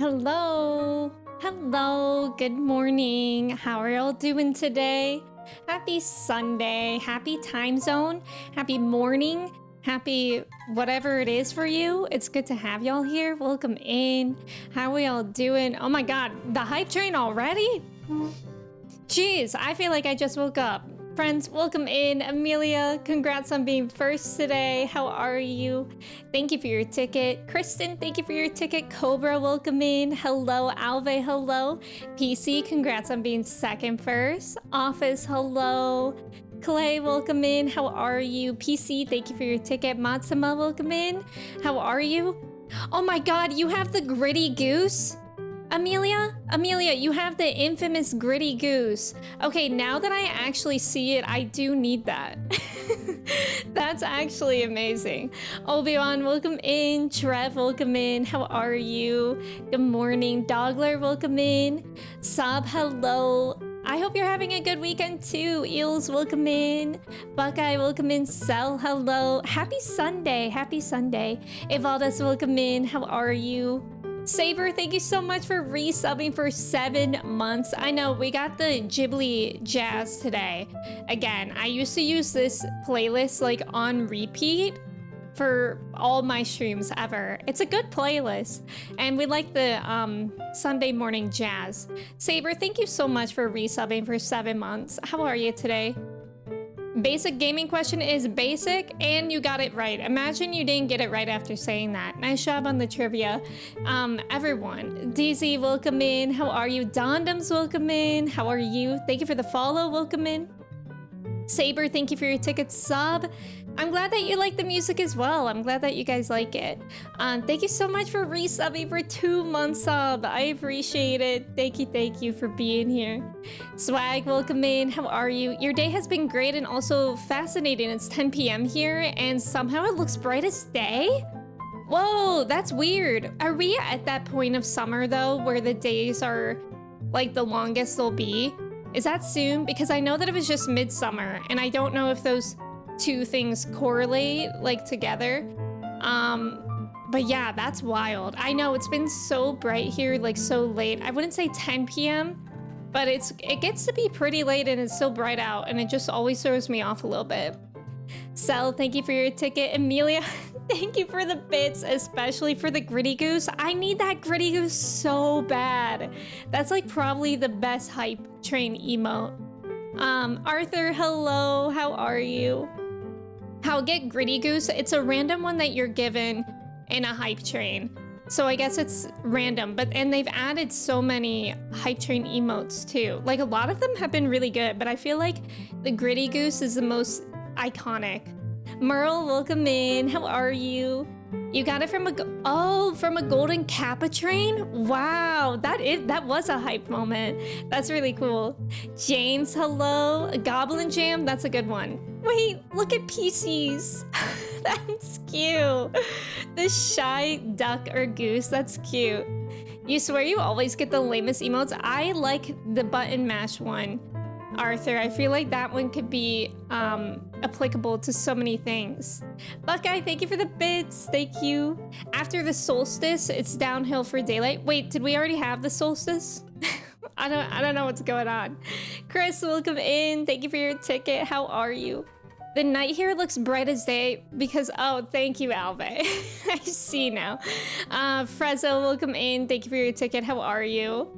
Hello. Hello. Good morning. How are y'all doing today? Happy Sunday. Happy time zone. Happy morning. Happy whatever it is for you. It's good to have y'all here. Welcome in. How are y'all doing? Oh my God, the hype train already? Jeez, I feel like I just woke up. Friends, welcome in. Amelia, congrats on being first today. How are you? Thank you for your ticket. Kristen, thank you for your ticket. Cobra, welcome in. Hello, Alve, hello. PC, congrats on being second first. Office, hello. Clay, welcome in. How are you? PC, thank you for your ticket. Matsuma, welcome in. How are you? Oh my God, you have the gritty goose? Amelia, you have the infamous gritty goose. Okay, now that I actually see it, I do need that. That's actually amazing. Obi-Wan, welcome in. Trev, welcome in. How are you? Good morning. Dogler, welcome in. Sab, hello. I hope you're having a good weekend too. Eels, welcome in. Buckeye, welcome in. Cell, hello. Happy Sunday. Happy Sunday. Evaldas, welcome in. How are you? Saber, thank you so much for resubbing for 7 months. I know we got the Ghibli jazz today. Again, I used to use this playlist like on repeat for all my streams ever. It's a good playlist, and we like the Sunday morning jazz. Saber, thank you so much for resubbing for 7 months. How are you today? Basic gaming question is basic, and you got it right. Imagine you didn't get it right after saying that. Nice job on the trivia. Everyone. DZ, welcome in. How are you? Dondums, welcome in. How are you? Thank you for the follow. Welcome in. Saber, thank you for your ticket sub. I'm glad that you like the music as well. I'm glad that you guys like it. Thank you so much for resubbing for 2 months sub. I appreciate it. Thank you for being here. Swag, welcome in. How are you? Your day has been great and also fascinating. It's 10 p.m. here and somehow it looks bright as day. Whoa, that's weird. Are we at that point of summer though, where the days are like the longest they'll be? Is that soon? Because I know that it was just midsummer and I don't know if those two things correlate like together. But yeah, that's wild. I know it's been so bright here, like so late. I wouldn't say 10 p.m., but it gets to be pretty late and it's so bright out and it just always throws me off a little bit. Cell, thank you for your ticket. Amelia, thank you for the bits, especially for the gritty goose. I need that gritty goose so bad. That's like probably the best hype train emote. Arthur, hello, how are you? How get gritty goose? It's a random one that you're given in a hype train. So I guess it's random, and they've added so many hype train emotes too. Like a lot of them have been really good, but I feel like the gritty goose is the most iconic. Merle, welcome in. How are you? You got it from from a golden kappa train? Wow, that was a hype moment. That's really cool. James, hello. Goblin Jam, that's a good one. Wait, look at PCs. That's cute. The shy duck or goose, that's cute. You swear you always get the lamest emotes? I like the button mash one. Arthur, I feel like that one could be applicable to so many things. Buckeye, thank you for the bits. Thank you. After the solstice, it's downhill for daylight. Wait, did we already have the solstice? I don't know what's going on. Chris, welcome in. Thank you for your ticket. How are you? The night here looks bright as day because, oh, thank you, Alve. I see now. Frezzo, welcome in. Thank you for your ticket. How are you?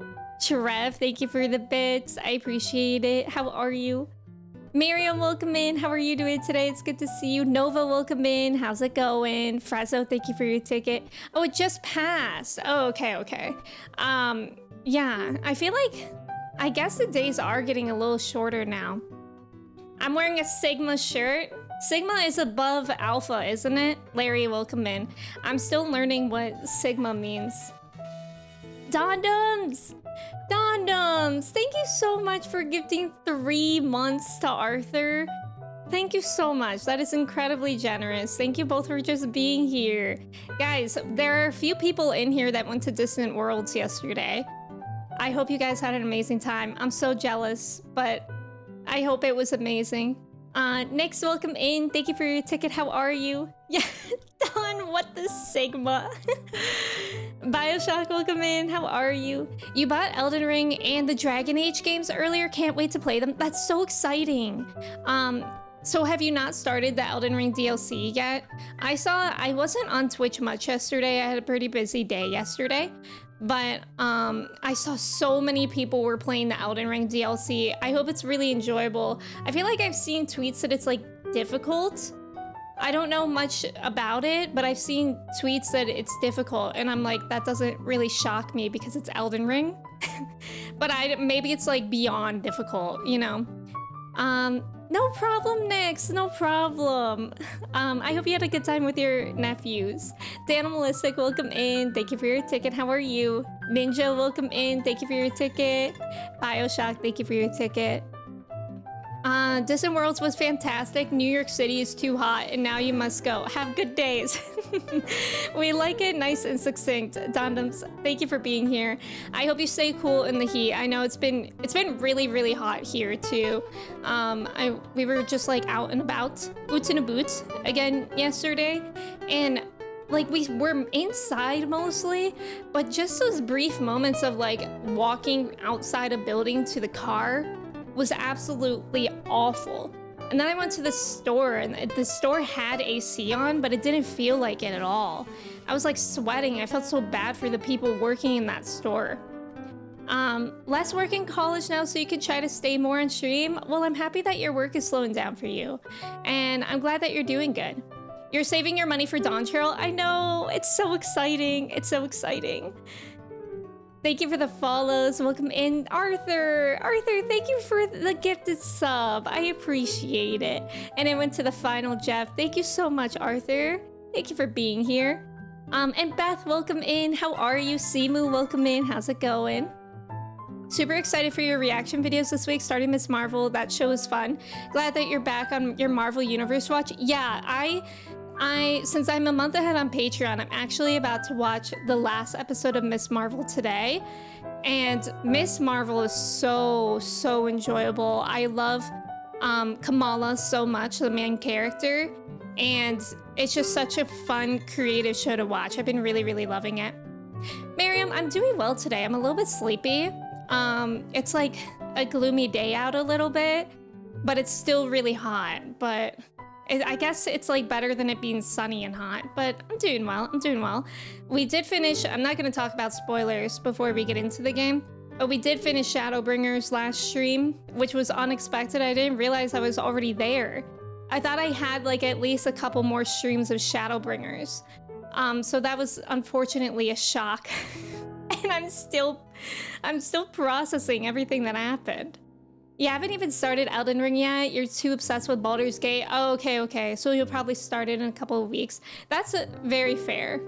Trev, thank you for the bits. I appreciate it. How are you? Miriam, welcome in. How are you doing today? It's good to see you. Nova, welcome in. How's it going? Frezzo, thank you for your ticket. Oh, it just passed. Oh, okay. Yeah, I feel like, I guess the days are getting a little shorter now. I'm wearing a Sigma shirt. Sigma is above Alpha, isn't it? Larry, welcome in. I'm still learning what Sigma means. Dondums! Thank you so much for gifting 3 months to Arthur. Thank you so much. That is incredibly generous. Thank you both for just being here. Guys, there are a few people in here that went to Distant Worlds yesterday. I hope you guys had an amazing time. I'm so jealous, but I hope it was amazing. Next, welcome in. Thank you for your ticket. How are you? Yeah, Don, what the Sigma? Bioshock, welcome in. How are you? You bought Elden Ring and the Dragon Age games earlier. Can't wait to play them. That's so exciting. So have you not started the Elden Ring DLC yet? I wasn't on Twitch much yesterday. I had a pretty busy day yesterday. But I saw so many people were playing the Elden Ring DLC. I hope it's really enjoyable. I feel like I've seen tweets that it's like difficult. I don't know much about it, but I've seen tweets that it's difficult, and I'm like, that doesn't really shock me because it's Elden Ring. But maybe it's like beyond difficult, you know? No problem, Nix, no problem. I hope you had a good time with your nephews. Danimalistic, welcome in. Thank you for your ticket. How are you? Ninja, welcome in. Thank you for your ticket. Bioshock, thank you for your ticket. Distant Worlds was fantastic. New York City is too hot, and now you must go. Have good days. We like it nice and succinct. Dondoms, thank you for being here. I hope you stay cool in the heat. I know it's been really, really hot here too. We were just like out and about, boots in a boot again yesterday, and like we were inside mostly, but just those brief moments of like walking outside a building to the car was absolutely awful. And then I went to the store, and the store had AC on, but it didn't feel like it at all. I was like sweating. I felt so bad for the people working in that store. Less work in college now, so you can try to stay more on stream. Well, I'm happy that your work is slowing down for you, and I'm glad that you're doing good. You're saving your money for Dawn Trail. I know, it's so exciting. It's so exciting. Thank you for the follows. Welcome in, Arthur. Arthur, thank you for the gifted sub. I appreciate it. And I went to the final Jeff. Thank you so much, Arthur. Thank you for being here. And Beth, welcome in. How are you? Simu, welcome in. How's it going? Super excited for your reaction videos this week, starting Miss Marvel. That show was fun. Glad that you're back on your Marvel Universe watch. Yeah, since I'm a month ahead on Patreon, I'm actually about to watch the last episode of Miss Marvel today. And Miss Marvel is so enjoyable. I love Kamala so much, the main character. And it's just such a fun, creative show to watch. I've been really loving it. Miriam, I'm doing well today. I'm a little bit sleepy. It's like a gloomy day out a little bit, but it's still really hot. But I guess it's like better than it being sunny and hot, but I'm doing well. We did finish, I'm not going to talk about spoilers before we get into the game, but we did finish Shadowbringers last stream, which was unexpected. I didn't realize I was already there. I thought I had like at least a couple more streams of Shadowbringers. So that was unfortunately a shock. And I'm still processing everything that happened. You haven't even started Elden Ring yet? You're too obsessed with Baldur's Gate? Oh, okay. So you'll probably start it in a couple of weeks. That's very fair.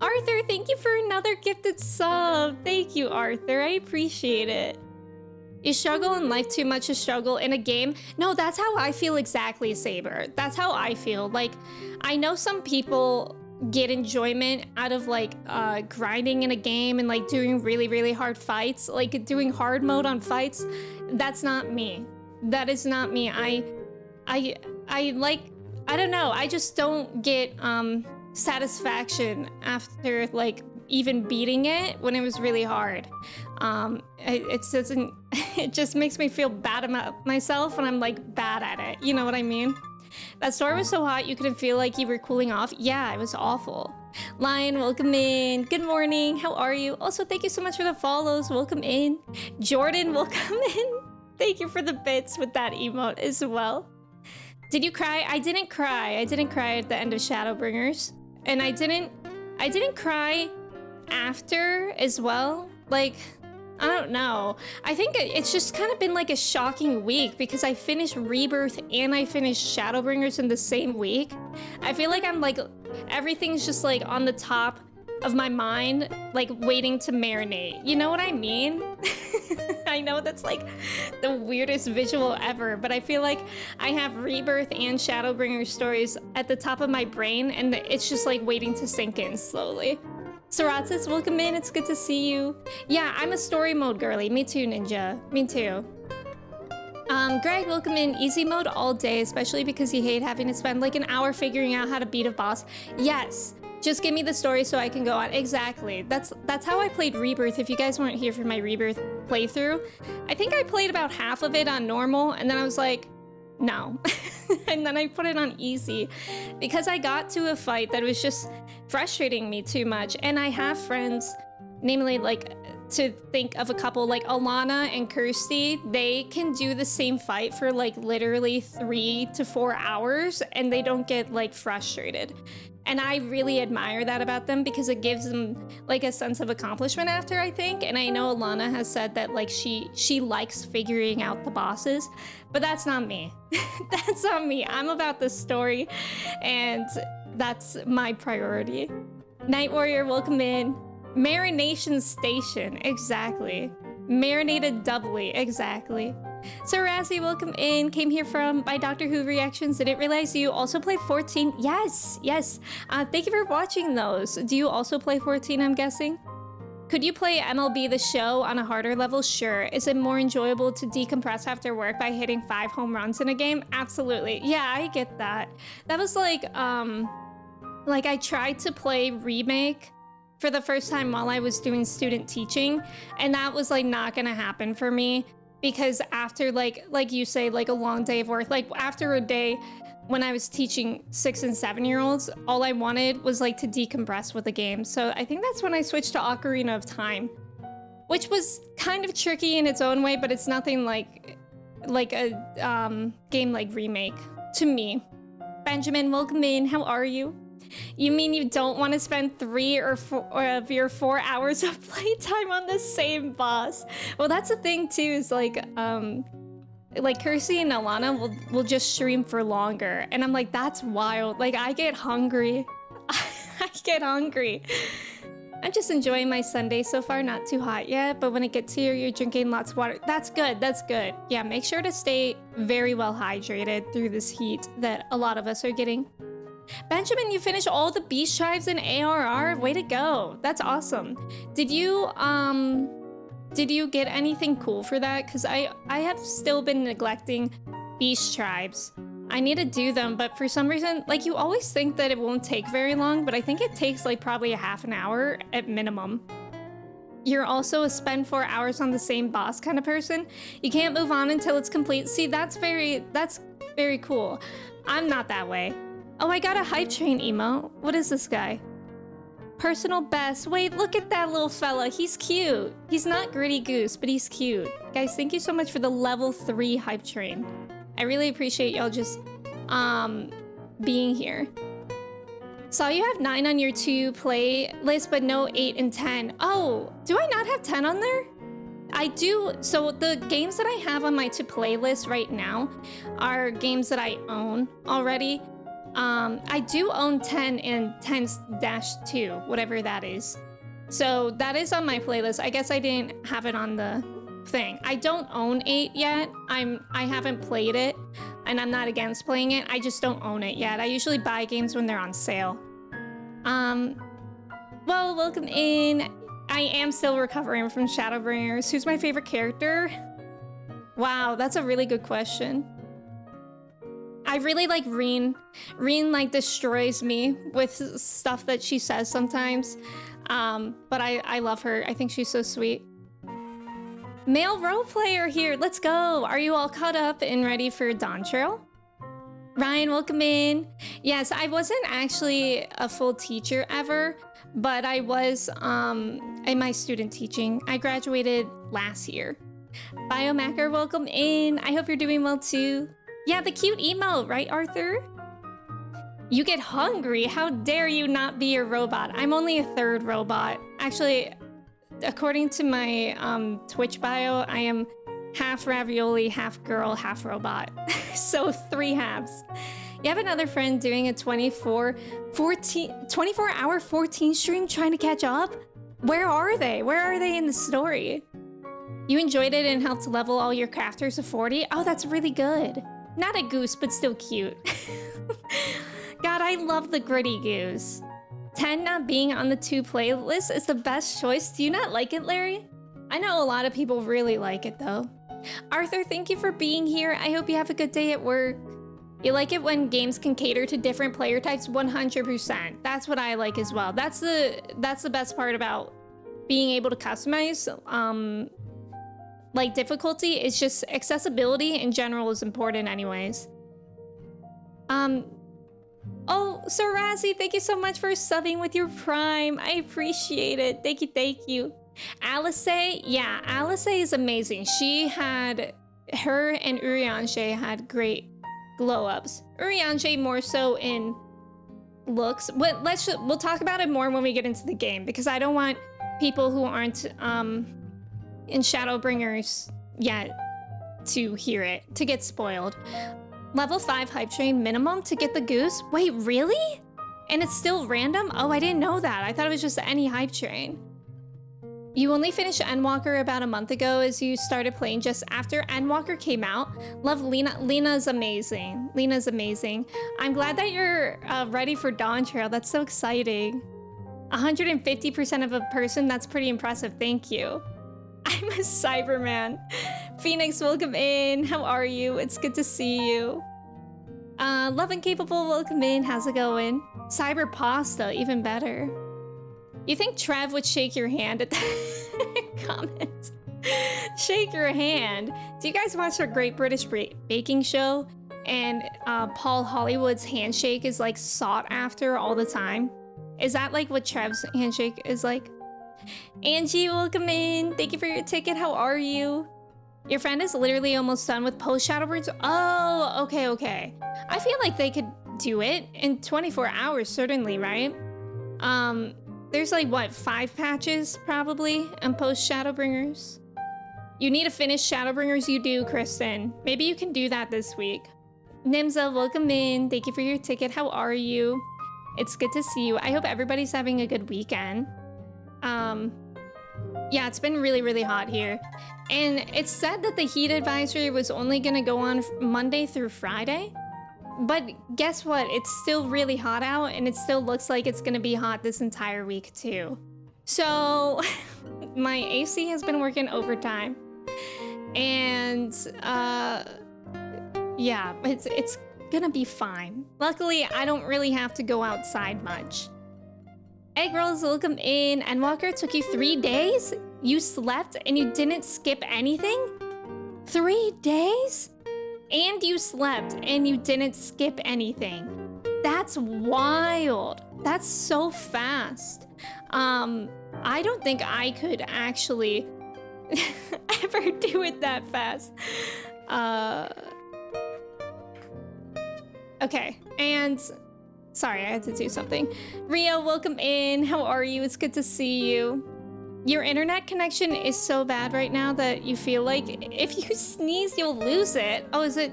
Arthur, thank you for another gifted sub. Thank you, Arthur. I appreciate it. You struggle in life too much to struggle in a game? No, that's how I feel exactly, Saber. That's how I feel. Like, I know some people get enjoyment out of like grinding in a game and like doing really hard fights, like doing hard mode on fights. That's not me. That is not me. I like, I don't know, I just don't get satisfaction after like even beating it when it was really hard. It just makes me feel bad about myself when I'm like bad at it, you know what I mean? That store was so hot you couldn't feel like you were cooling off. Yeah, it was awful. Lion, welcome in. Good morning. How are you? Also, thank you so much for the follows. Welcome in. Jordan, welcome in. Thank you for the bits with that emote as well. Did you cry? I didn't cry. I didn't cry at the end of Shadowbringers. And I didn't cry after as well. Like, I don't know. I think it's just kind of been like a shocking week because I finished Rebirth and I finished Shadowbringers in the same week. I feel like I'm like, everything's just like on the top of my mind, like waiting to marinate. You know what I mean? I know that's like the weirdest visual ever, but I feel like I have Rebirth and Shadowbringers stories at the top of my brain and it's just like waiting to sink in slowly. Saratus, welcome in. It's good to see you. Yeah, I'm a story mode girly. Me too, Ninja. Me too. Greg, welcome in. Easy mode all day, especially because you hate having to spend like an hour figuring out how to beat a boss. Yes, Just give me the story so I can go on. Exactly. That's how I played Rebirth. If you guys weren't here for my Rebirth playthrough, I think I played about half of it on normal, and then I was like, no. And then I put it on easy because I got to a fight that was just frustrating me too much. And I have friends, namely, like, to think of a couple like Alana and Kirsty, they can do the same fight for like literally 3 to 4 hours and they don't get like frustrated. And I really admire that about them because it gives them like a sense of accomplishment after, I think. And I know Alana has said that like she likes figuring out the bosses, but that's not me. That's not me. I'm about the story and that's my priority. Night Warrior, welcome in. Marination Station, exactly. Marinated doubly, exactly. So Razzie, welcome in. Came here from my Doctor Who reactions. Didn't realize you also play 14. Yes. Thank you for watching those. Do you also play 14, I'm guessing? Could you play MLB The Show on a harder level? Sure. Is it more enjoyable to decompress after work by hitting 5 home runs in a game? Absolutely. Yeah, I get that. That was like I tried to play Remake for the first time while I was doing student teaching, and that was like not gonna happen for me because after like you say, like a long day of work, like after a day when I was teaching 6 and 7-year-olds, all I wanted was like to decompress with a game. So I think that's when I switched to Ocarina of Time, which was kind of tricky in its own way, but it's nothing like a game like Remake to me. Benjamin, welcome in. How are you? You mean you don't want to spend 3 or 4 of your 4 hours of playtime on the same boss? Well, that's the thing too, is like Kirsty and Alana will just stream for longer, and I'm like, that's wild. Like, I get hungry. I get hungry. I'm just enjoying my Sunday so far. Not too hot yet, but when it gets here, you're drinking lots of water. That's good. That's good. Yeah, make sure to stay very well hydrated through this heat that a lot of us are getting. Benjamin, you finished all the beast tribes in ARR? Way to go. That's awesome. Did you get anything cool for that? Because I have still been neglecting beast tribes. I need to do them, but for some reason, like, you always think that it won't take very long, but I think it takes like probably a half an hour at minimum. You're also a spend 4 hours on the same boss kind of person. You can't move on until it's complete. See, that's very cool. I'm not that way. Oh, I got a hype train emo. What is this guy? Personal best. Wait, look at that little fella. He's cute. He's not Gritty Goose, but he's cute. Guys, thank you so much for the level 3 hype train. I really appreciate y'all just being here. Saw you have 9 on your 2 play list, but no 8 and 10. Oh, do I not have 10 on there? I do. So the games that I have on my to play list right now are games that I own already. I do own 10 and 10-2, whatever that is. So that is on my playlist. I guess I didn't have it on the thing. I don't own 8 yet. I haven't played it, and I'm not against playing it. I just don't own it yet. I usually buy games when they're on sale. Well, welcome in. I am still recovering from Shadowbringers. Who's my favorite character? Wow, that's a really good question. I really like Reen. Reen like destroys me with stuff that she says sometimes. But I love her. I think she's so sweet. Male role player here. Let's go. Are you all caught up and ready for Dawn Trail? Ryan, welcome in. Yes, I wasn't actually a full teacher ever, but I was in my student teaching. I graduated last year. Biomacker, welcome in. I hope you're doing well too. Yeah, the cute emo, right, Arthur? You get hungry. How dare you not be a robot? I'm only a 3rd robot. Actually, according to my Twitch bio, I am half ravioli, half girl, half robot. So 3 halves. You have another friend doing a 24-hour 14 stream trying to catch up? Where are they? Where are they in the story? You enjoyed it and helped level all your crafters to 40? Oh, that's really good. Not a goose, but still cute. God, I love the Gritty Goose. 10 not being on the 2 playlist is the best choice. Do you not like it, Larry? I know a lot of people really like it, though. Arthur, thank you for being here. I hope you have a good day at work. You like it when games can cater to different player types? 100%. That's what I like as well. That's the best part about being able to customize like difficulty. It's just accessibility in general is important anyways. Oh, Sir Razzie, thank you so much for subbing with your Prime. I appreciate it. Thank you. Alice, yeah, Alice is amazing. Her and Urianger had great glow-ups. Urianger more so in looks. We'll talk about it more when we get into the game, because I don't want people who aren't in Shadowbringers yet to hear it, to get spoiled. Level 5 hype train minimum to get the goose? Wait, really? And it's still random? Oh, I didn't know that. I thought it was just any hype train. You only finished Endwalker about a month ago as you started playing just after Endwalker came out. Love Lena. Lena's amazing. I'm glad that you're ready for Dawn Trail. That's so exciting. 150% of a person. That's pretty impressive. Thank you. I'm a Cyberman. Phoenix, welcome in. How are you? It's good to see you. Love and Capable, welcome in. How's it going? Cyber Pasta, even better. You think Trev would shake your hand at that comment? Shake your hand. Do you guys watch our Great British Baking Show? And Paul Hollywood's handshake is like sought after all the time. Is that like what Trev's handshake is like? Angie, welcome in. Thank you for your ticket. How are you? Your friend is literally almost done with post Shadowbringers. Oh, okay. I feel like they could do it in 24 hours, certainly, right? There's like, what, 5 patches probably on post Shadowbringers? You need to finish Shadowbringers, you do, Kristen. Maybe you can do that this week. Nimza, welcome in. Thank you for your ticket. How are you? It's good to see you. I hope everybody's having a good weekend. Yeah, it's been really, really hot here. And it's said that the heat advisory was only gonna go on Monday through Friday. But guess what? It's still really hot out, and it still looks like it's gonna be hot this entire week too. So my AC has been working overtime. And yeah, it's gonna be fine. Luckily, I don't really have to go outside much. Hey girls, welcome in. Endwalker took you 3 days? You slept and you didn't skip anything? 3 days? And you slept and you didn't skip anything. That's wild. That's so fast. I don't think I could actually ever do it that fast. Okay, and sorry, I had to do something. Rio, welcome in. How are you? It's good to see you. Your internet connection is so bad right now that you feel like if you sneeze, you'll lose it. Oh, is it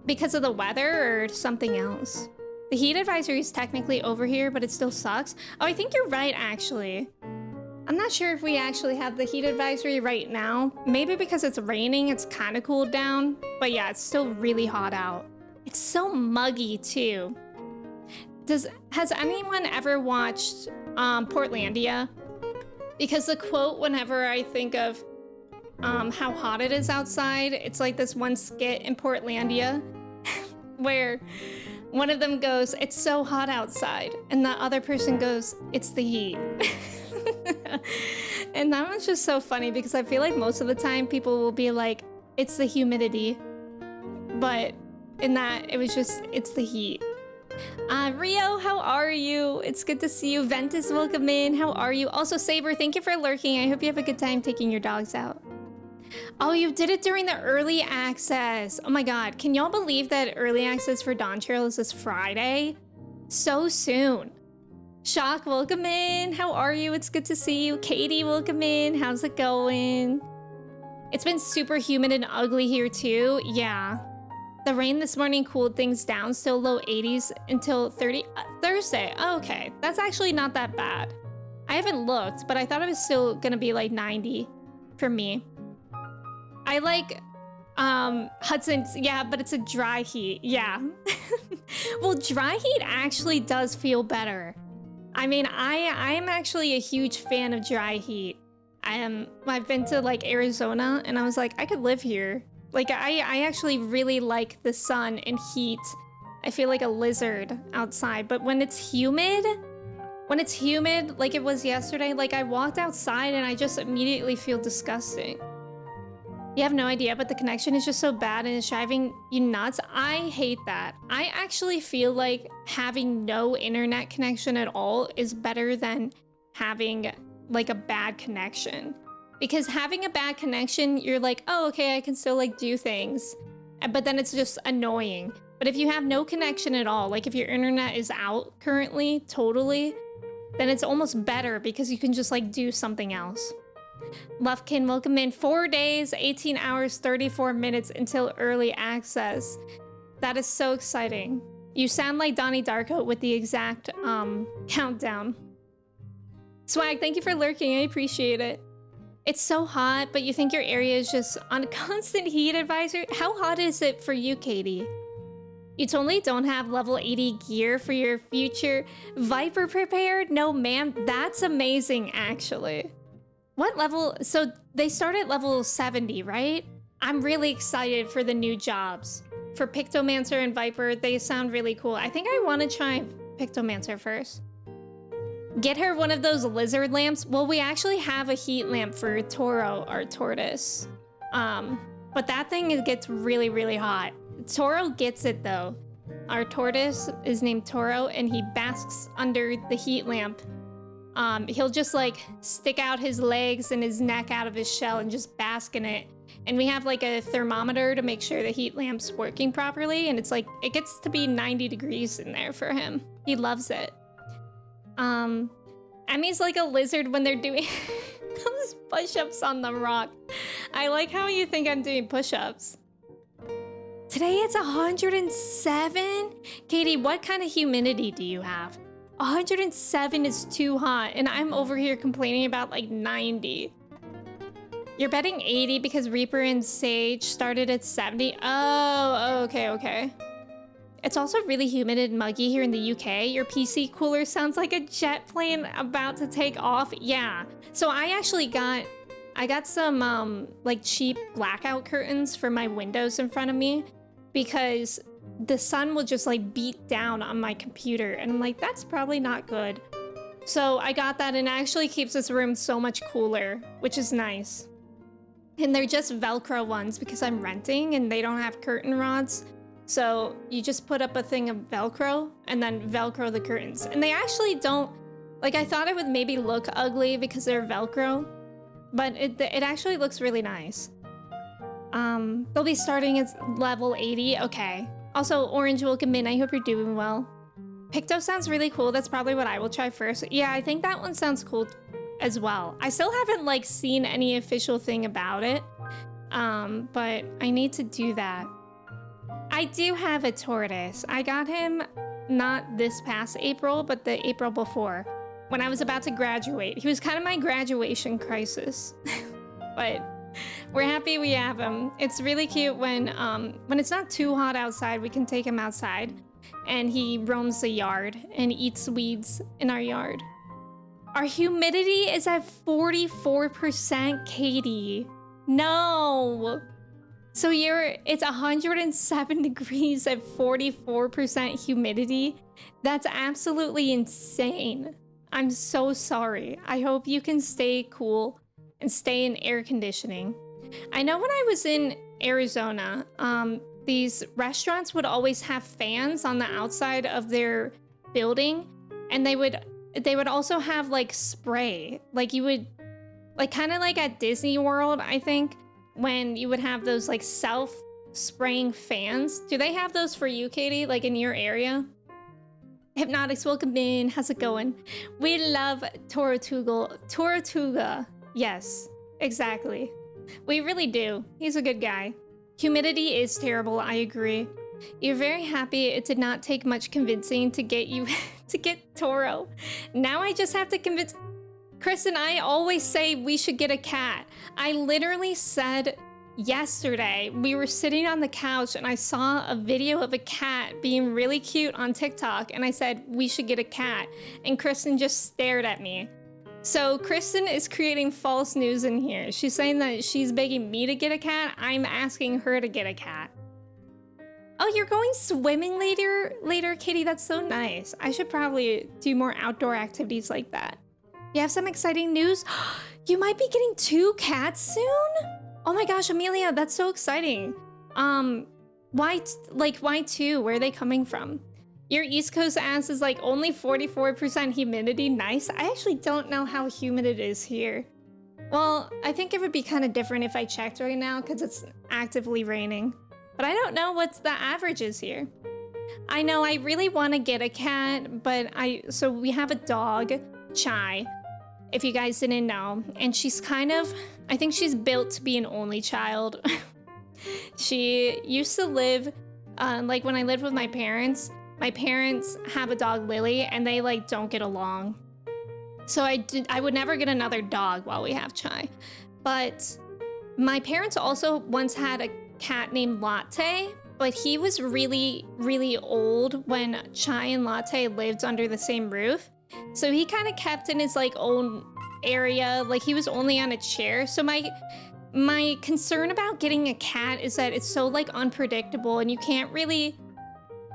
because of the weather or something else? The heat advisory is technically over here, but it still sucks. Oh, I think you're right, actually. I'm not sure if we actually have the heat advisory right now. Maybe because it's raining, it's kind of cooled down. But yeah, it's still really hot out. It's so muggy, too. Has anyone ever watched Portlandia? Because the quote, whenever I think of how hot it is outside, it's like this one skit in Portlandia where one of them goes, "It's so hot outside," and the other person goes, "It's the heat." And that was just so funny because I feel like most of the time people will be like, "It's the humidity," but in that it was just, "It's the heat." Rio, how are you? It's good to see you. Ventus, welcome in. How are you? Also, Saber, thank you for lurking. I hope you have a good time taking your dogs out. Oh, you did it during the early access. Oh my god, can y'all believe that early access for Dawn Trail is this Friday? So soon. Shock, welcome in. How are you? It's good to see you. Katie, welcome in. How's it going? It's been super humid and ugly here too. Yeah. The rain this morning cooled things down, still low 80s until Thursday. Oh, okay, that's actually not that bad. I haven't looked, but I thought it was still gonna be like 90 for me. I like Hudson's, yeah, but it's a dry heat, yeah. Well, dry heat actually does feel better. I mean, I am actually a huge fan of dry heat. I've been to like Arizona and I was like, I could live here. Like, I actually really like the sun and heat. I feel like a lizard outside, but when it's humid, like it was yesterday, like I walked outside and I just immediately feel disgusting. You have no idea, but the connection is just so bad and it's driving you nuts. I hate that. I actually feel like having no internet connection at all is better than having like a bad connection. Because having a bad connection, you're like, oh, okay, I can still like do things. But then it's just annoying. But if you have no connection at all, like if your internet is out currently, totally, then it's almost better because you can just like do something else. Lufkin, welcome in. 4 days, 18 hours, 34 minutes until early access. That is so exciting. You sound like Donnie Darko with the exact countdown. Swag, thank you for lurking. I appreciate it. It's so hot, but you think your area is just on a constant heat advisory? How hot is it for you, Katie? You totally don't have level 80 gear for your future Viper prepared? No, ma'am. That's amazing, actually. What level? So they start at level 70, right? I'm really excited for the new jobs. For Pictomancer and Viper, they sound really cool. I think I want to try Pictomancer first. Get her one of those lizard lamps. Well, we actually have a heat lamp for Toro, our tortoise. But that thing, it gets really, really hot. Toro gets it though. Our tortoise is named Toro and he basks under the heat lamp. He'll just like stick out his legs and his neck out of his shell and just bask in it. And we have like a thermometer to make sure the heat lamp's working properly. And it's like, it gets to be 90 degrees in there for him. He loves it. Emmy's like a lizard when they're doing those push-ups on the rock. I like how you think I'm doing push-ups. Today it's 107? Katie, what kind of humidity do you have? 107 is too hot, and I'm over here complaining about like 90. You're betting 80 because Reaper and Sage started at 70? Oh, okay. It's also really humid and muggy here in the UK. Your PC cooler sounds like a jet plane about to take off. Yeah. So I actually got some like cheap blackout curtains for my windows in front of me because the sun will just like beat down on my computer and I'm like, that's probably not good. So I got that and it actually keeps this room so much cooler, which is nice. And they're just Velcro ones because I'm renting and they don't have curtain rods. So you just put up a thing of Velcro and then Velcro the curtains. And they actually don't, like I thought it would maybe look ugly because they're Velcro, but it actually looks really nice. They'll be starting at level 80, okay. Also, Orange, welcome in, I hope you're doing well. Picto sounds really cool, that's probably what I will try first. Yeah, I think that one sounds cool as well. I still haven't like seen any official thing about it, but I need to do that. I do have a tortoise. I got him not this past April, but the April before, when I was about to graduate. He was kind of my graduation crisis, but we're happy we have him. It's really cute when it's not too hot outside, we can take him outside and he roams the yard and eats weeds in our yard. Our humidity is at 44%, Katie. No. So it's 107 degrees at 44% humidity. That's absolutely insane. I'm so sorry. I hope you can stay cool and stay in air conditioning. I know when I was in Arizona, these restaurants would always have fans on the outside of their building, and they would also have like spray. Like you would, like kind of like at Disney World, I think, when you would have those like self-spraying fans. Do they have those for you, Katie, like in your area? Hypnotics, welcome in. How's it going? We love Tortuga. Yes, exactly. We really do. He's a good guy. Humidity is terrible, I agree. You're very happy it did not take much convincing to get you to get Toro. Now I just have to convince... Chris and I always say we should get a cat. I literally said yesterday, we were sitting on the couch and I saw a video of a cat being really cute on TikTok and I said we should get a cat and Kristen just stared at me. So Kristen is creating false news in here. She's saying that she's begging me to get a cat. I'm asking her to get a cat. Oh, you're going swimming later, Kitty? That's so nice. I should probably do more outdoor activities like that. You have some exciting news? You might be getting 2 cats soon? Oh my gosh, Amelia, that's so exciting. Why 2? Where are they coming from? Your East Coast ass is like only 44% humidity. Nice. I actually don't know how humid it is here. Well, I think it would be kind of different if I checked right now because it's actively raining. But I don't know what's the average is here. I know I really want to get a cat, but so we have a dog, Chai, if you guys didn't know. And she's kind of, I think she's built to be an only child. She used to live, like when I lived with my parents have a dog, Lily, and they like don't get along. So I would never get another dog while we have Chai. But my parents also once had a cat named Latte, but he was really, really old when Chai and Latte lived under the same roof. So he kind of kept in his like own area, like he was only on a chair. So my concern about getting a cat is that it's so like unpredictable and you can't really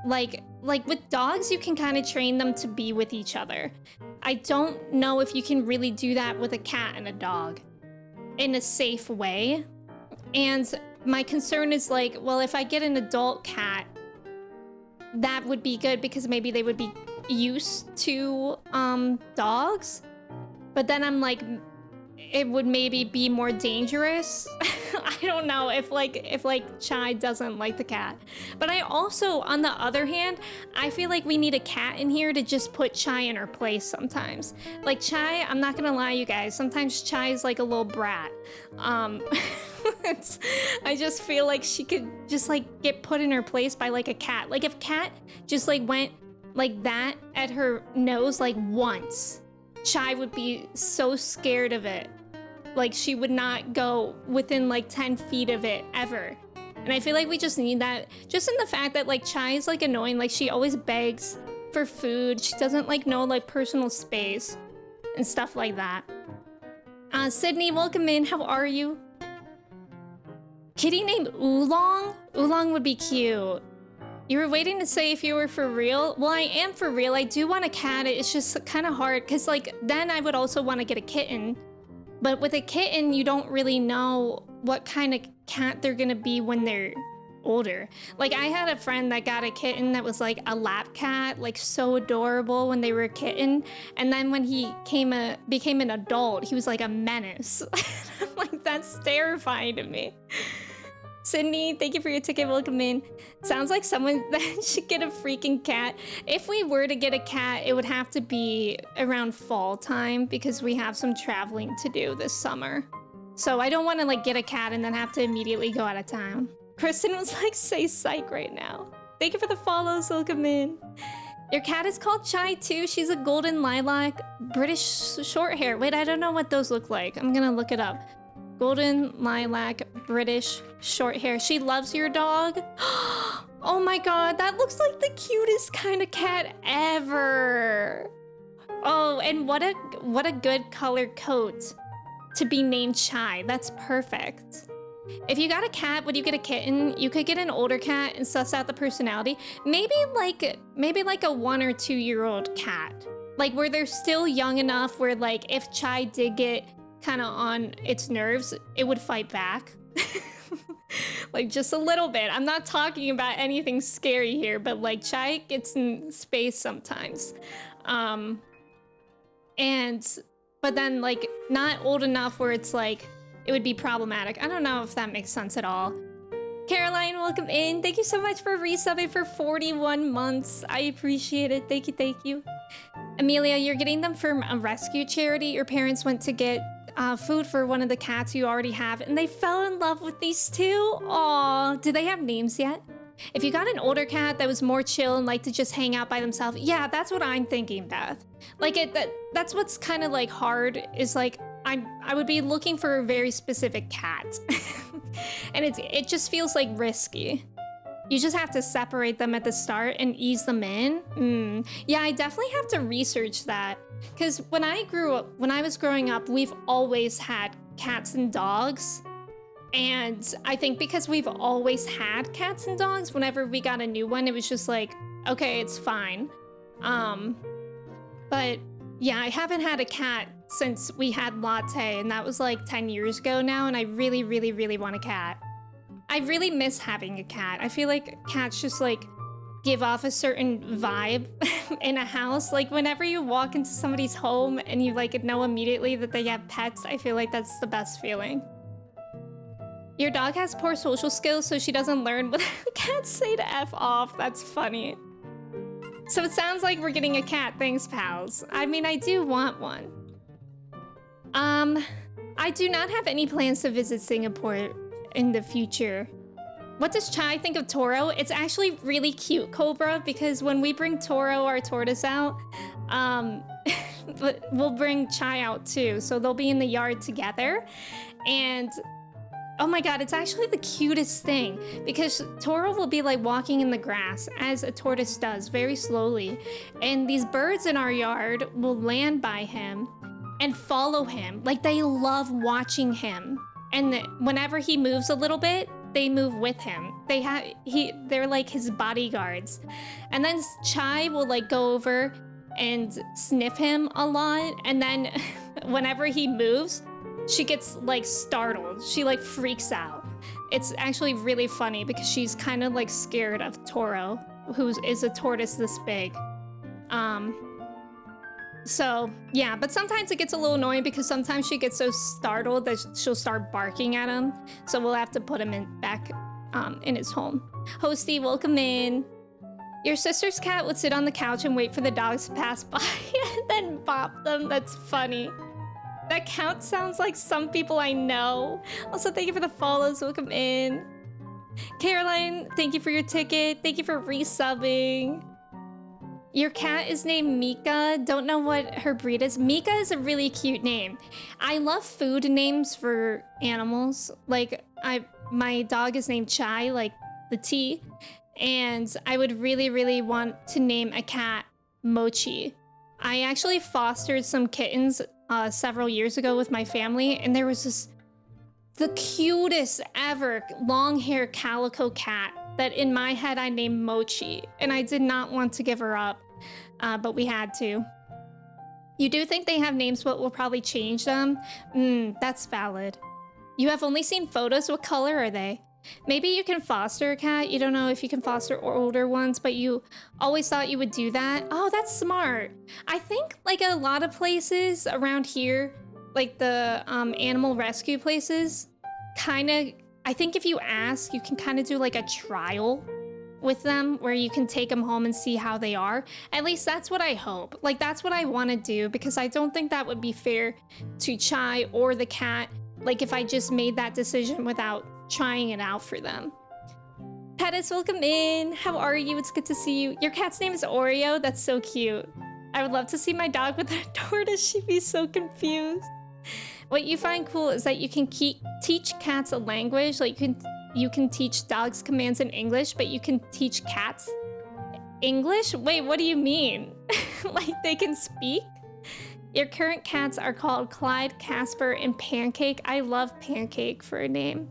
like with dogs, you can kind of train them to be with each other. I don't know if you can really do that with a cat and a dog in a safe way. And my concern is like, well, if I get an adult cat, that would be good because maybe they would be used to dogs. But then I'm like, it would maybe be more dangerous. I don't know if Chai doesn't like the cat. But I also, on the other hand, I feel like we need a cat in here to just put Chai in her place sometimes. Like Chai, I'm not gonna lie, you guys, sometimes Chai is like a little brat. I just feel like she could just like get put in her place by like a cat. Like if cat just like went like that at her nose like once, Chai would be so scared of it. Like she would not go within like 10 feet of it ever. And I feel like we just need that just in the fact that like Chai is like annoying. Like she always begs for food. She doesn't like know like personal space and stuff like that. Sydney, welcome in. How are you? Kitty named Oolong? Oolong would be cute. You were waiting to say if you were for real? Well, I am for real. I do want a cat. It's just kind of hard because like then I would also want to get a kitten. But with a kitten, you don't really know what kind of cat they're gonna be when they're older. Like I had a friend that got a kitten that was like a lap cat, like so adorable when they were a kitten. And then when he became an adult, he was like a menace. I'm like, that's terrifying to me. Sydney, thank you for your ticket. Welcome in. Sounds like someone that should get a freaking cat. If we were to get a cat, it would have to be around fall time because we have some traveling to do this summer. So I don't want to like get a cat and then have to immediately go out of town. Kristen was like, say psych right now. Thank you for the follows. Welcome in. Your cat is called Chai too. She's a golden lilac, British short hair. Wait, I don't know what those look like. I'm gonna look it up. Golden lilac, British short hair. She loves your dog. Oh my god, that looks like the cutest kind of cat ever. Oh, and what a good color coat to be named Chai. That's perfect. If you got a cat, would you get a kitten? You could get an older cat and suss out the personality. Maybe like a 1 or 2 year old cat. Like where they're still young enough where like if Chai did get kind of on its nerves, it would fight back. Like just a little bit. I'm not talking about anything scary here, but like Chai gets in space sometimes. But then like not old enough where it's like it would be problematic. I don't know if that makes sense at all. Caroline, welcome in. Thank you so much for resubbing for 41 months. I appreciate it. Thank you, thank you. Amelia, you're getting them from a rescue charity. Your parents went to get food for one of the cats you already have, and they fell in love with these two. Aw, do they have names yet? If you got an older cat that was more chill and liked to just hang out by themselves, yeah, that's what I'm thinking, Beth. Like that's what's kind of like hard is like I would be looking for a very specific cat, and it just feels like risky. You just have to separate them at the start and ease them in. Yeah, I definitely have to research that. Because when I was growing up, we've always had cats and dogs. And I think because we've always had cats and dogs, whenever we got a new one, it was just like, okay, it's fine. But yeah, I haven't had a cat since we had Latte, and that was like 10 years ago now, and I really, really, really want a cat. I really miss having a cat. I feel like cats just like give off a certain vibe in a house. Like whenever you walk into somebody's home and you like know immediately that they have pets, I feel like that's the best feeling. Your dog has poor social skills, so she doesn't learn what cats say to F off. That's funny. So it sounds like we're getting a cat. Thanks, pals. I mean, I do want one. I do not have any plans to visit Singapore in the future. What does Chai think of Toro? It's actually really cute, Cobra, because when we bring Toro, our tortoise, out, but we'll bring Chai out too. So they'll be in the yard together. And oh my god, it's actually the cutest thing because Toro will be like walking in the grass as a tortoise does, very slowly. And these birds in our yard will land by him and follow him. Like they love watching him. And whenever he moves a little bit, they move with him. They're like his bodyguards. And then Chai will like go over and sniff him a lot. And then whenever he moves, she gets like startled. She like freaks out. It's actually really funny because she's kind of like scared of Toro, who is a tortoise this big. So yeah, but sometimes it gets a little annoying because sometimes she gets so startled that she'll start barking at him. So we'll have to put him back in his home. Hosty, welcome in. Your sister's cat would sit on the couch and wait for the dogs to pass by and then bop them. That's funny. That count sounds like some people I know. Also, thank you for the follows. Welcome in. Caroline, thank you for your ticket. Thank you for resubbing. Your cat is named Mika. Don't know what her breed is. Mika is a really cute name. I love food names for animals. Like, my dog is named Chai, like the tea. And I would really, really want to name a cat Mochi. I actually fostered some kittens several years ago with my family, and there was the cutest ever long hair calico cat that in my head I named Mochi, and I did not want to give her up, but we had to. You do think they have names, but we'll probably change them? That's valid. You have only seen photos. What color are they? Maybe you can foster a cat. You don't know if you can foster older ones, but you always thought you would do that. Oh, that's smart. I think like a lot of places around here, like the animal rescue places, kind of, I think if you ask, you can kind of do like a trial with them where you can take them home and see how they are. At least that's what I hope. Like that's what I want to do because I don't think that would be fair to Chai or the cat. Like if I just made that decision without trying it out for them. Pettis, welcome in. How are you? It's good to see you. Your cat's name is Oreo. That's so cute. I would love to see my dog with a tortoise. She'd be so confused. What you find cool is that you can teach cats a language. Like you can teach dogs commands in English, but you can teach cats English? Wait, what do you mean? Like they can speak? Your current cats are called Clyde, Casper, and Pancake. I love Pancake for a name.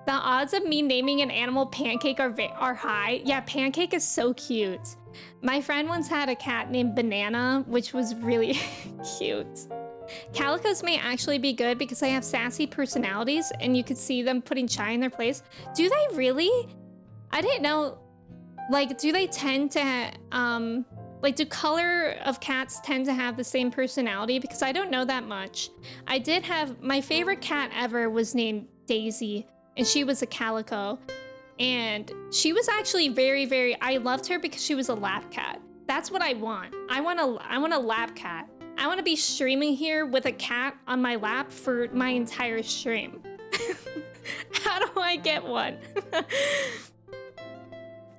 The odds of me naming an animal Pancake are high. Yeah, Pancake is so cute. My friend once had a cat named Banana, which was really cute. Calicos may actually be good because they have sassy personalities and you could see them putting Chai in their place. Do they really? I didn't know. Like, do they tend to, like, do color of cats tend to have the same personality? Because I don't know that much. I did have, my favorite cat ever was named Daisy, and she was a calico. And she was actually very, very, I loved her because she was a lap cat. That's what I want. I want a lap cat. I want to be streaming here with a cat on my lap for my entire stream. How do I get one?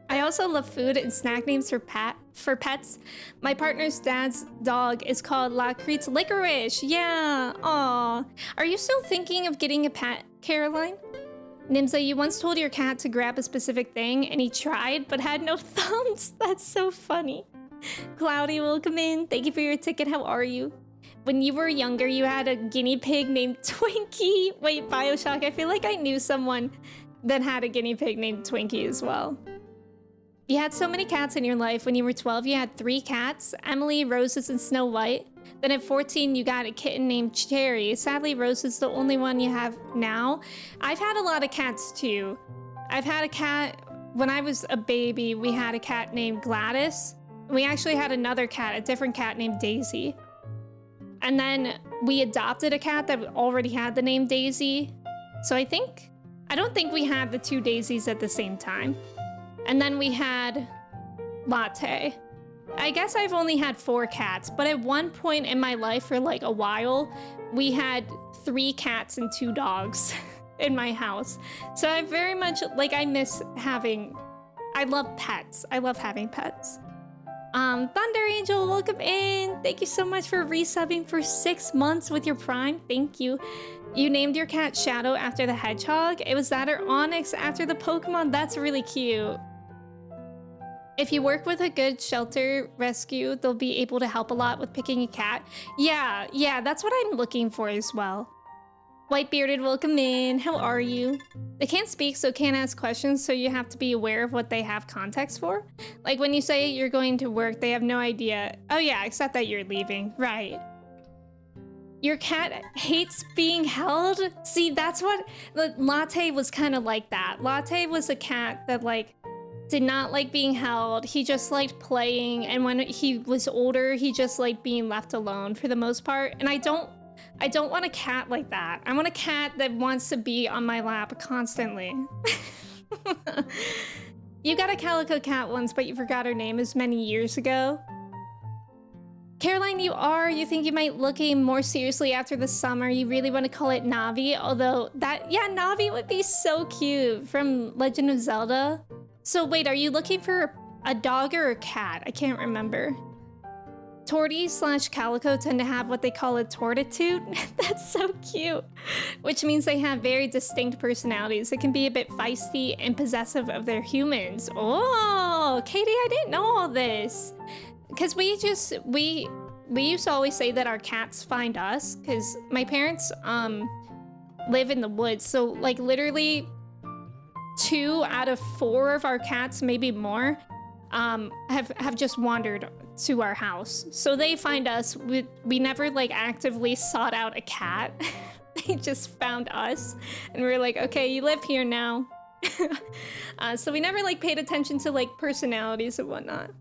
I also love food and snack names for pets. My partner's dad's dog is called Lacritte's Licorice. Yeah, aw. Are you still thinking of getting a pet, Caroline? Nimza, you once told your cat to grab a specific thing and he tried but had no thumbs. That's so funny. Cloudy, welcome in. Thank you for your ticket. How are you? When you were younger, you had a guinea pig named Twinkie. Wait, Bioshock, I feel like I knew someone that had a guinea pig named Twinkie as well. You had so many cats in your life. When you were 12, you had 3 cats, Emily, Roses, and Snow White. Then at 14, you got a kitten named Cherry. Sadly, Rose is the only one you have now. I've had a lot of cats too. I've had a cat, when I was a baby, we had a cat named Gladys. We actually had another cat, a different cat named Daisy. And then we adopted a cat that already had the name Daisy. So I don't think we had the 2 Daisies at the same time. And then we had Latte. I guess I've only had 4 cats, but at one point in my life for like a while, we had 3 cats and 2 dogs in my house. So I very much, like, I love pets. I love having pets. Thunder Angel, welcome in. Thank you so much for resubbing for 6 months with your Prime. Thank you. You named your cat Shadow after the hedgehog. It was that or Onyx after the Pokemon. That's really cute. If you work with a good shelter rescue, they'll be able to help a lot with picking a cat. Yeah, that's what I'm looking for as well. Whitebearded, welcome in. How are you? They can't speak, so can't ask questions, so you have to be aware of what they have context for. Like when you say you're going to work, they have no idea. Oh yeah, except that you're leaving. Right. Your cat hates being held? See, that's what... Latte was kind of like that. Latte was a cat that, like, did not like being held. He just liked playing, and when he was older, he just liked being left alone for the most part. And I don't want a cat like that. I want a cat that wants to be on my lap constantly. You got a calico cat once, but you forgot her name as many years ago. Caroline, you think you might look more seriously after the summer. You really want to call it Navi, although Navi would be so cute from Legend of Zelda. So wait, are you looking for a dog or a cat? I can't remember. Tortie/calico tend to have what they call a tortitude. That's so cute. Which means they have very distinct personalities. They can be a bit feisty and possessive of their humans. Oh, Katie, I didn't know all this. Because we used to always say that our cats find us, because my parents live in the woods. So like literally 2 out of 4 of our cats, maybe more, have just wandered to our house. So they find us. We never like actively sought out a cat. They just found us and we were like, okay, you live here now. So we never like paid attention to like personalities and whatnot.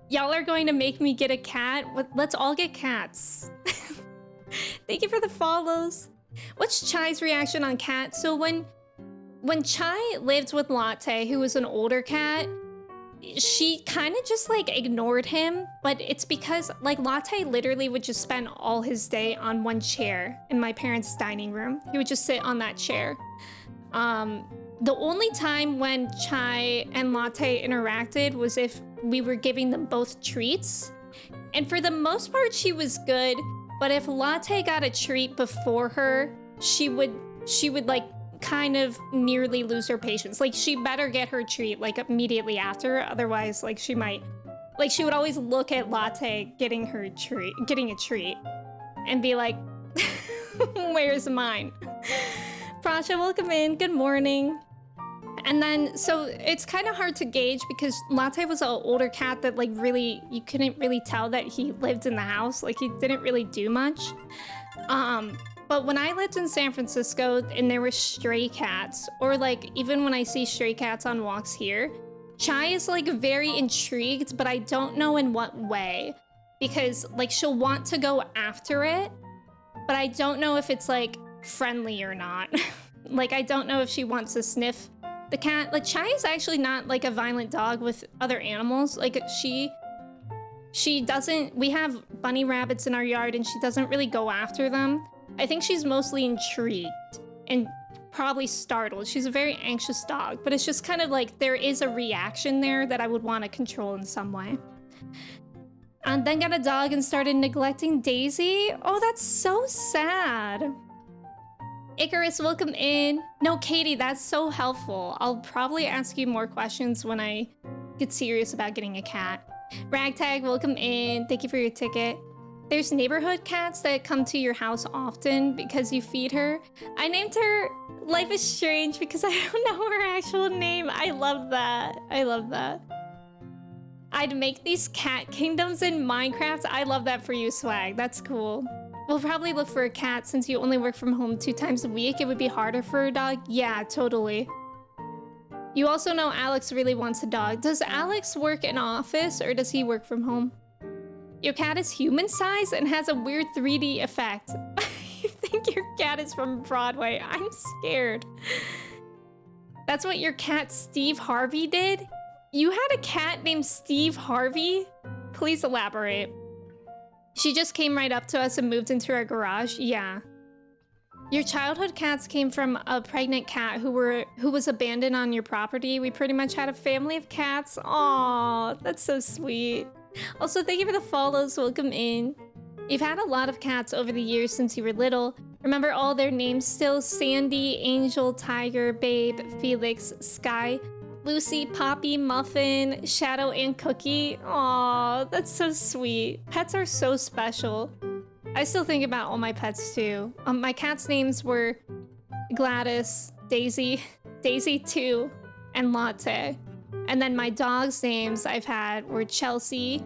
Y'all are going to make me get a cat? Let's all get cats. Thank you for the follows. What's Chai's reaction on cats? So when Chai lived with Latte, who was an older cat, she kind of just like ignored him, but it's because like Latte literally would just spend all his day on one chair in my parents' dining room. He would just sit on that chair. The only time when Chai and Latte interacted was if we were giving them both treats. And for the most part, she was good. But if Latte got a treat before her, she would like kind of nearly lose her patience. Like she better get her treat like immediately after. Otherwise, like she would always look at Latte getting a treat and be like, where's mine? Prasha, welcome in. Good morning. And then, so it's kind of hard to gauge because Latte was an older cat that like really, you couldn't really tell that he lived in the house. Like he didn't really do much. But when I lived in San Francisco and there were stray cats, or like even when I see stray cats on walks here, Chai is like very intrigued, but I don't know in what way. Because like she'll want to go after it, but I don't know if it's like friendly or not. Like I don't know if she wants to sniff the cat. Like Chai is actually not like a violent dog with other animals. Like she doesn't, we have bunny rabbits in our yard and she doesn't really go after them. I think she's mostly intrigued and probably startled. She's a very anxious dog, but it's just kind of like there is a reaction there that I would want to control in some way. And then got a dog and started neglecting Daisy. Oh, that's so sad. Icarus, welcome in. No, Katie, that's so helpful. I'll probably ask you more questions when I get serious about getting a cat. Ragtag, welcome in. Thank you for your ticket. There's neighborhood cats that come to your house often because you feed her. I named her Life is Strange because I don't know her actual name. I love that. I love that. I'd make these cat kingdoms in Minecraft. I love that for you, Swag. That's cool. We'll probably look for a cat since you only work from home 2 times a week. It would be harder for a dog. Yeah, totally. You also know Alex really wants a dog. Does Alex work in office or does he work from home? Your cat is human size and has a weird 3D effect. You think your cat is from Broadway? I'm scared. That's what your cat Steve Harvey did? You had a cat named Steve Harvey? Please elaborate. She just came right up to us and moved into our garage. Yeah. Your childhood cats came from a pregnant cat who was abandoned on your property. We pretty much had a family of cats. Aw, that's so sweet. Also, thank you for the follows. Welcome in. You've had a lot of cats over the years since you were little. Remember all their names still? Sandy, Angel, Tiger, Babe, Felix, Sky, Lucy, Poppy, Muffin, Shadow, and Cookie. Aw, that's so sweet. Pets are so special. I still think about all my pets too. My cats' names were Gladys, Daisy, Daisy 2, and Latte. And then my dogs' names I've had were Chelsea,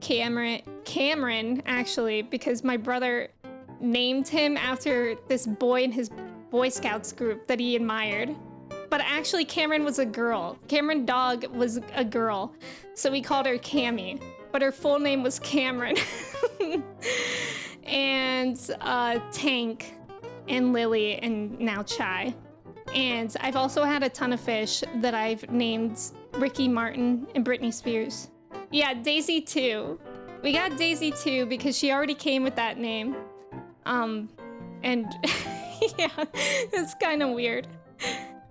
Cameron actually, because my brother named him after this boy in his Boy Scouts group that he admired. But actually Cameron was a girl. Cameron dog was a girl. So we called her Cammy. But her full name was Cameron. And Tank and Lily and now Chai. And I've also had a ton of fish that I've named Ricky Martin and Britney Spears. Yeah, Daisy 2. We got Daisy 2 because she already came with that name. And yeah, it's kind of weird.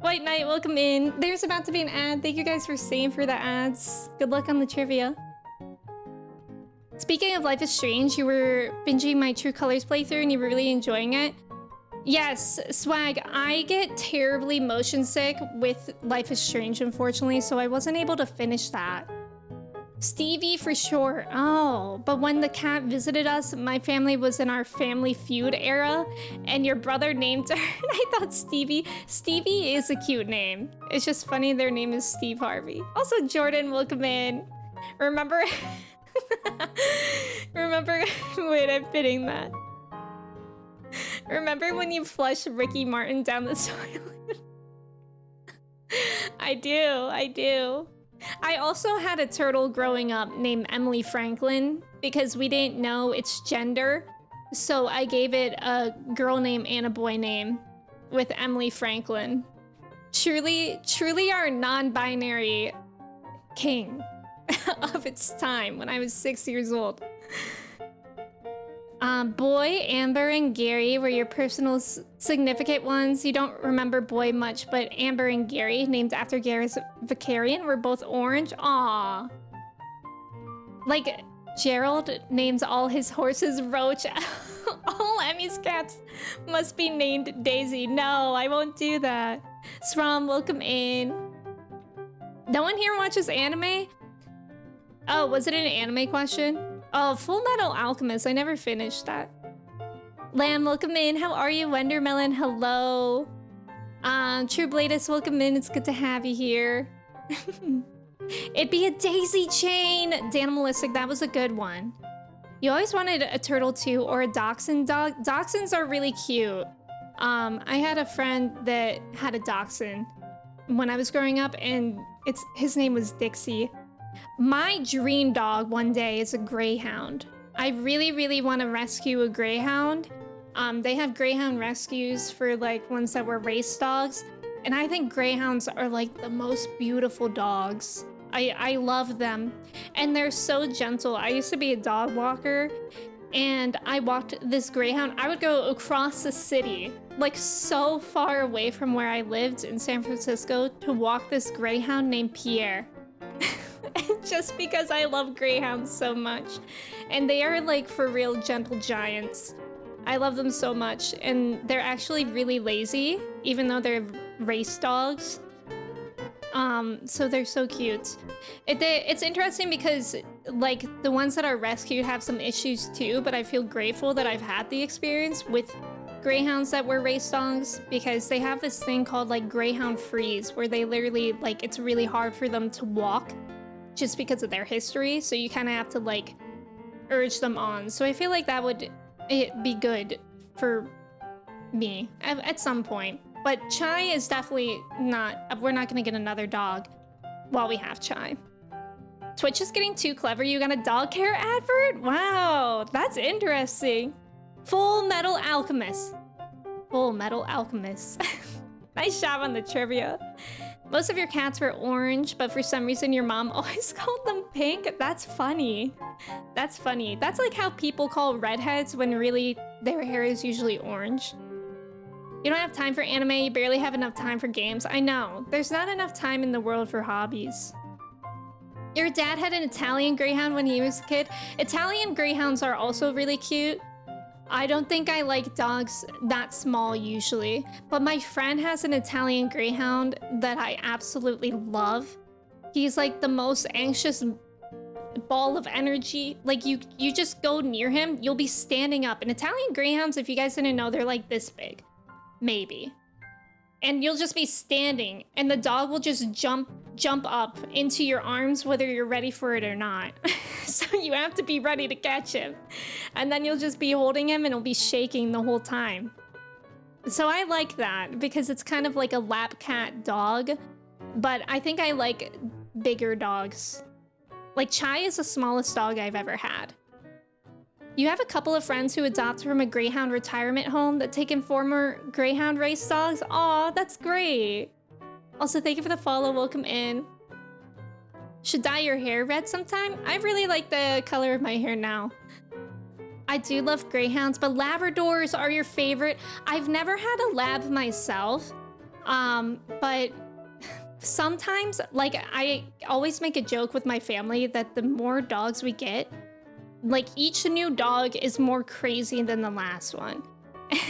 White Knight, welcome in. There's about to be an ad. Thank you guys for staying for the ads. Good luck on the trivia. Speaking of Life is Strange, you were binging my True Colors playthrough and you were really enjoying it. Yes, Swag, I get terribly motion sick with Life is Strange, unfortunately, so I wasn't able to finish that. Stevie for sure. Oh, but when the cat visited us, my family was in our Family Feud era, and your brother named her, and I thought Stevie. Stevie is a cute name. It's just funny their name is Steve Harvey. Also, Jordan, welcome in. Remember... Wait, I'm fitting that. Remember when you flushed Ricky Martin down the toilet? I do. I also had a turtle growing up named Emily Franklin because we didn't know its gender. So I gave it a girl name and a boy name with Emily Franklin. Truly our non-binary king of its time when I was 6 years old. Boy, Amber, and Gary were your personal significant ones. You don't remember Boy much, but Amber and Gary, named after Gary's Vicarian, were both orange. Aww. Like, Gerald names all his horses Roach. All Emmy's cats must be named Daisy. No, I won't do that. Srom, welcome in. No one here watches anime? Oh, was it an anime question? Oh, Full Metal Alchemist. I never finished that. Lamb, welcome in. How are you? Wendermelon, hello. True Bladis, welcome in. It's good to have you here. It'd be a daisy chain. Danimalistic, that was a good one. You always wanted a turtle too, or a dachshund dog. Dachshunds are really cute. I had a friend that had a dachshund when I was growing up, and his name was Dixie. My dream dog one day is a greyhound. I really, really want to rescue a greyhound. They have greyhound rescues for like ones that were race dogs. And I think greyhounds are like the most beautiful dogs. I love them. And they're so gentle. I used to be a dog walker and I walked this greyhound. I would go across the city, like so far away from where I lived in San Francisco, to walk this greyhound named Pierre. Just because I love greyhounds so much. And they are like for real gentle giants. I love them so much, and they're actually really lazy, even though they're race dogs. So they're so cute. It's interesting because, like, the ones that are rescued have some issues too, but I feel grateful that I've had the experience with greyhounds that were race dogs, because they have this thing called, like, greyhound freeze, where they literally, like, it's really hard for them to walk just because of their history, so you kind of have to, like, urge them on. So I feel like that would be good for me at some point. But Chai is definitely not, we're not gonna get another dog while we have Chai. Twitch is getting too clever. You got a dog care advert? Wow, that's interesting. Full Metal Alchemist. Full Metal Alchemist. Nice job on the trivia. Most of your cats were orange, but for some reason your mom always called them pink. That's funny. That's funny. That's like how people call redheads when really their hair is usually orange. You don't have time for anime, you barely have enough time for games. I know. There's not enough time in the world for hobbies. Your dad had an Italian Greyhound when he was a kid. Italian Greyhounds are also really cute. I don't think I like dogs that small usually, but my friend has an Italian Greyhound that I absolutely love. He's like the most anxious ball of energy. Like you just go near him, you'll be standing up. And Italian Greyhounds, if you guys didn't know, they're like this big. Maybe. And you'll just be standing and the dog will just jump up into your arms whether you're ready for it or not. So you have to be ready to catch him. And then you'll just be holding him and he'll be shaking the whole time. So I like that because it's kind of like a lap cat dog, but I think I like bigger dogs. Like Chai is the smallest dog I've ever had. You have a couple of friends who adopted from a Greyhound retirement home that take in former Greyhound race dogs? Aw, that's great. Also, thank you for the follow. Welcome in. Should dye your hair red sometime? I really like the color of my hair now. I do love Greyhounds, but Labradors are your favorite. I've never had a lab myself, but sometimes, like, I always make a joke with my family that the more dogs we get, like, each new dog is more crazy than the last one.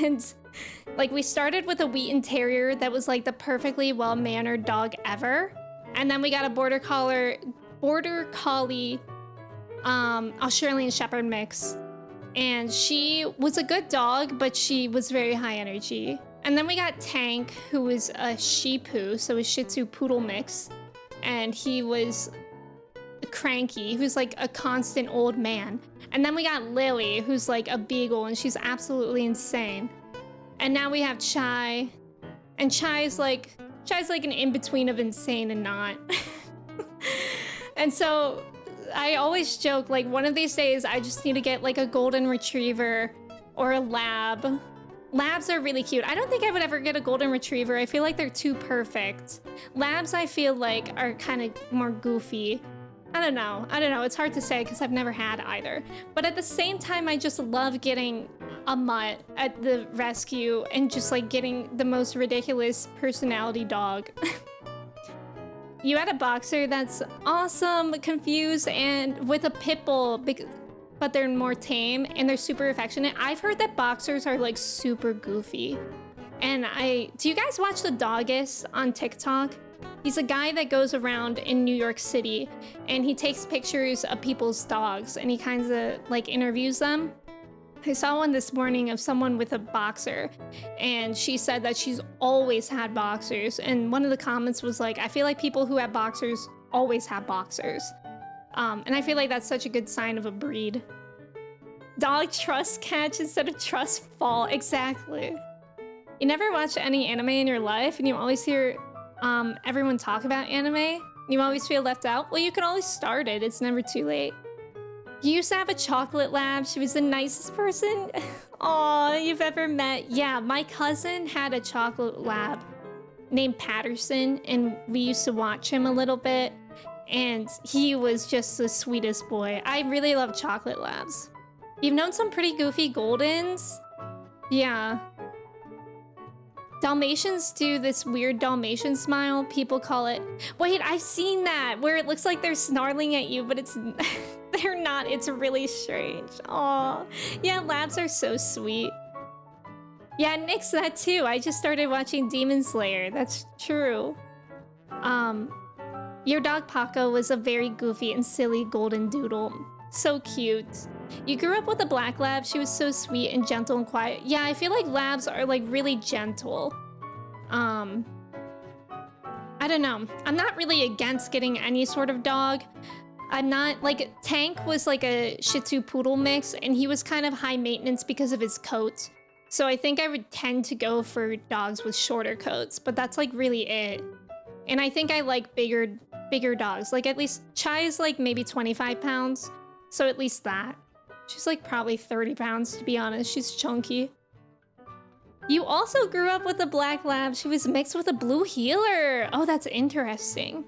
And, like, we started with a Wheaten Terrier that was, like, the perfectly well-mannered dog ever. And then we got a Border Collie, Australian Shepherd mix. And she was a good dog, but she was very high energy. And then we got Tank, who was a Shih Tzu, so a Shih Tzu Poodle mix. And he was cranky, who's like a constant old man. And then we got Lily, who's like a beagle, and she's absolutely insane. And now we have Chai, and Chai's like an in-between of insane and not. And so I always joke, like, one of these days I just need to get like a golden retriever or a lab. Labs are really cute. I don't think I would ever get a golden retriever. I feel like they're too perfect. Labs, I feel like, are kind of more goofy. I don't know. It's hard to say because I've never had either. But at the same time, I just love getting a mutt at the rescue and just like getting the most ridiculous personality dog. You had a boxer that's awesome, confused, and with a pit bull, but they're more tame and they're super affectionate. I've heard that boxers are like super goofy. And do you guys watch the Doggist on TikTok? He's a guy that goes around in New York City and he takes pictures of people's dogs and he kind of like interviews them. I saw one this morning of someone with a boxer and she said that she's always had boxers. And one of the comments was like, I feel like people who have boxers always have boxers. And I feel like that's such a good sign of a breed. Dog trust catch instead of trust fall. Exactly. You never watch any anime in your life and you always hear everyone talk about anime. You always feel left out. Well, you can always start it. It's never too late. You used to have a chocolate lab. She was the nicest person aw you've ever met. Yeah, my cousin had a chocolate lab named Patterson, and we used to watch him a little bit, and he was just the sweetest boy. I really love chocolate labs. You've known some pretty goofy Goldens? Yeah. Dalmatians do this weird Dalmatian smile. People call it... Wait, I've seen that, where it looks like they're snarling at you, but it's... they're not. It's really strange. Aw. Yeah, labs are so sweet. Yeah, Nick's that too. I just started watching Demon Slayer. That's true. Your dog Paco was a very goofy and silly golden doodle. So cute. You grew up with a black lab. She was so sweet and gentle and quiet. Yeah, I feel like labs are like really gentle. I don't know. I'm not really against getting any sort of dog. I'm not like Tank was like a Shih Tzu Poodle mix and he was kind of high maintenance because of his coat. So I think I would tend to go for dogs with shorter coats, but that's like really it. And I think I like bigger dogs. Like at least Chai's like maybe 25 pounds. So at least that. She's like probably 30 pounds to be honest. She's chunky. You also grew up with a black lab. She was mixed with a blue healer. Oh, that's interesting.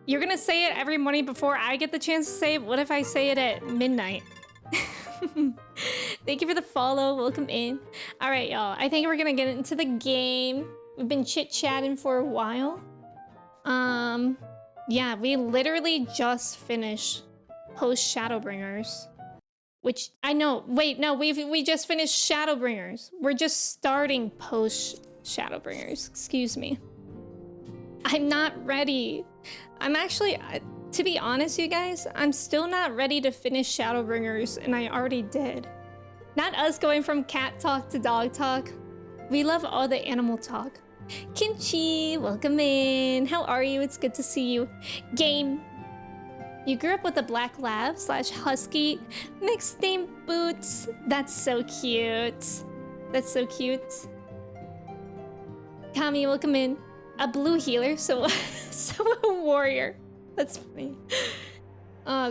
You're gonna say it every morning before I get the chance to say it. What if I say it at midnight? Thank you for the follow. Welcome in. All right, y'all. I think we're gonna get into the game. We've been chit-chatting for a while. Yeah, we literally just finished post Shadowbringers. Which I know. Wait, no, we just finished Shadowbringers. We're just starting post Shadowbringers. Excuse me. I'm not ready. I'm actually, to be honest, you guys, I'm still not ready to finish Shadowbringers, and I already did. Not us going from cat talk to dog talk. We love all the animal talk. Kimchi, welcome in. How are you? It's good to see you. Game. You grew up with a black lab / husky mixed named Boots. That's so cute. That's so cute. Kami, welcome in. A blue healer, so a warrior. That's funny.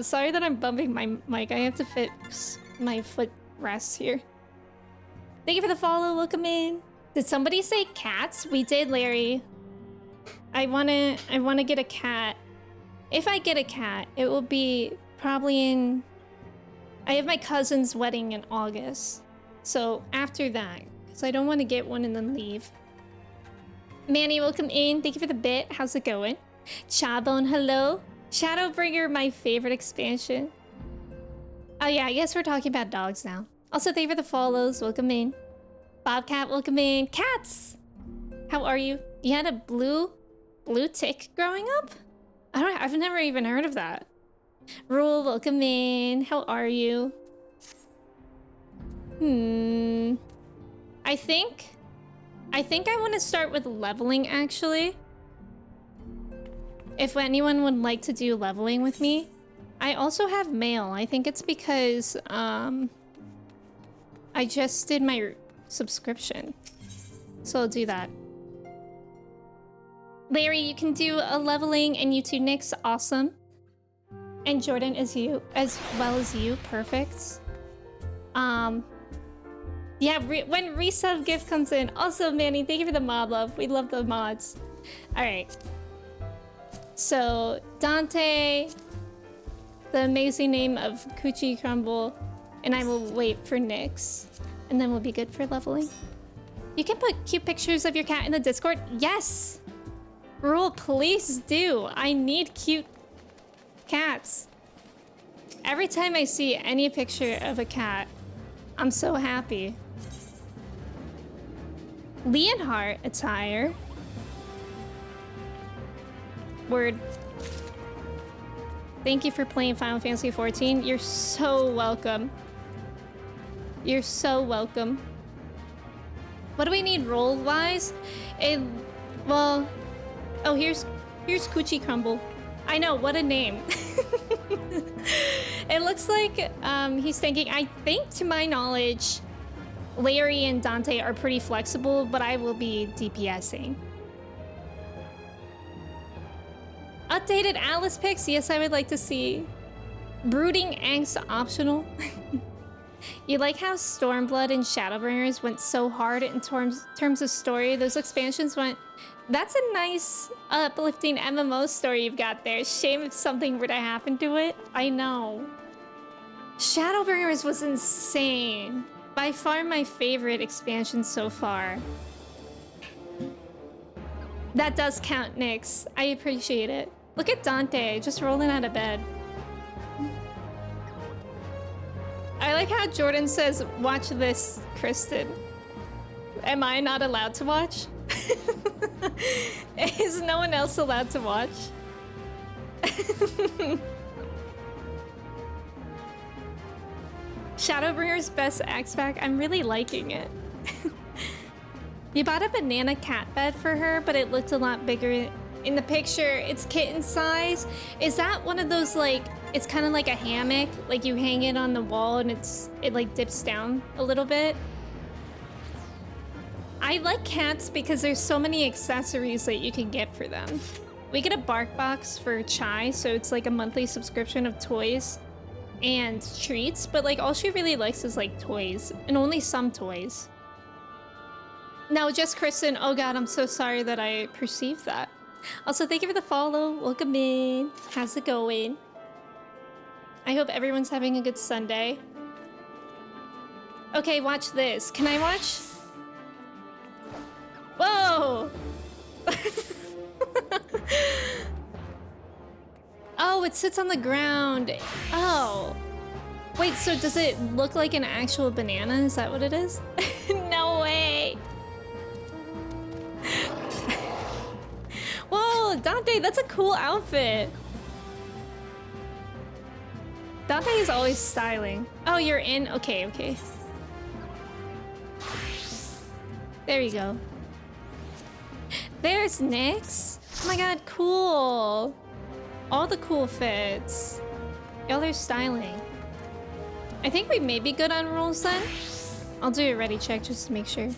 Sorry that I'm bumping my mic. I have to fix my foot rests here. Thank you for the follow. Welcome in. Did somebody say cats? We did, Larry. I wanna get a cat. If I get a cat, it will be probably in... I have my cousin's wedding in August. So after that, because I don't want to get one and then leave. Manny, welcome in. Thank you for the bit. How's it going? Chabone, hello. Shadowbringer, my favorite expansion. Oh yeah, I guess we're talking about dogs now. Also, thank you for the follows. Welcome in. Bobcat, welcome in. Cats! How are you? You had a blue tick growing up? I've never even heard of that. Rule, welcome in. How are you? I think I want to start with leveling, actually. If anyone would like to do leveling with me. I also have mail. I think it's because I just did my subscription. So I'll do that. Larry, you can do a leveling, and you too, Nick's awesome. And Jordan is you, as well as you, perfect. Yeah, when resub gift comes in. Also, Manny, thank you for the mod love. We love the mods. All right. So Dante, the amazing name of Coochie Crumble, and I will wait for Nyx, and then we'll be good for leveling. You can put cute pictures of your cat in the Discord. Yes. Rule, please do. I need cute cats. Every time I see any picture of a cat, I'm so happy. Leonhardt attire. Word. Thank you for playing Final Fantasy XIV. You're so welcome. You're so welcome. What do we need role-wise? Well... Oh, here's Coochie Crumble. I know, what a name. It looks like he's thinking, I think to my knowledge, Larry and Dante are pretty flexible, but I will be DPSing. Updated Alice pics? Yes, I would like to see. Brooding Angst optional. You like how Stormblood and Shadowbringers went so hard in terms of story? Those expansions went... That's a nice, uplifting MMO story you've got there. Shame if something were to happen to it. I know. Shadowbringers was insane. By far my favorite expansion so far. That does count, Nyx. I appreciate it. Look at Dante, just rolling out of bed. I like how Jordan says, watch this, Kristen. Am I not allowed to watch? Is no one else allowed to watch? Shadowbringers best Axe pack. I'm really liking it. You bought a banana cat bed for her, but it looked a lot bigger in the picture. It's kitten size. Is that one of those, like, it's kind of like a hammock, like you hang it on the wall and it like dips down a little bit? I like cats because there's so many accessories that you can get for them. We get a bark box for Chai, so it's like a monthly subscription of toys and treats, but like all she really likes is like toys, and only some toys. No, just Kristen. Oh god, I'm so sorry that I perceived that. Also, thank you for the follow. Welcome in. How's it going? I hope everyone's having a good Sunday. Okay, watch this. Can I watch? Whoa! Oh, it sits on the ground. Oh. Wait, so does it look like an actual banana? Is that what it is? No way. Whoa, Dante, that's a cool outfit. Dante is always styling. Oh, you're in? Okay, okay. There you go. There's Nyx. Oh my god, cool. All the cool fits. Y'all are styling. I think we may be good on rules then. I'll do a ready check just to make sure.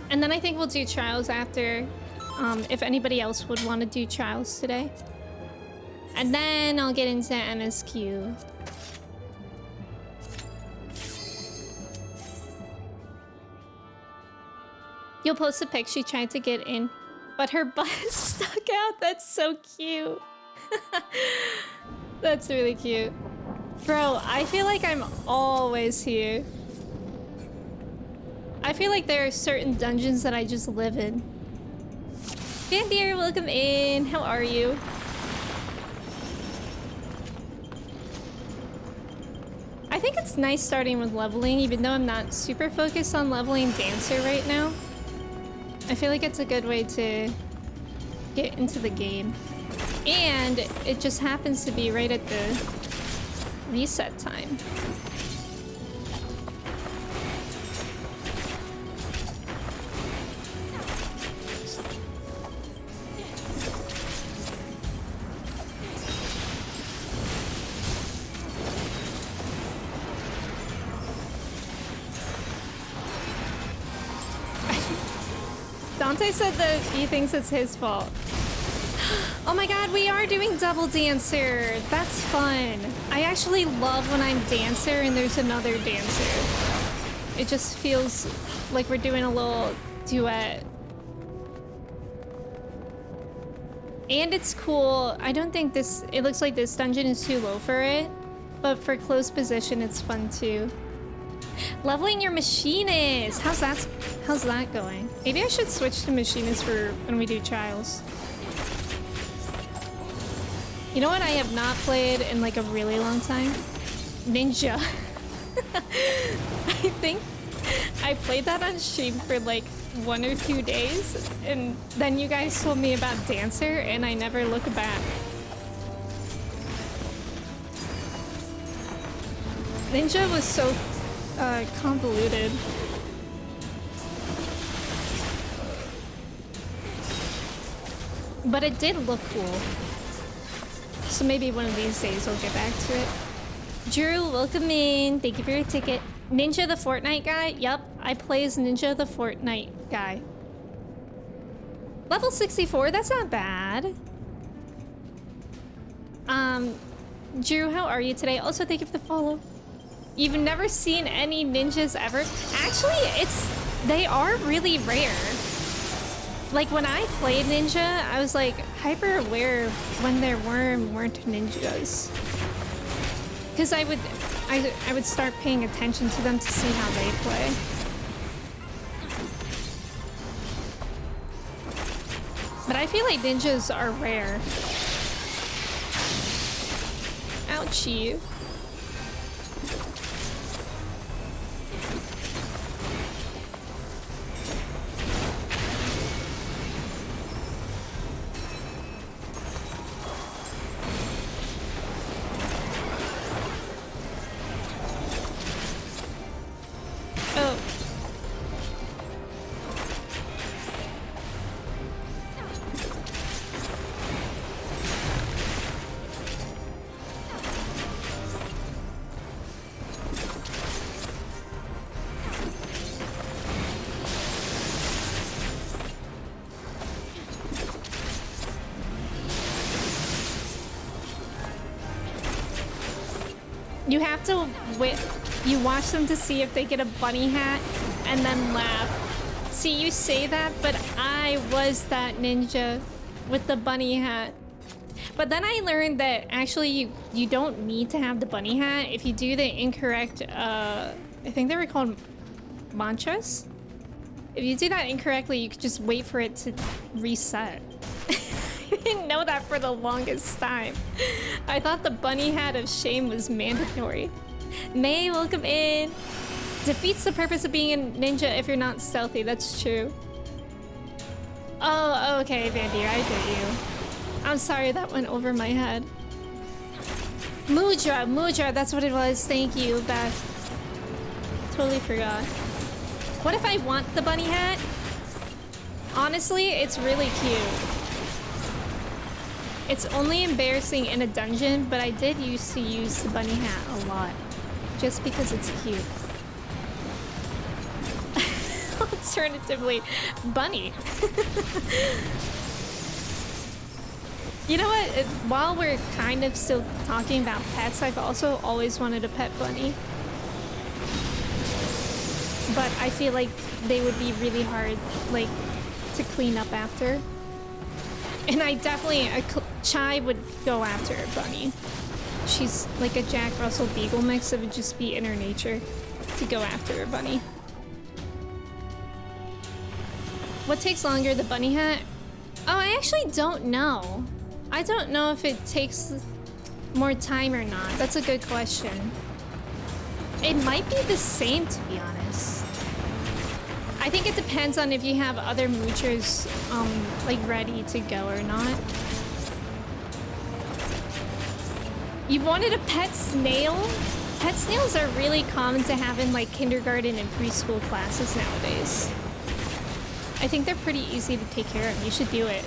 And then I think we'll do trials after, if anybody else would want to do trials today. And then I'll get into MSQ. You'll post a pic. She tried to get in, but her butt stuck out. That's so cute. That's really cute. Bro, I feel like I'm always here. I feel like there are certain dungeons that I just live in. Van Deer, welcome in. How are you? I think it's nice starting with leveling, even though I'm not super focused on leveling Dancer right now. I feel like it's a good way to get into the game. And it just happens to be right at the reset time. Dante said that he thinks it's his fault. Oh my god, we are doing double Dancer. That's fun. I actually love when I'm Dancer and there's another Dancer. It just feels like we're doing a little duet. And it's cool. I don't think this... It looks like this dungeon is too low for it. But for close position, it's fun too. Leveling your machinist. How's that going? Maybe I should switch to machinist for when we do trials. You know what I have not played in like a really long time? Ninja. I think I played that on stream for like 1 or 2 days, and then you guys told me about Dancer and I never looked back. Ninja was so convoluted. But it did look cool. So maybe one of these days I'll get back to it. Drew, welcome in. Thank you for your ticket. Ninja the Fortnite guy? Yup, I play as Ninja the Fortnite guy. Level 64, that's not bad. Drew, how are you today? Also, thank you for the follow. You've never seen any ninjas ever? Actually, they are really rare. Like when I played Ninja, I was like hyper aware of when there were and weren't ninjas. Because I would start paying attention to them to see how they play. But I feel like ninjas are rare. Ouchie. You have to wait. You watch them to see if they get a bunny hat and then laugh. See, you say that, but I was that ninja with the bunny hat. But then I learned that actually you don't need to have the bunny hat if you do the incorrect, I think they were called mantras. If you do that incorrectly, you could just wait for it to reset. I didn't know that for the longest time. I thought the bunny hat of shame was mandatory. May, welcome in. Defeats the purpose of being a ninja if you're not stealthy. That's true. Oh, okay, Vandir, I get you. I'm sorry, that went over my head. Mudra, that's what it was. Thank you, Beth. Totally forgot. What if I want the bunny hat? Honestly, it's really cute. It's only embarrassing in a dungeon, but I did used to use the bunny hat a lot. Just because it's cute. Alternatively, bunny. You know what? While we're kind of still talking about pets, I've also always wanted a pet bunny. But I feel like they would be really hard, like, to clean up after. And I definitely, Chai would go after a bunny. She's like a Jack Russell Beagle mix. It would just be in her nature to go after a bunny. What takes longer, the bunny hat? Oh, I actually don't know. I don't know if it takes more time or not. That's a good question. It might be the same, to be honest. I think it depends on if you have other moochers, like, ready to go or not. You wanted a pet snail? Pet snails are really common to have in, like, kindergarten and preschool classes nowadays. I think they're pretty easy to take care of. You should do it.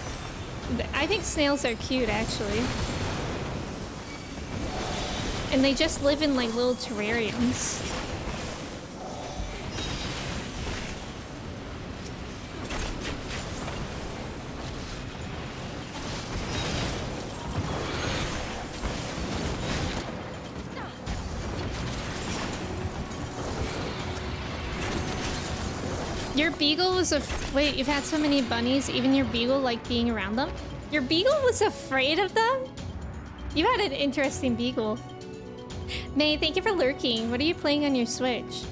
I think snails are cute, actually. And they just live in, like, little terrariums. Your beagle was wait, you've had so many bunnies, even your beagle liked being around them? Your beagle was afraid of them? You had an interesting beagle. May, thank you for lurking. What are you playing on your Switch?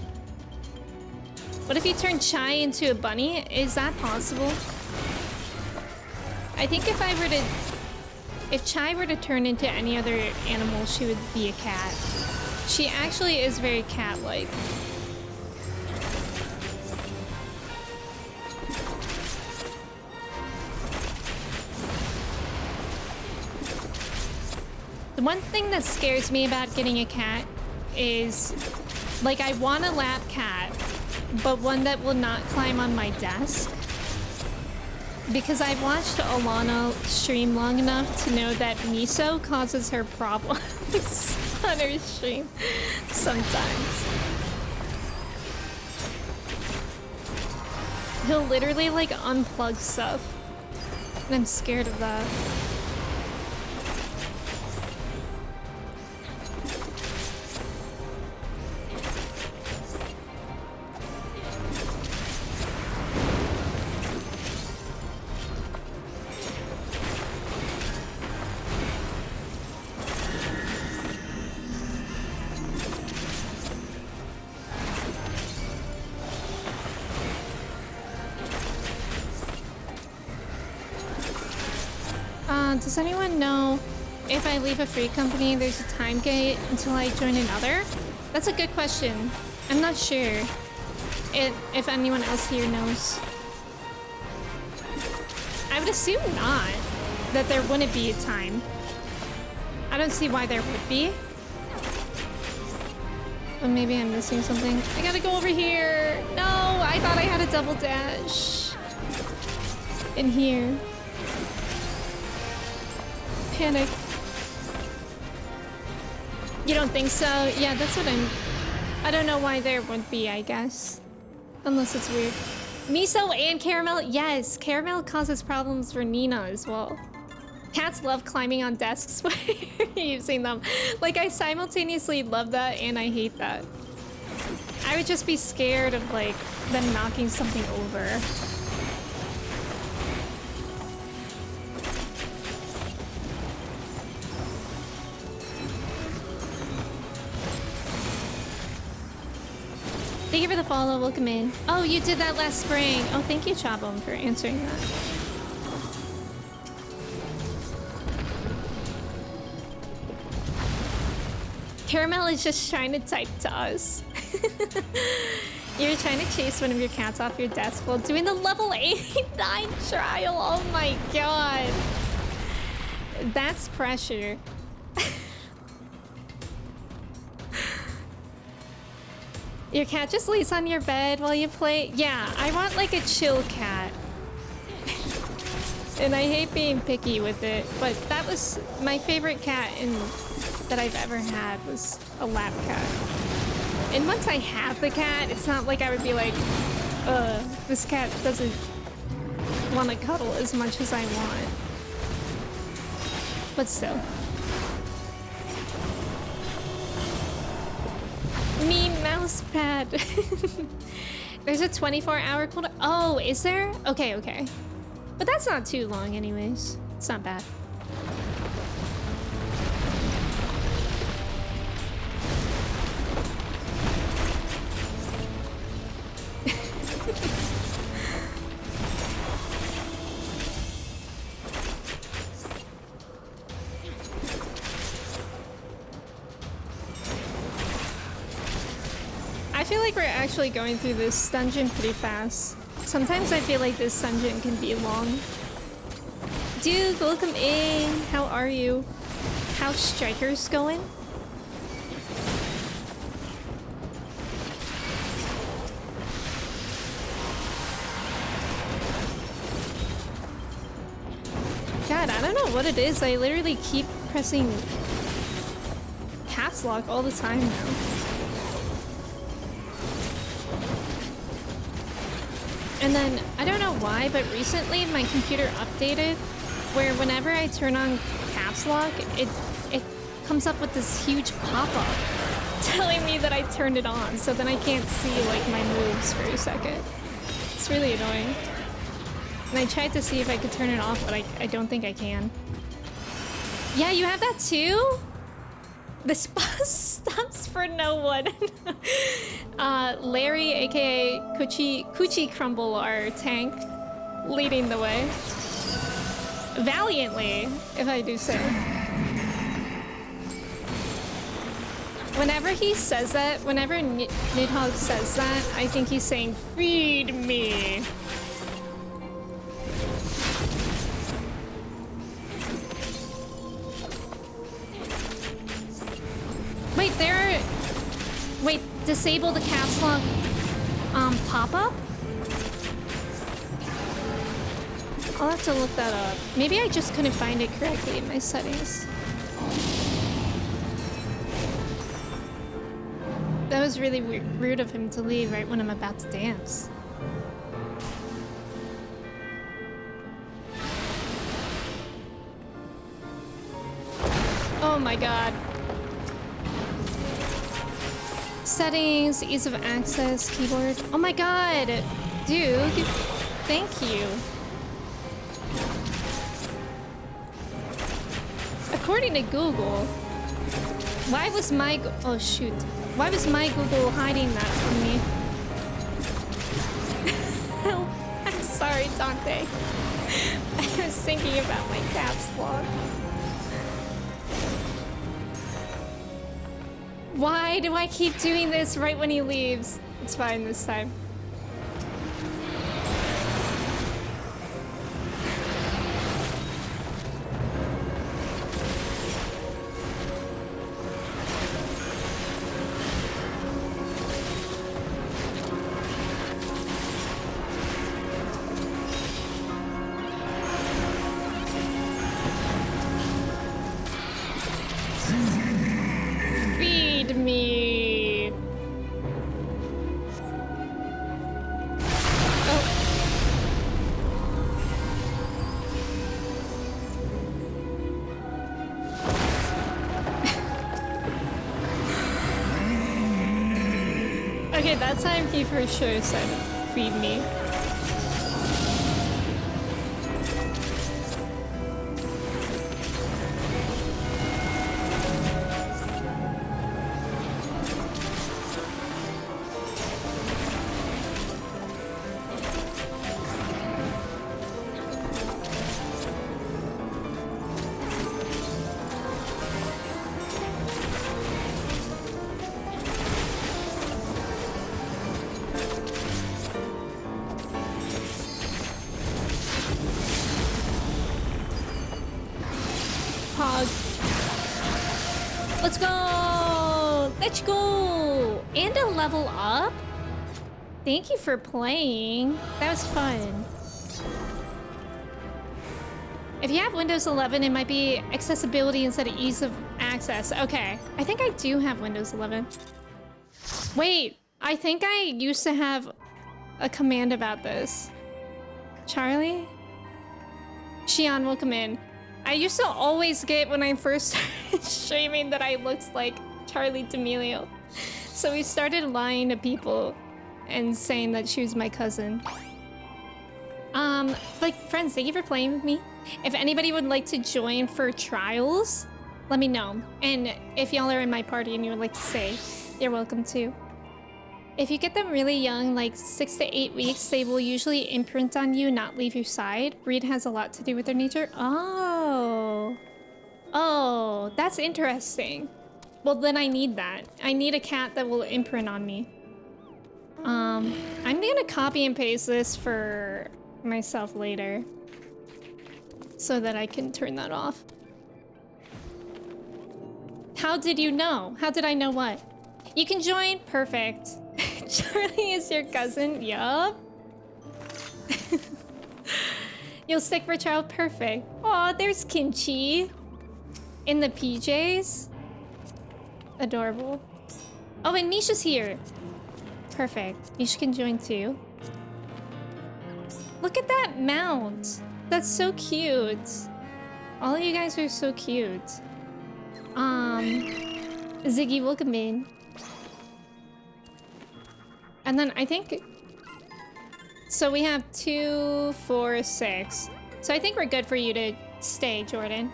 What if you turn Chai into a bunny? Is that possible? I think if Chai were to turn into any other animal, she would be a cat. She actually is very cat-like. The one thing that scares me about getting a cat is, like, I want a lap cat, but one that will not climb on my desk. Because I've watched Alana stream long enough to know that miso causes her problems on her stream sometimes. He'll literally, like, unplug stuff. And I'm scared of that. Does anyone know if I leave a free company, there's a time gate until I join another? That's a good question. I'm not sure if anyone else here knows. I would assume not, that there wouldn't be a time. I don't see why there would be. But maybe I'm missing something. I gotta go over here. No, I thought I had a double dash in here. Panic. You don't think so? Yeah, that's what I don't know why there would be, I guess. Unless it's weird. Miso and caramel? Yes, caramel causes problems for Nina as well. Cats love climbing on desks when you're using them. Like, I simultaneously love that and I hate that. I would just be scared of, like, them knocking something over. Thank you for the follow. Welcome in. Oh, you did that last spring. Oh, thank you, Chabum, for answering that. Caramel is just trying to type to us. You're trying to chase one of your cats off your desk while doing the level 89 trial. Oh my god. That's pressure. Your cat just lays on your bed while you play? Yeah, I want like a chill cat. And I hate being picky with it, but that was my favorite cat that I've ever had was a lap cat. And once I have the cat, it's not like I would be like, this cat doesn't want to cuddle as much as I want. But still. Me mouse pad. There's a 24-hour cooldown. Oh, is there? Okay, okay. But that's not too long anyways. It's not bad. I feel like we're actually going through this dungeon pretty fast. Sometimes I feel like this dungeon can be long. Dude, welcome in. How are you? How's Strikers going? God, I don't know what it is. I literally keep pressing caps lock all the time now. And then, I don't know why, but recently my computer updated where whenever I turn on caps lock, it comes up with this huge pop-up telling me that I turned it on, so then I can't see like my moves for a second. It's really annoying. And I tried to see if I could turn it off, but I don't think I can. Yeah, you have that too? This bus stops for no one. Larry, aka Coochie Crumble, our tank, leading the way. Valiantly, if I do say. Whenever he says that, whenever Nidhogg says that, I think he's saying, "Feed me." Wait, disable the caps lock pop-up? I'll have to look that up. Maybe I just couldn't find it correctly in my settings. That was really rude of him to leave right when I'm about to dance. Oh my god. Settings, ease of access, keyboard. Oh my god, dude, thank you. According to Google, why was my oh shoot, why was my Google hiding that from me? I'm sorry, Dante. I was thinking about my caps lock. Why do I keep doing this right when he leaves? It's fine this time. Okay, that time he for sure said, feed me. Let's go! Let's go! And a level up? Thank you for playing. That was fun. If you have Windows 11, it might be accessibility instead of ease of access. Okay, I think I do have Windows 11. Wait, I think I used to have a command about this. Charlie? Shion, welcome in. I used to always get when I first started streaming that I looked like Charlie D'Amelio. So we started lying to people and saying that she was my cousin. Like, friends, thank you for playing with me. If anybody would like to join for trials, let me know. And if y'all are in my party and you would like to stay, you're welcome to. If you get them really young, like 6 to 8 weeks, they will usually imprint on you, not leave your side. Breed has a lot to do with their nature. Oh. Oh, that's interesting. Well, then I need that. I need a cat that will imprint on me. I'm gonna copy and paste this for myself later so that I can turn that off. How did you know? How did I know what? You can join? Perfect. Charlie is your cousin? Yup. You'll stick for trial? Perfect. Aw, there's Kimchi. In the PJs? Adorable. Oh, and Nisha's here. Perfect. Nisha can join too. Look at that mount. That's so cute. All of you guys are so cute. Ziggy, welcome in. And then I think... So we have 2, 4, 6. So I think we're good for you to stay, Jordan.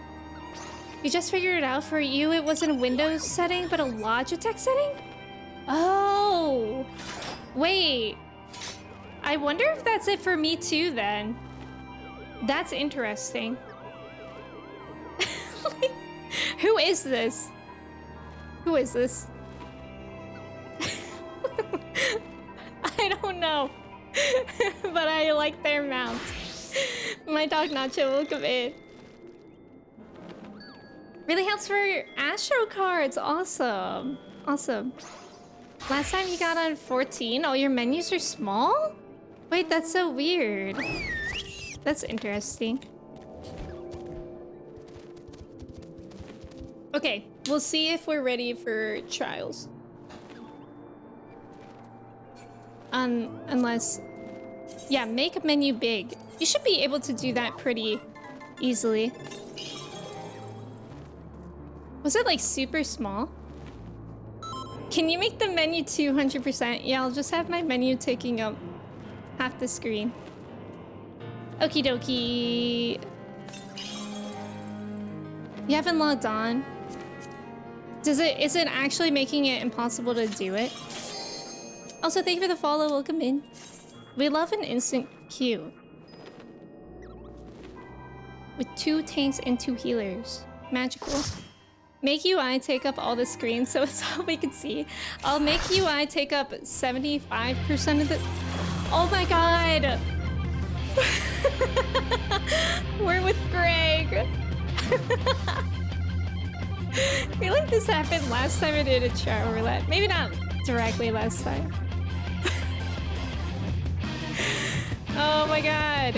You just figured it out. For you, it wasn't a Windows setting, but a Logitech setting? Oh! Wait. I wonder if that's it for me too, then. That's interesting. Who is this? Who is this? I don't know. But I like their mount. My dog Nacho will come in. Really helps for Astro cards. Awesome. Awesome. Last time you got on 14? Oh, your menus are small? Wait, that's so weird. That's interesting. Okay, we'll see if we're ready for trials. Unless... Yeah, make a menu big. You should be able to do that pretty easily. Was it like super small? Can you make the menu 200%? Yeah, I'll just have my menu taking up half the screen. Okie dokie. You haven't logged on? Is it actually making it impossible to do it? Also, thank you for the follow. Welcome in. We love an instant queue. With 2 tanks and 2 healers. Magical. Make UI take up all the screen so it's all we can see. I'll make UI take up 75% of the... Oh my god! We're with Greg. I feel like this happened last time I did a chat roulette. Maybe not directly last time. Oh my god.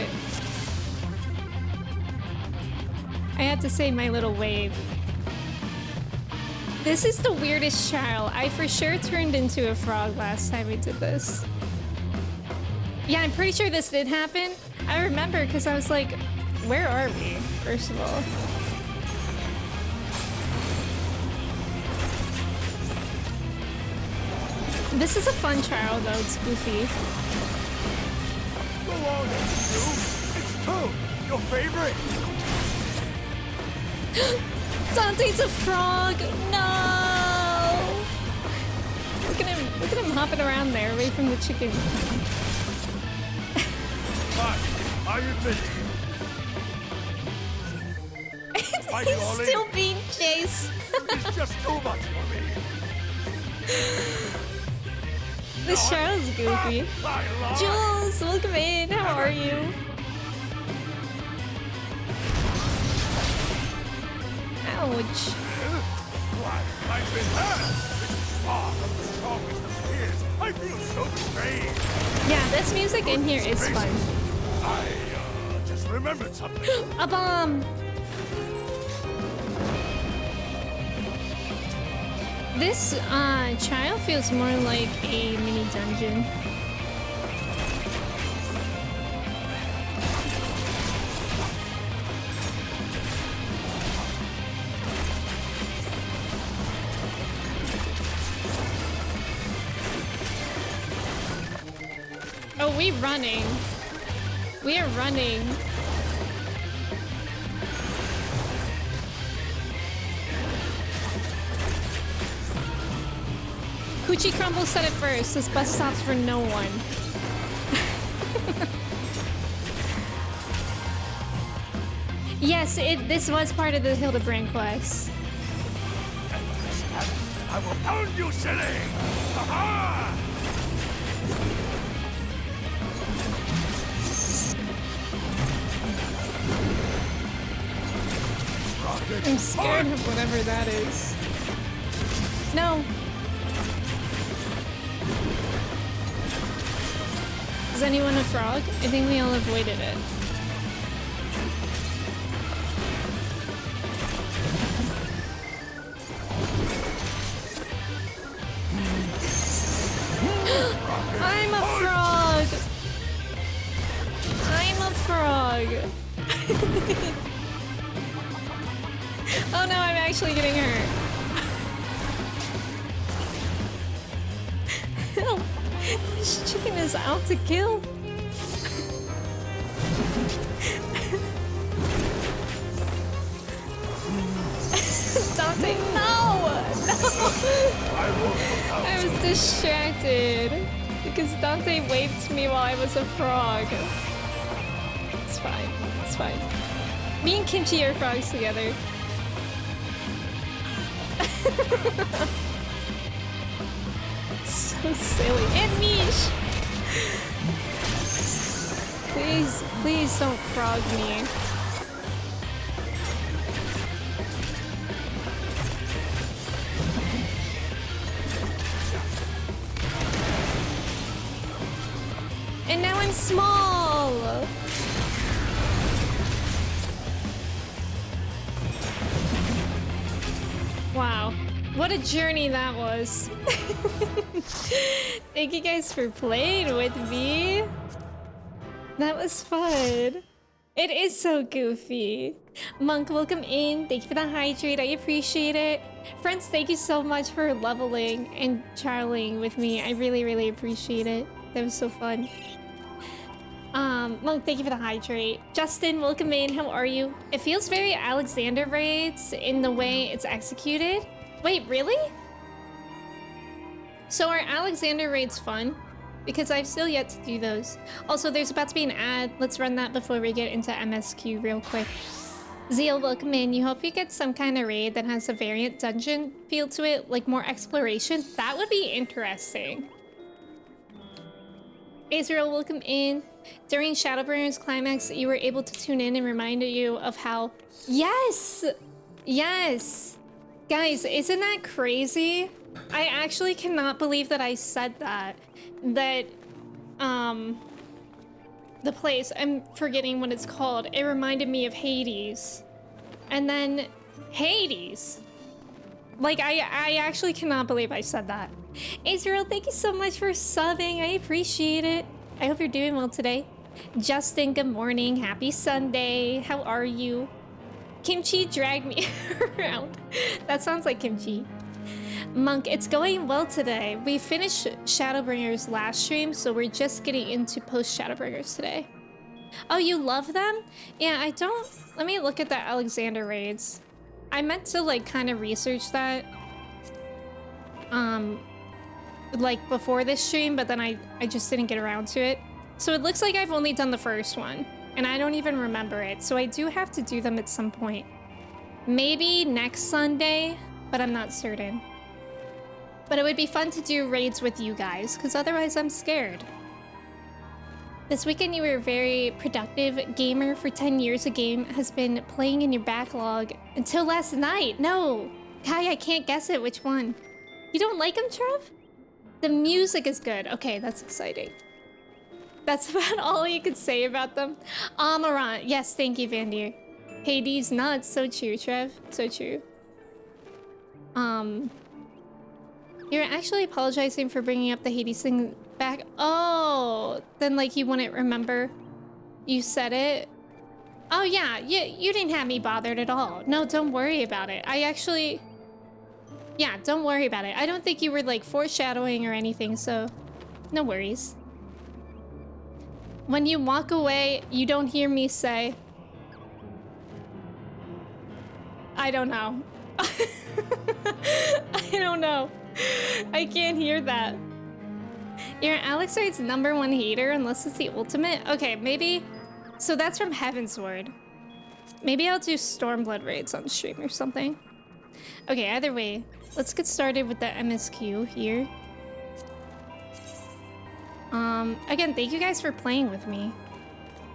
I had to say my little wave. This is the weirdest trial. I for sure turned into a frog last time we did this. Yeah, I'm pretty sure this did happen. I remember because I was like, where are we, first of all? This is a fun trial though, it's goofy. Go on, X2. It's Toad, your favorite. Dante's a frog! No! Look at him hopping around there away from the chicken. Hi, are you busy? He's still being chased. It's just too much for me. This show's goofy. Jules, welcome in. How are you? Ouch. Why, I've been hurt. This is far from the strongest of fears. I feel so betrayed. Yeah, this music in here is fun. I just remembered something. A bomb. This trial feels more like a mini dungeon. Oh, we're running. We are running. Coochie Crumble said it first. This bus stops for no one. Yes, this was part of the Hildebrand quest. I will pound you, silly! Ha-ha! I'm scared of whatever that is. No. Is anyone a frog? I think we all avoided it. I'm a frog! I'm a frog! Oh no, I'm actually getting hurt. Help! This chicken is out to kill. Dante, no! No! I was distracted because Dante waved me while I was a frog. It's fine. It's fine. Me and Kimchi are frogs together. So silly. And Mish! Please, please don't frog me. And now I'm small! Wow. What a journey that was. Thank you guys for playing with me. That was fun. It is so goofy. Monk, welcome in. Thank you for the hydrate. I appreciate it. Friends, thank you so much for leveling and charling with me. I really, really appreciate it. That was so fun. Monk, thank you for the hydrate. Justin, welcome in. How are you? It feels very Alexander raids in the way it's executed. Wait, really? So are Alexander raids fun? Because I've still yet to do those. Also, there's about to be an ad. Let's run that before we get into MSQ real quick. Zeal, welcome in. You hope you get some kind of raid that has a variant dungeon feel to it, like more exploration. That would be interesting. Israel, welcome in. During Shadowbringers climax, you were able to tune in and reminded you of how... Yes! Yes! Guys, isn't that crazy? I actually cannot believe that I said that. That, the place, I'm forgetting what it's called. It reminded me of Hades. And then Hades. Like, I actually cannot believe I said that. Israel, thank you so much for subbing. I appreciate it. I hope you're doing well today. Justin, good morning. Happy Sunday. How are you? Kimchi dragged me around. That sounds like Kimchi. Monk, it's going well today. We finished Shadowbringers last stream, so we're just getting into post Shadowbringers today. Oh, you love them? Yeah, I don't... Let me look at the Alexander raids. I meant to, like, kind of research that. Like, before this stream, but then I just didn't get around to it. So it looks like I've only done the first one, and I don't even remember it. So I do have to do them at some point. Maybe next Sunday, but I'm not certain. But it would be fun to do raids with you guys, because otherwise I'm scared. This weekend you were a very productive gamer. For 10 years a game has been playing in your backlog until last night. No! Kai, I can't guess it. Which one? You don't like them, Trev? The music is good. Okay, that's exciting. That's about all you could say about them. Amarant. Yes, thank you, Vandir. Hades nuts. So true, Trev. So true. You're actually apologizing for bringing up the Hades thing back. Oh, then like you wouldn't remember you said it. Oh yeah, you didn't have me bothered at all. No, don't worry about it. I actually... Yeah, don't worry about it. I don't think you were like foreshadowing or anything, so no worries. When you walk away, you don't hear me say... I don't know. I don't know. I can't hear that. You're Alexarde's #1 hater unless it's the ultimate? Okay, maybe... So that's from Heavensward. Maybe I'll do Stormblood raids on stream or something. Okay, either way, let's get started with the MSQ here. Again, thank you guys for playing with me.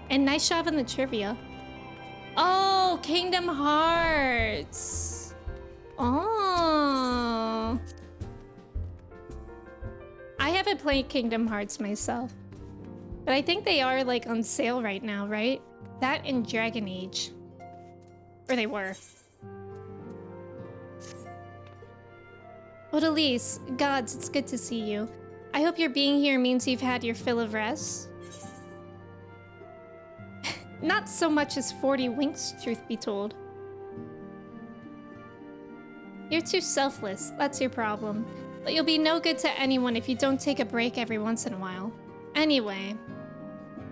And nice job on the trivia. Oh, Kingdom Hearts! Oh... I haven't played Kingdom Hearts myself, but I think they are like on sale right now, right? That and Dragon Age. Or they were. Odalise, gods, it's good to see you. I hope your being here means you've had your fill of rest. Not so much as 40 winks, truth be told. You're too selfless, that's your problem. But you'll be no good to anyone if you don't take a break every once in a while. Anyway,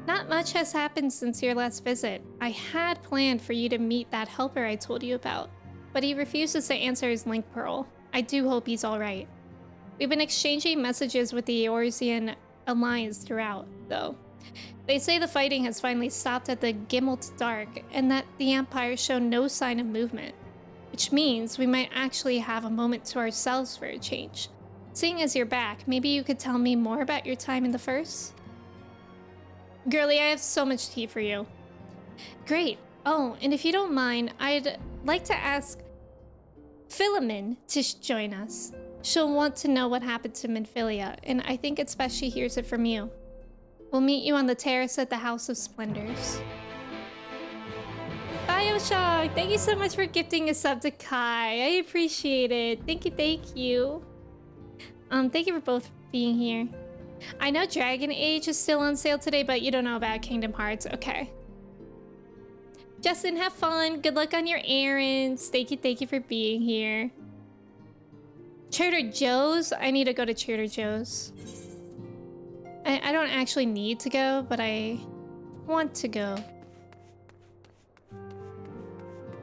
not much has happened since your last visit. I had planned for you to meet that helper I told you about, but he refuses to answer his link pearl. I do hope he's alright. We've been exchanging messages with the Eorzean Alliance throughout, though. They say the fighting has finally stopped at the Gimmelt Dark, and that the Empire showed no sign of movement. Which means we might actually have a moment to ourselves for a change. Seeing as you're back, maybe you could tell me more about your time in the First? Girly, I have so much tea for you. Great. Oh, and if you don't mind, I'd like to ask Philemon to join us. She'll want to know what happened to Minfilia, and I think it's best she hears it from you. We'll meet you on the terrace at the House of Splendors. Bioshock, thank you so much for gifting a sub to Kai. I appreciate it. Thank you, thank you. Thank you for both being here. I know Dragon Age is still on sale today, but you don't know about Kingdom Hearts. Okay. Justin, have fun. Good luck on your errands. Thank you for being here. Trader Joe's? I need to go to Trader Joe's. I don't actually need to go, but I want to go.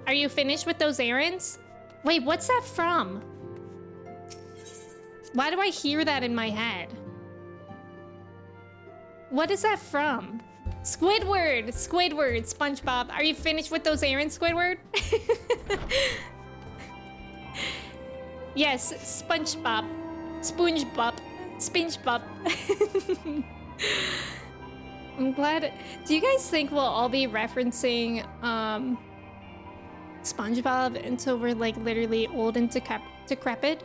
Are you finished with those errands? Wait, what's that from? Why do I hear that in my head? What is that from? Squidward! Squidward! SpongeBob, are you finished with those errands, Squidward? Yes, SpongeBob. SpongeBob. SpongeBob. I'm glad... Do you guys think we'll all be referencing, SpongeBob until we're, like, literally old and decrepit?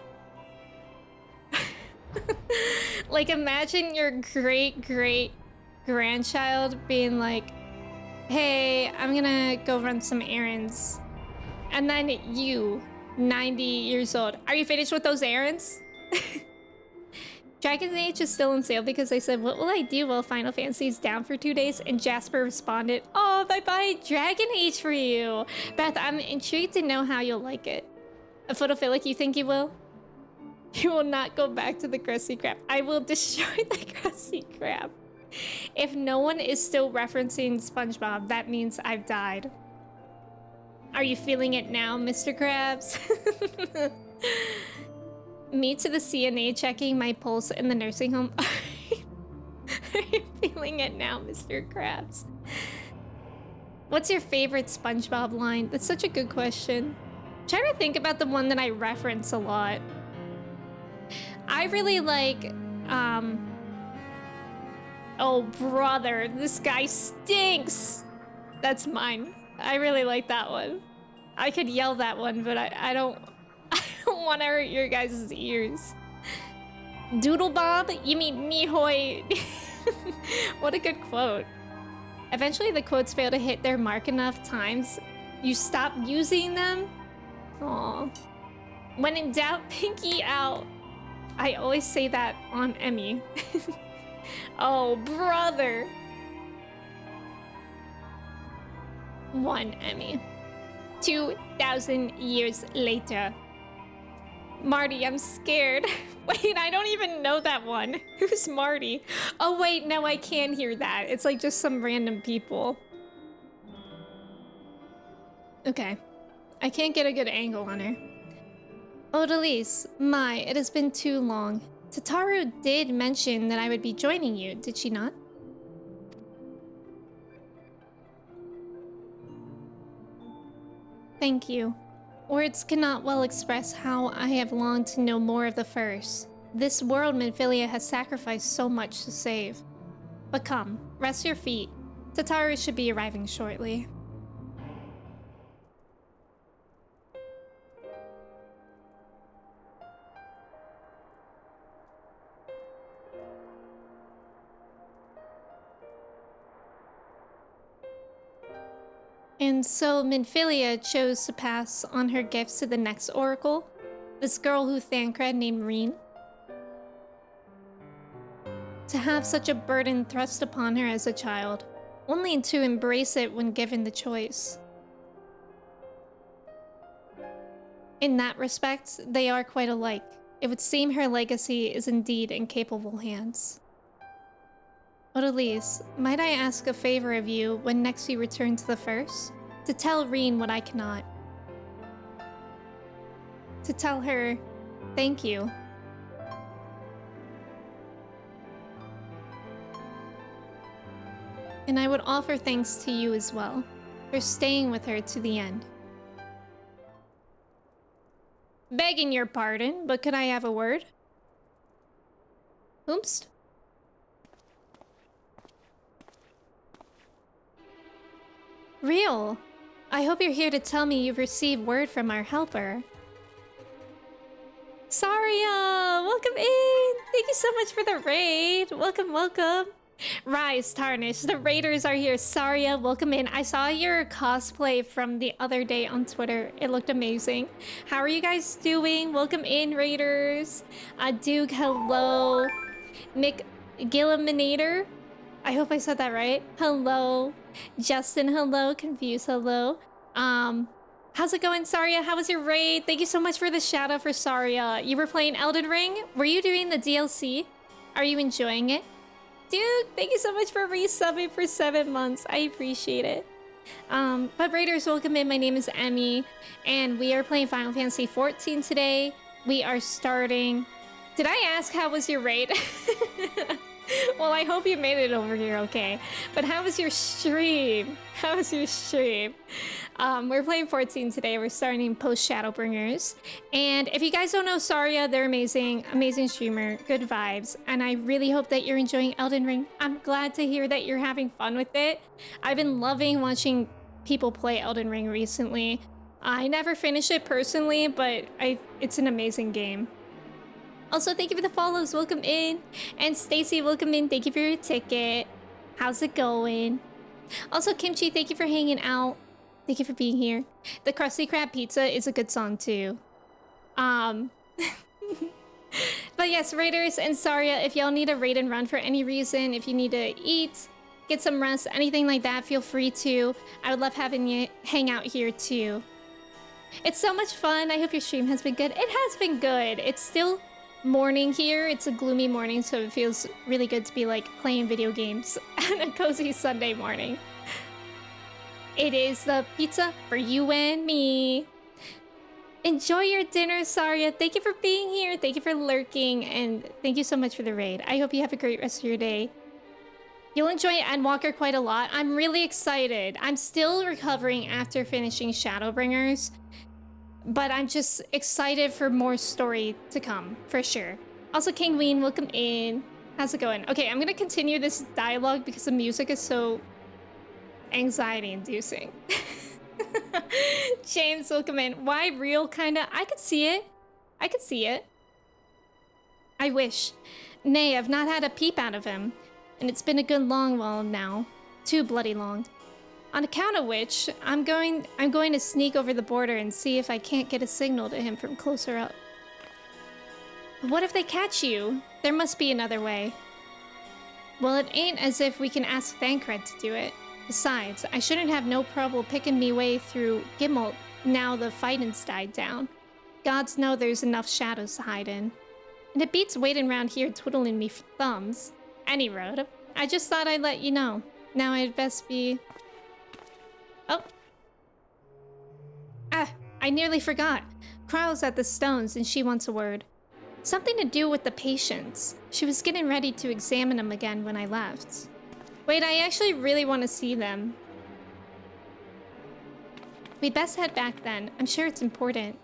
Like, imagine your great-great-grandchild being like, hey, I'm gonna go run some errands. And then you, 90 years old, are you finished with those errands? Dragon Age is still on sale because I said, what will I do while Final Fantasy is down for 2 days? And Jasper responded, oh, bye-bye Dragon Age for you. Beth, I'm intrigued to know how you'll like it. A photophilic, you think you will? You will not go back to the Krusty Krab. I will destroy the Krusty Krab. If no one is still referencing SpongeBob, that means I've died. Are you feeling it now, Mr. Krabs? Me to the CNA checking my pulse in the nursing home. Are you feeling it now, Mr. Krabs? What's your favorite SpongeBob line? That's such a good question. I'm trying to think about the one that I reference a lot. I really like, oh brother, this guy stinks. That's mine. I really like that one. I could yell that one, but I don't want to hurt your guys' ears. Doodle Bob? You mean Nihoy? What a good quote. Eventually the quotes fail to hit their mark enough times. You stop using them? Aw. When in doubt, pinky out. I always say that on Emmy. Oh, brother. 1 Emmy. 2,000 years later. Marty, I'm scared. Wait, I don't even know that one. Who's Marty? Oh wait, no, I can hear that. It's like just some random people. Okay. I can't get a good angle on her. Odalise, my, it has been too long. Tataru did mention that I would be joining you, did she not? Thank you. Words cannot well express how I have longed to know more of the first. This world Minfilia has sacrificed so much to save. But come, rest your feet. Tataru should be arriving shortly. And so Minfilia chose to pass on her gifts to the next oracle, this girl who Thancred named Reen. To have such a burden thrust upon her as a child, only to embrace it when given the choice. In that respect, they are quite alike. It would seem her legacy is indeed in capable hands. Odalise, might I ask a favor of you when next you return to the First? To tell Reen what I cannot. To tell her, thank you. And I would offer thanks to you as well, for staying with her to the end. Begging your pardon, but could I have a word? Oomst? Real. I hope you're here to tell me you've received word from our helper. Saria, welcome in. Thank you so much for the raid. Welcome, welcome. Rise, Tarnish. The raiders are here. Saria, welcome in. I saw your cosplay from the other day on Twitter. It looked amazing. How are you guys doing? Welcome in, raiders. Duke, hello. Nick Gilliminator. I hope I said that right. Hello. Justin, hello. Confused, hello. How's it going, Saria? How was your raid? Thank you so much for the shout out for Saria. You were playing Elden Ring? Were you doing the DLC? Are you enjoying it? Dude, thank you so much for resubbing for 7 months. I appreciate it. But raiders, welcome in. My name is Emmy, and we are playing Final Fantasy XIV today. We are starting... Did I ask how was your raid? Well, I hope you made it over here okay. But how was your stream? How was your stream? We're playing 14 today. We're starting post Shadowbringers. And if you guys don't know Saria, they're amazing. Amazing streamer. Good vibes. And I really hope that you're enjoying Elden Ring. I'm glad to hear that you're having fun with it. I've been loving watching people play Elden Ring recently. I never finished it personally, but it's an amazing game. Also, thank you for the follows. Welcome in. And Stacy, welcome in. Thank you for your ticket. How's it going? Also, Kimchi, thank you for hanging out. Thank you for being here. The Krusty Krab Pizza is a good song, too. But yes, Raiders and Saria, if y'all need a raid and run for any reason, if you need to eat, get some rest, anything like that, feel free to. I would love having you hang out here, too. It's so much fun. I hope your stream has been good. It has been good. It's still morning here. It's a gloomy morning, so it feels really good to be like playing video games on a cozy Sunday morning. It is the pizza for you and me. Enjoy your dinner, Saria. Thank you for being here. Thank you for lurking, and thank you so much for the raid. I hope you have a great rest of your day. You'll enjoy Endwalker quite a lot. I'm really excited. I'm still recovering after finishing Shadowbringers, but I'm just excited for more story to come, for sure. Also, King Ween, welcome in. How's it going? Okay, I'm gonna continue this dialogue because the music is so anxiety-inducing. James, welcome in. Why real, kinda? I could see it. I could see it. I wish. Nay, I've not had a peep out of him. And it's been a good long while now. Too bloody long. On account of which, I'm going to sneak over the border and see if I can't get a signal to him from closer up. But what if they catch you? There must be another way. Well, it ain't as if we can ask Thancred to do it. Besides, I shouldn't have no trouble picking me way through Gimelt now the fighting's died down. Gods know there's enough shadows to hide in. And it beats waiting around here twiddling me thumbs. Any road. I just thought I'd let you know. Now I'd best be... Oh. Ah, I nearly forgot. Crow's at the stones and she wants a word. Something to do with the patients. She was getting ready to examine them again when I left. Wait, I actually really want to see them. We'd best head back then. I'm sure it's important.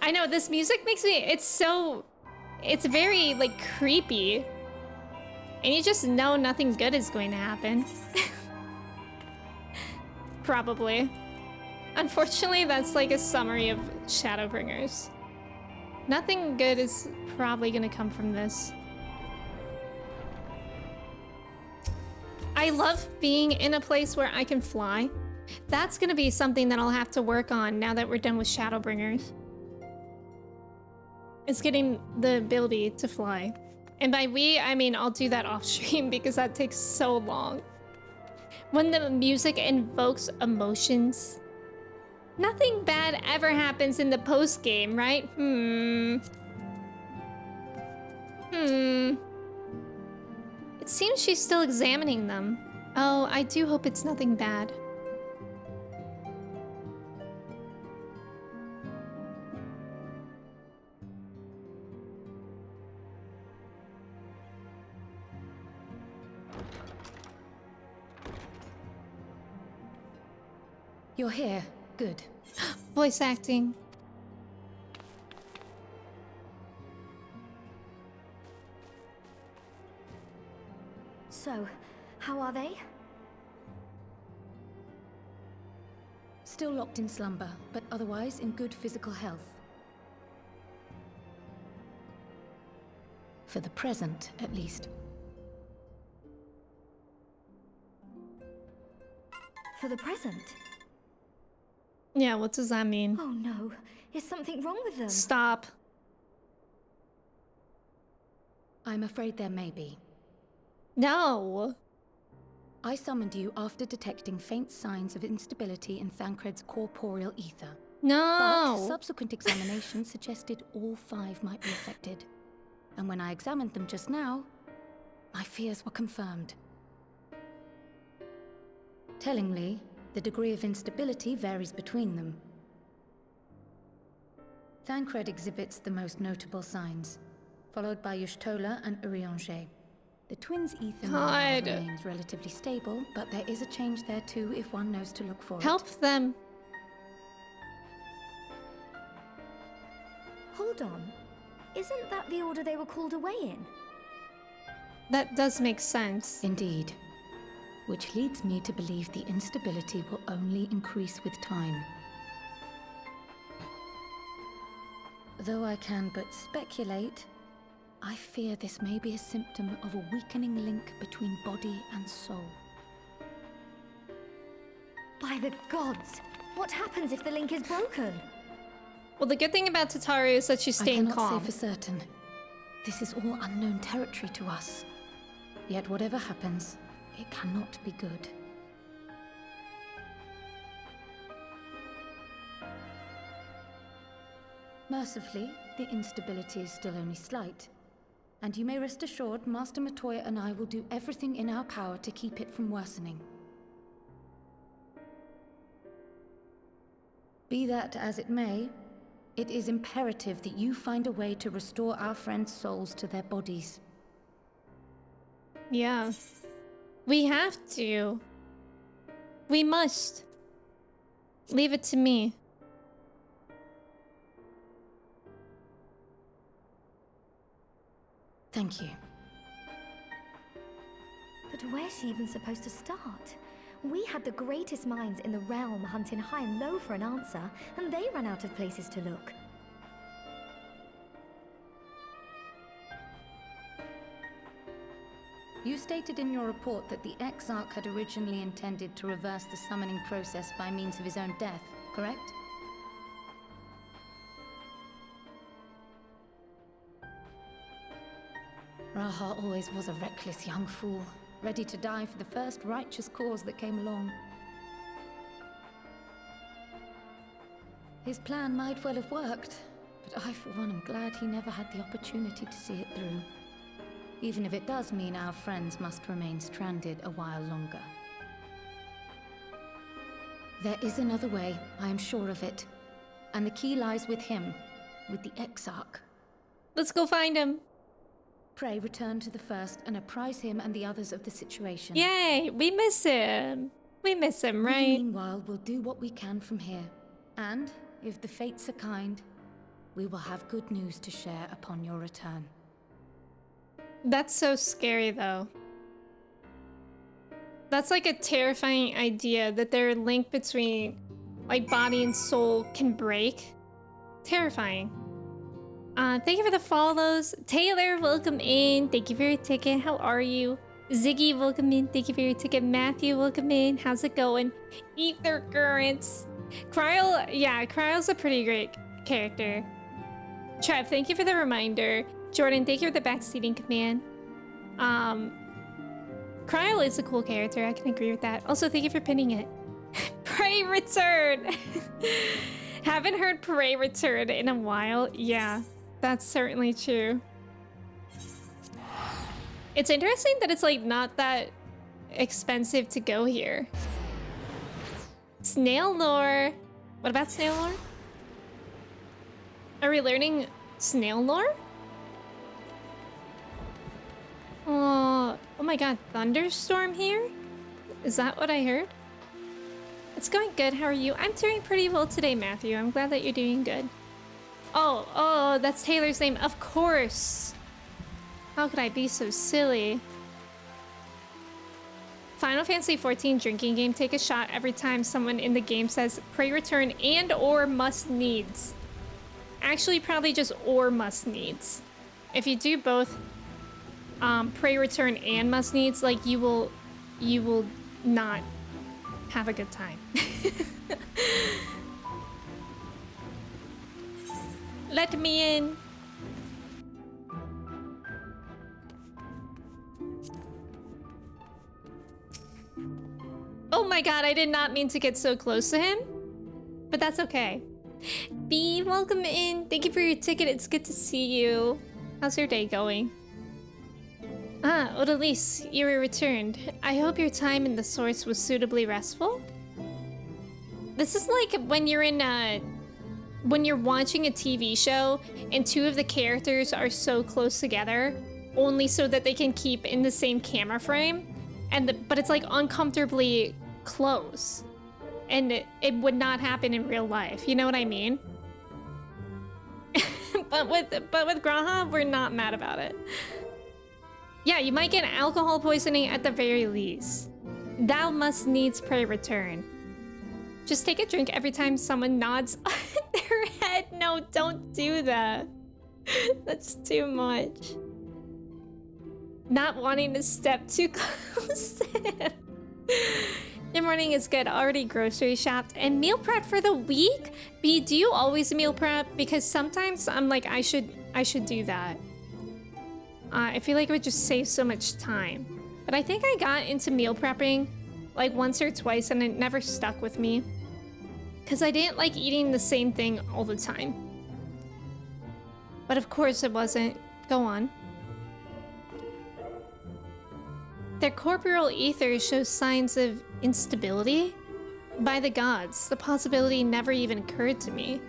I know, this music makes me... It's very, like, creepy. And you just know nothing good is going to happen. Probably. Unfortunately, that's like a summary of Shadowbringers. Nothing good is probably gonna come from this. I love being in a place where I can fly. That's gonna be something that I'll have to work on now that we're done with Shadowbringers. It's getting the ability to fly. And by we, I mean I'll do that off stream because that takes so long. When the music invokes emotions. Nothing bad ever happens in the post-game, right? It seems she's still examining them. Oh, I do hope it's nothing bad. You're here. Good. Voice acting. So, how are they? Still locked in slumber, but otherwise in good physical health. For the present, at least. For the present? Yeah, what does that mean? Oh no, is something wrong with them? Stop. I'm afraid there may be. No. I summoned you after detecting faint signs of instability in Thancred's corporeal ether. No. But subsequent examination suggested all 5 might be affected. And when I examined them just now, my fears were confirmed. Tellingly, the degree of instability varies between them. Thancred exhibits the most notable signs, followed by Y'shtola and Urianger. The twins' ether remains relatively stable, but there is a change there too if one knows to look for it. Help them. Hold on. Isn't that the order they were called away in? That does make sense. Indeed. Which leads me to believe the instability will only increase with time. Though I can but speculate, I fear this may be a symptom of a weakening link between body and soul. By the gods! What happens if the link is broken? Well, the good thing about Tataru is that she's staying calm. I cannot say for certain. This is all unknown territory to us. Yet whatever happens, it cannot be good. Mercifully, the instability is still only slight. And you may rest assured Master Matoya and I will do everything in our power to keep it from worsening. Be that as it may, it is imperative that you find a way to restore our friends' souls to their bodies. Yeah. We have to. We must. Leave it to me. Thank you. But where's she even supposed to start? We had the greatest minds in the realm hunting high and low for an answer, and they ran out of places to look. You stated in your report that the Exarch had originally intended to reverse the summoning process by means of his own death, correct? Raha always was a reckless young fool, ready to die for the first righteous cause that came along. His plan might well have worked, but I for one am glad he never had the opportunity to see it through. Even if it does mean our friends must remain stranded a while longer. There is another way, I am sure of it. And the key lies with him, with the Exarch. Let's go find him. Pray return to the First and apprise him and the others of the situation. Yay, we miss him. We miss him, right? Meanwhile, we'll do what we can from here. And, if the fates are kind, we will have good news to share upon your return. That's so scary, though. That's like a terrifying idea that their link between like body and soul can break. Terrifying. Thank you for the follows. Taylor, welcome in. Thank you for your ticket. How are you? Ziggy, welcome in. Thank you for your ticket. Matthew, welcome in. How's it going? Ether Currents. Kryl, yeah, Kryl's a pretty great character. Trev, thank you for the reminder. Jordan, thank you for the backseating command. Kryl is a cool character. I can agree with that. Also, thank you for pinning it. Pray return. Haven't heard Pray return in a while. Yeah, that's certainly true. It's interesting that it's like not that expensive to go here. Snail lore. What about snail lore? Are we learning snail lore? Oh my god, thunderstorm here? Is that what I heard? It's going good, how are you? I'm doing pretty well today, Matthew. I'm glad that you're doing good. Oh, that's Taylor's name, of course. How could I be so silly? Final Fantasy XIV drinking game, take a shot every time someone in the game says pray return and or must needs. Actually, probably just or must needs. If you do both pray return and must needs, like you will not have a good time. Let me in. Oh my god, I did not mean to get so close to him, but that's okay. B, welcome in. Thank you for your ticket. It's good to see you. How's your day going? Ah, Odalise, you were returned. I hope your time in the source was suitably restful. This is like when you're in when you're watching a TV show and two of the characters are so close together, only so that they can keep in the same camera frame, but it's like uncomfortably close, and it would not happen in real life. You know what I mean? but with Graha, we're not mad about it. Yeah, you might get alcohol poisoning at the very least. Thou must needs pray return. Just take a drink every time someone nods their head. No, don't do that. That's too much. Not wanting to step too close to him. Your morning is good. Already grocery shopped and meal prep for the week. B, do you always meal prep? Because sometimes I'm like, I should do that. I feel like it would just save so much time. But I think I got into meal prepping like once or twice and it never stuck with me. Because I didn't like eating the same thing all the time. But of course it wasn't. Go on. Their corporeal ether shows signs of instability? By the gods, the possibility never even occurred to me.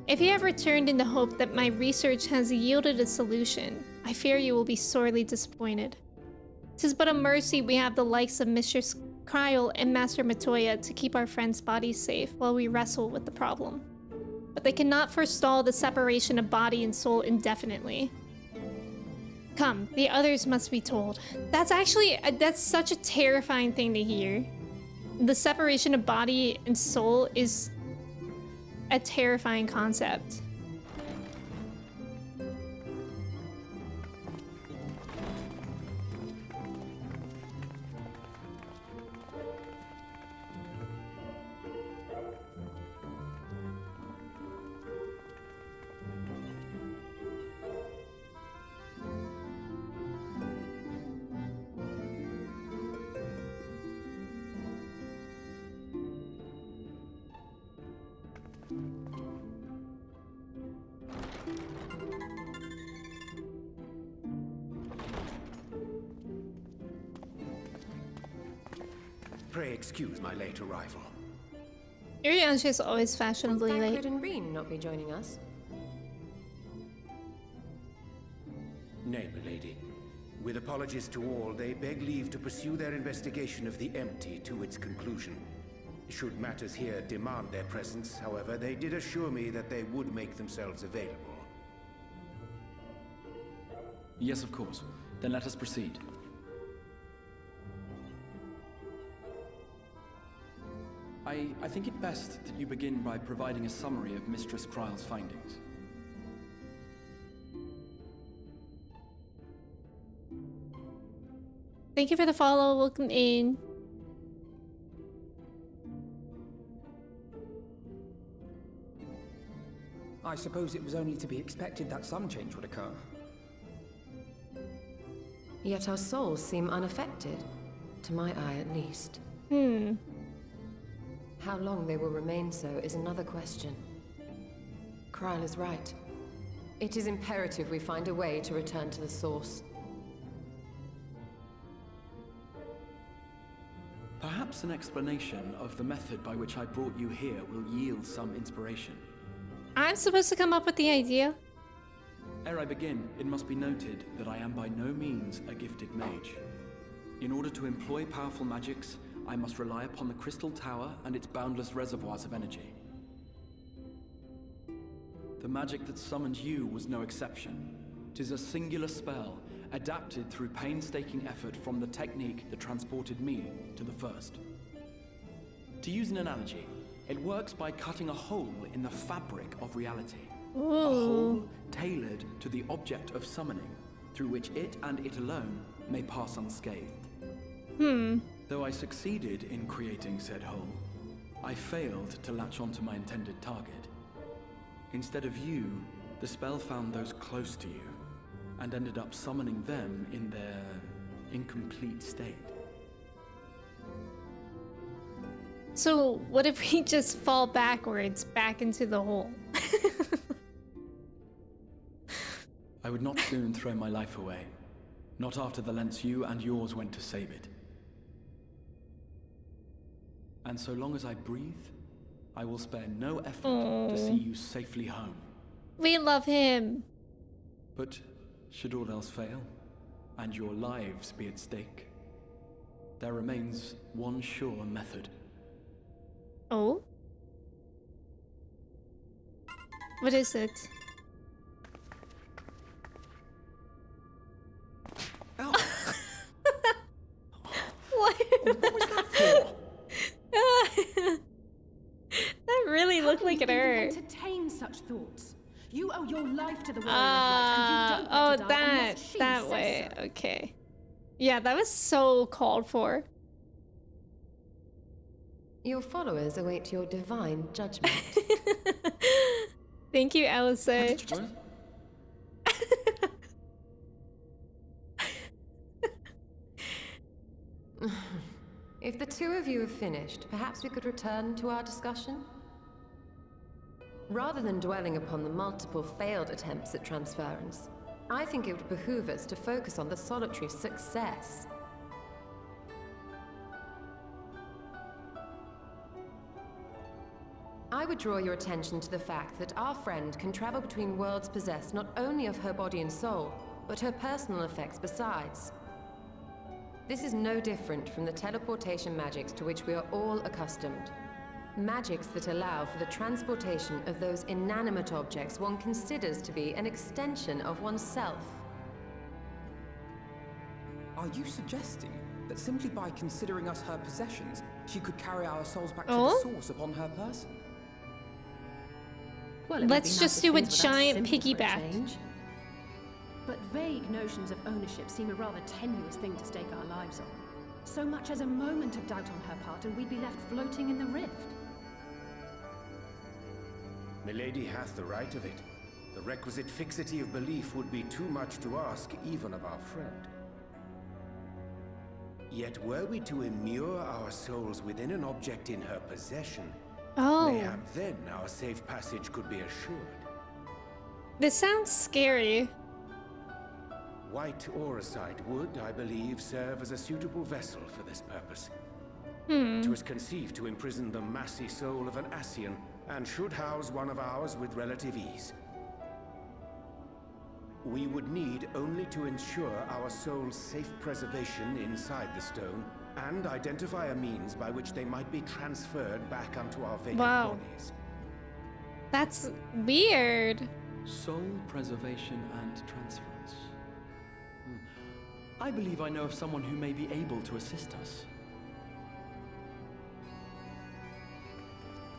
If you have returned in the hope that my research has yielded a solution, I fear you will be sorely disappointed. 'Tis but a mercy we have the likes of Mistress Kryl and Master Matoya to keep our friends' bodies safe while we wrestle with the problem. But they cannot forestall the separation of body and soul indefinitely. Come, the others must be told. That's such a terrifying thing to hear. The separation of body and soul is a terrifying concept. Pray excuse my late arrival. Irianche is always fashionably Will late. Thancred and Reen not be joining us? Nay, milady. With apologies to all, they beg leave to pursue their investigation of the empty to its conclusion. Should matters here demand their presence, however, they did assure me that they would make themselves available. Yes, of course. Then let us proceed. I think it best that you begin by providing a summary of Mistress Kryl's findings. Thank you for the follow. Welcome in. I suppose it was only to be expected that some change would occur. Yet our souls seem unaffected, to my eye at least. How long they will remain so is another question. Kryl is right. It is imperative we find a way to return to the source. Perhaps an explanation of the method by which I brought you here will yield some inspiration. I'm supposed to come up with the idea? Ere I begin, it must be noted that I am by no means a gifted mage. In order to employ powerful magics, I must rely upon the Crystal Tower and its boundless reservoirs of energy. The magic that summoned you was no exception. 'Tis a singular spell, adapted through painstaking effort from the technique that transported me to the first. To use an analogy, it works by cutting a hole in the fabric of reality. Ooh. A hole tailored to the object of summoning, through which it and it alone may pass unscathed. Though I succeeded in creating said hole, I failed to latch onto my intended target. Instead of you, the spell found those close to you, and ended up summoning them in their incomplete state. So what if we just fall backwards back into the hole? I would not soon throw my life away. Not after the lengths you and yours went to save it. And so long as I breathe, I will spare no effort to see you safely home. We love him. But should all else fail, and your lives be at stake, there remains one sure method. Oh? What is it? Oh. What? What was that for? That really looked like it hurt. Entertain such thoughts. You owe your life to the warrior of light, and you don't Oh, get to die unless she that says way. so. Okay. Yeah, that was so called for. Your followers await your divine judgment. Thank you, Elisa. If the two of you have finished, perhaps we could return to our discussion? Rather than dwelling upon the multiple failed attempts at transference, I think it would behoove us to focus on the solitary success. I would draw your attention to the fact that our friend can travel between worlds possessed not only of her body and soul, but her personal effects besides. This is no different from the teleportation magics to which we are all accustomed. Magics that allow for the transportation of those inanimate objects one considers to be an extension of oneself. Are you suggesting that simply by considering us her possessions, she could carry our souls back to the source upon her person? Well, let's just do a giant piggyback. But vague notions of ownership seem a rather tenuous thing to stake our lives on. So much as a moment of doubt on her part, and we'd be left floating in the rift. Milady hath the right of it. The requisite fixity of belief would be too much to ask even of our friend. Yet were we to immure our souls within an object in her possession, mayhap then our safe passage could be assured. This sounds scary. White Auracite would, I believe, serve as a suitable vessel for this purpose. It was conceived to imprison the massy soul of an Ascian, and should house one of ours with relative ease. We would need only to ensure our soul's safe preservation inside the stone, and identify a means by which they might be transferred back onto our vacant bodies. That's weird. Soul preservation and transference. I believe I know of someone who may be able to assist us.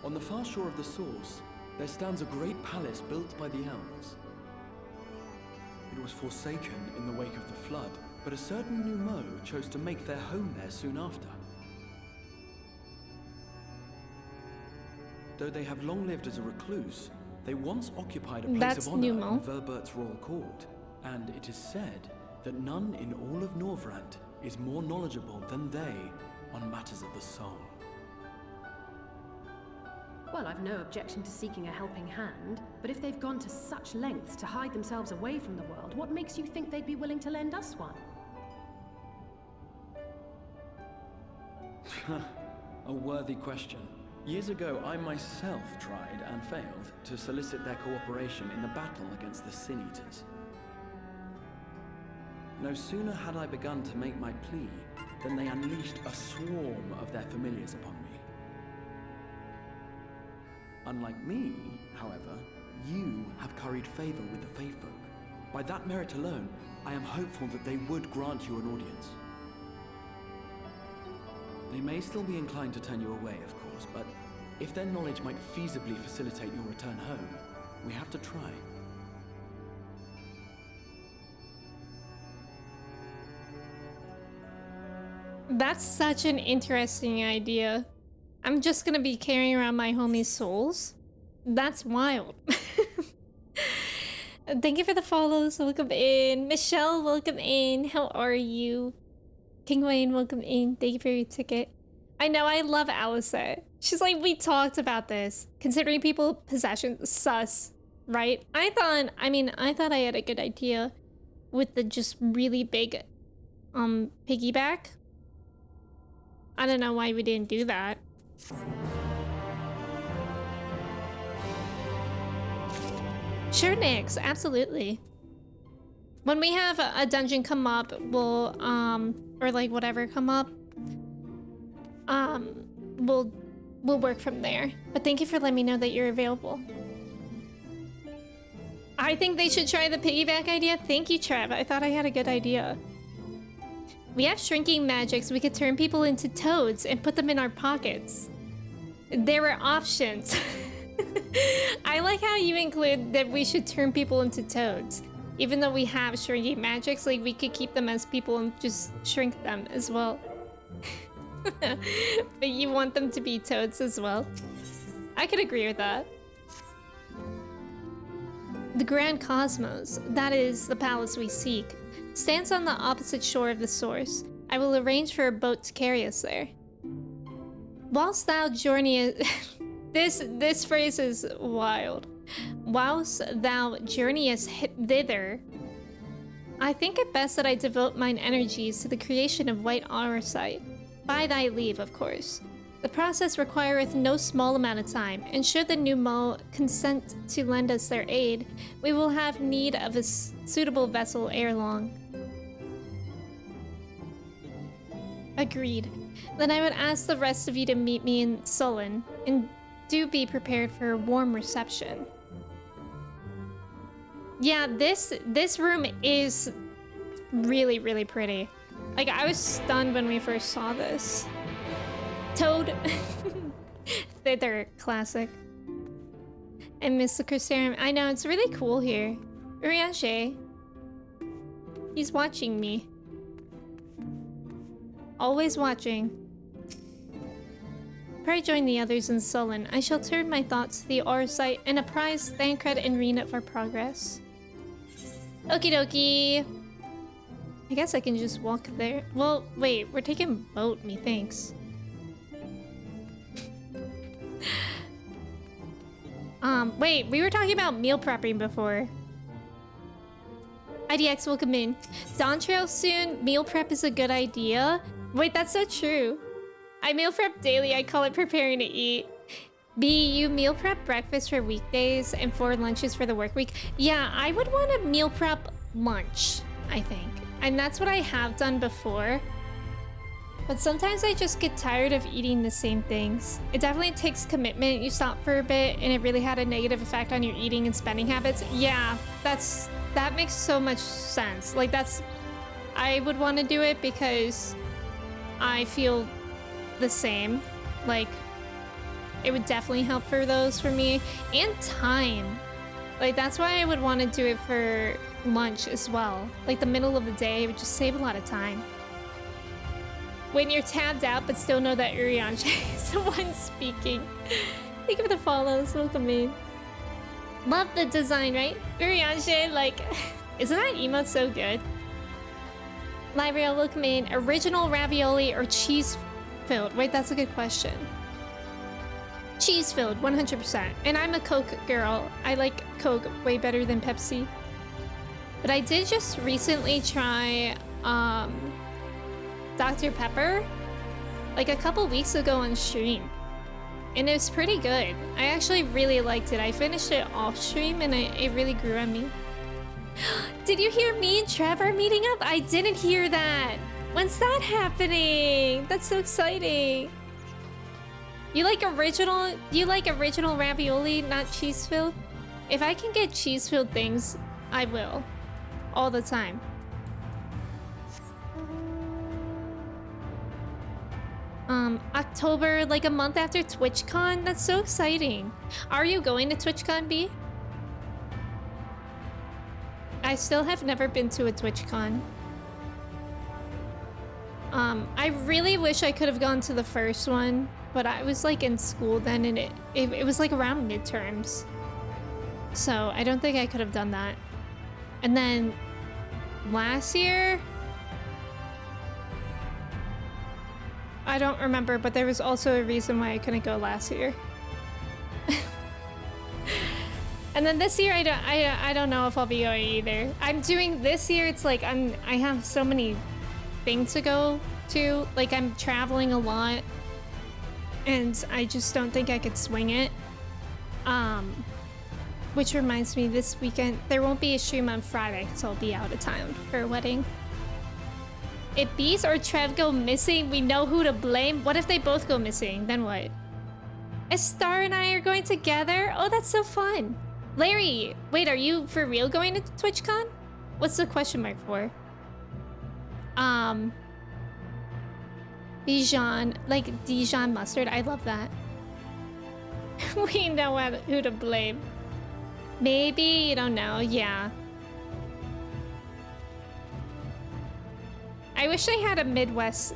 On the far shore of the source, there stands a great palace built by the elves. It was forsaken in the wake of the flood, but a certain Numo chose to make their home there soon after. Though they have long lived as a recluse, they once occupied a place of honor in Verbert's royal court, and it is said that none in all of Norvrant is more knowledgeable than they on matters of the soul. Well, I've no objection to seeking a helping hand, but if they've gone to such lengths to hide themselves away from the world, what makes you think they'd be willing to lend us one? A worthy question. Years ago, I myself tried and failed to solicit their cooperation in the battle against the Sin Eaters. No sooner had I begun to make my plea than they unleashed a swarm of their familiars upon me. Unlike me, however, you have curried favor with the Fae folk. By that merit alone, I am hopeful that they would grant you an audience. They may still be inclined to turn you away, of course, but if their knowledge might feasibly facilitate your return home, we have to try. That's such an interesting idea. I'm just gonna be carrying around my homie's souls? That's wild. Thank you for the follows. Welcome in. Michelle, welcome in. How are you? King Wayne, welcome in. Thank you for your ticket. I know, I love Alicet. She's like, we talked about this. Considering people possession sus, right? I thought I had a good idea with the just really big piggyback. I don't know why we didn't do that. Sure, Nix, absolutely. When we have a dungeon come up, we'll or like whatever come up, we'll work from there. But thank you for letting me know that you're available. I think they should try the piggyback idea. Thank you, Trev. I thought I had a good idea. We have shrinking magics. We could turn people into toads and put them in our pockets. There were options. I like how you include that we should turn people into toads. Even though we have shrinking magics, like we could keep them as people and just shrink them as well. But you want them to be toads as well. I could agree with that. The Grand Cosmos, that is the palace we seek, stands on the opposite shore of the source. I will arrange for a boat to carry us there. Whilst thou journeyest... This phrase is wild. Whilst thou journeyest thither, I think it best that I devote mine energies to the creation of white auracite. By thy leave, of course. The process requireth no small amount of time, and should the Numo consent to lend us their aid, we will have need of a suitable vessel ere long. Agreed. Then I would ask the rest of you to meet me in Sullen, and do be prepared for a warm reception. Yeah, this room is really, really pretty. Like, I was stunned when we first saw this. Toad. Thither, classic. I miss the Crystarium. I know, it's really cool here. Urianger. He's watching me. Always watching. Pray join the others in Sullen. I shall turn my thoughts to the Auracite and apprise Thancred and Rena of our progress. Okie dokie. I guess I can just walk there. Well, wait, we're taking boat, methinks. Wait, we were talking about meal prepping before. IDX, welcome in. Dawn Trail soon. Meal prep is a good idea. Wait, that's so true. I meal prep daily. I call it preparing to eat. B, you meal prep breakfast for weekdays and 4 lunches for the work week. Yeah, I would want to meal prep lunch, I think. And that's what I have done before. But sometimes I just get tired of eating the same things. It definitely takes commitment. You stop for a bit and it really had a negative effect on your eating and spending habits. Yeah, that makes so much sense. Like, I would want to do it because I feel the same. Like, it would definitely help for those for me. And time. Like, that's why I would want to do it for lunch as well. Like, the middle of the day, it would just save a lot of time. When you're tabbed out but still know that Urianger is the one speaking. Thank you for the follows. Welcome in. Love the design, right? Urianger, like, isn't that emote so good? Library, welcome in. Original ravioli or cheese filled? Wait, that's a good question. Cheese filled, 100%. And I'm a Coke girl. I like Coke way better than Pepsi. But I did just recently try Dr. Pepper like a couple weeks ago on stream. And it was pretty good. I actually really liked it. I finished it off stream and it really grew on me. Did you hear me and Trevor meeting up? I didn't hear that. When's that happening? That's so exciting. You like original ravioli, not cheese filled? If I can get cheese filled things, I will. All the time. October, like a month after TwitchCon? That's so exciting. Are you going to TwitchCon, B? I still have never been to a TwitchCon. I really wish I could have gone to the first one, but I was like in school then and it was like around midterms. So I don't think I could have done that. And then last year, I don't remember, but there was also a reason why I couldn't go last year. And then this year, I don't know if I'll be going either. I'm doing this year. It's like I have so many things to go to. Like, I'm traveling a lot, and I just don't think I could swing it. Which reminds me, this weekend there won't be a stream on Friday because I'll be out of town for a wedding. If Beast or Trev go missing, we know who to blame. What if they both go missing? Then what? If Star and I are going together? Oh, that's so fun. Larry, wait, are you for real going to TwitchCon? What's the question mark for? Dijon, like Dijon mustard. I love that. We know who to blame. Maybe, you don't know. Yeah. I wish they had a Midwest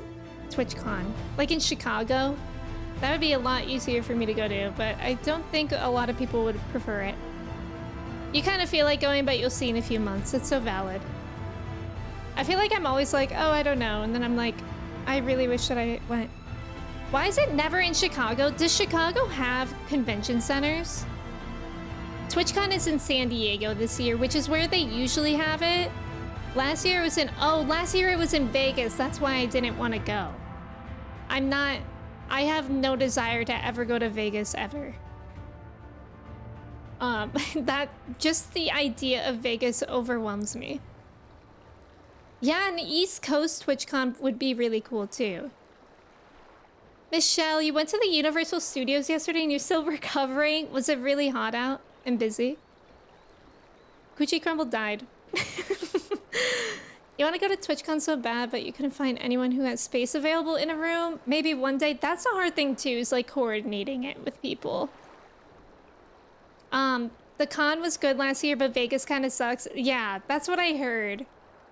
TwitchCon, like in Chicago. That would be a lot easier for me to go to, but I don't think a lot of people would prefer it. You kind of feel like going, but you'll see in a few months. It's so valid. I feel like I'm always like, oh, I don't know. And then I'm like, I really wish that I went. Why is it never in Chicago? Does Chicago have convention centers? TwitchCon is in San Diego this year, which is where they usually have it. Last year it was in Vegas. That's why I didn't want to go. I have no desire to ever go to Vegas ever. Just the idea of Vegas overwhelms me. Yeah, an East Coast TwitchCon would be really cool too. Michelle, you went to the Universal Studios yesterday and you're still recovering? Was it really hot out and busy? Gucci Crumble died. You want to go to TwitchCon so bad, but you couldn't find anyone who has space available in a room? Maybe one day. That's a hard thing too, is like coordinating it with people. The con was good last year, but Vegas kind of sucks. Yeah, that's what I heard.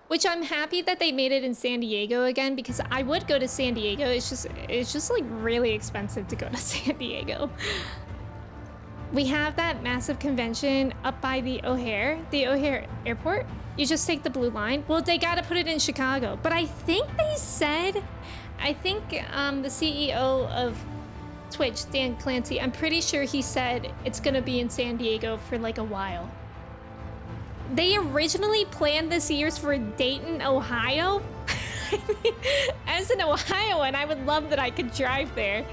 Which I'm happy that they made it in San Diego again, because I would go to San Diego. It's just like really expensive to go to San Diego. We have that massive convention up by the O'Hare Airport. You just take the blue line. Well, they gotta put it in Chicago. But I think they said, the CEO of Twitch, Dan Clancy, I'm pretty sure he said it's gonna be in San Diego for like a while. They originally planned this year's for Dayton, Ohio. I mean, as an Ohioan, I would love that I could drive there.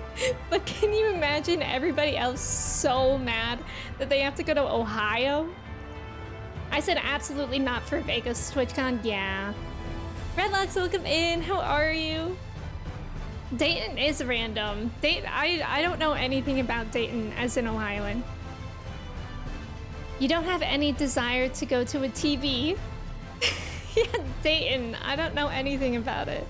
But can you imagine everybody else so mad that they have to go to Ohio? I said absolutely not for Vegas TwitchCon. Yeah. Redlocks, welcome in. How are you? Dayton is random. I don't know anything about Dayton as an Ohioan. You don't have any desire to go to a TV? Yeah, Dayton. I don't know anything about it.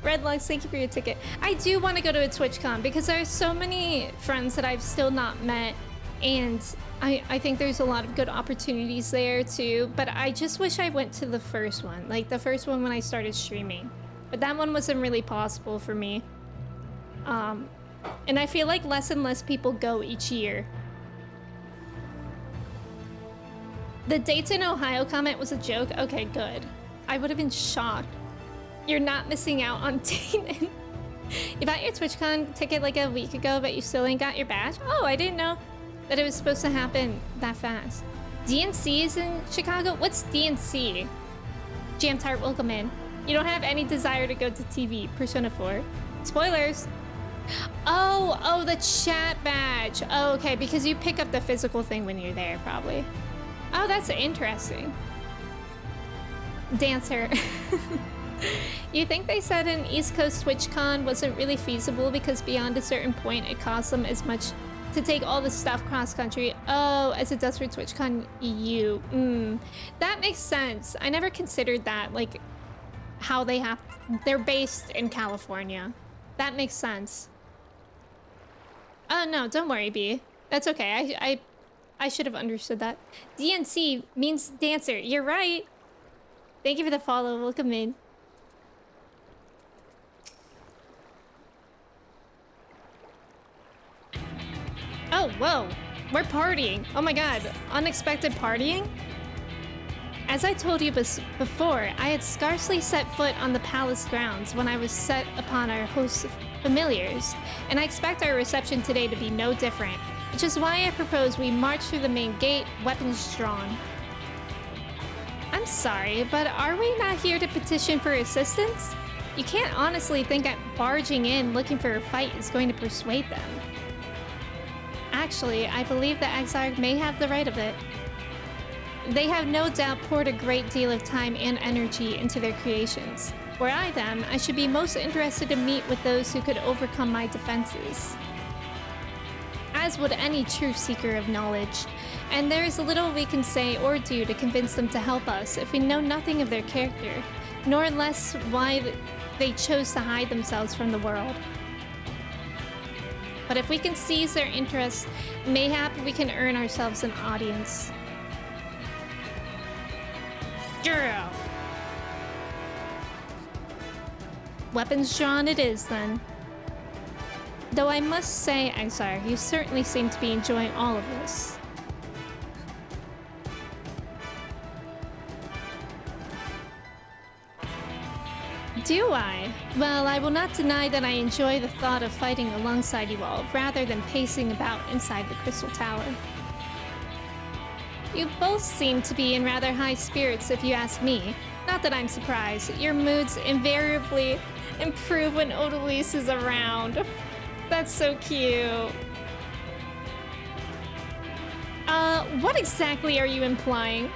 Redlocks, thank you for your ticket. I do want to go to a TwitchCon because there's so many friends that I've still not met, and I think there's a lot of good opportunities there too, but I just wish I went to the first one, like the first one when I started streaming. But that one wasn't really possible for me. And I feel like less and less people go each year. The Dayton, Ohio comment was a joke? Okay, good. I would have been shocked. You're not missing out on Dayton. You bought your TwitchCon ticket like a week ago, but you still ain't got your badge? Oh, I didn't know that it was supposed to happen that fast. DNC is in Chicago? What's DNC? Jam Tart, welcome in. You don't have any desire to go to TV. Persona 4. Spoilers. Oh, the chat badge. Oh, okay, because you pick up the physical thing when you're there, probably. Oh, that's interesting. Dancer. You think they said an East Coast TwitchCon wasn't really feasible because beyond a certain point it costs them as much to take all the stuff cross-country, as it does for TwitchCon EU. That makes sense. I never considered that, like, how they're based in California. That makes sense. Oh, no, don't worry, B. That's okay. I should have understood that. DNC means dancer. You're right. Thank you for the follow. Welcome in. Oh, whoa. We're partying. Oh my god. Unexpected partying? As I told you before, I had scarcely set foot on the palace grounds when I was set upon our host's familiars, and I expect our reception today to be no different, which is why I propose we march through the main gate, weapons drawn. I'm sorry, but are we not here to petition for assistance? You can't honestly think that barging in looking for a fight is going to persuade them. Actually, I believe the XIV may have the right of it. They have no doubt poured a great deal of time and energy into their creations. Were I them, I should be most interested to meet with those who could overcome my defenses. As would any true seeker of knowledge, and there is little we can say or do to convince them to help us if we know nothing of their character, nor less why they chose to hide themselves from the world. But if we can seize their interest, mayhap we can earn ourselves an audience. Girl! Weapons drawn it is, then. Though I must say, Exar, you certainly seem to be enjoying all of this. Do I? Well, I will not deny that I enjoy the thought of fighting alongside you all, rather than pacing about inside the Crystal Tower. You both seem to be in rather high spirits, if you ask me. Not that I'm surprised. Your moods invariably improve when Odalise is around. That's so cute. What exactly are you implying?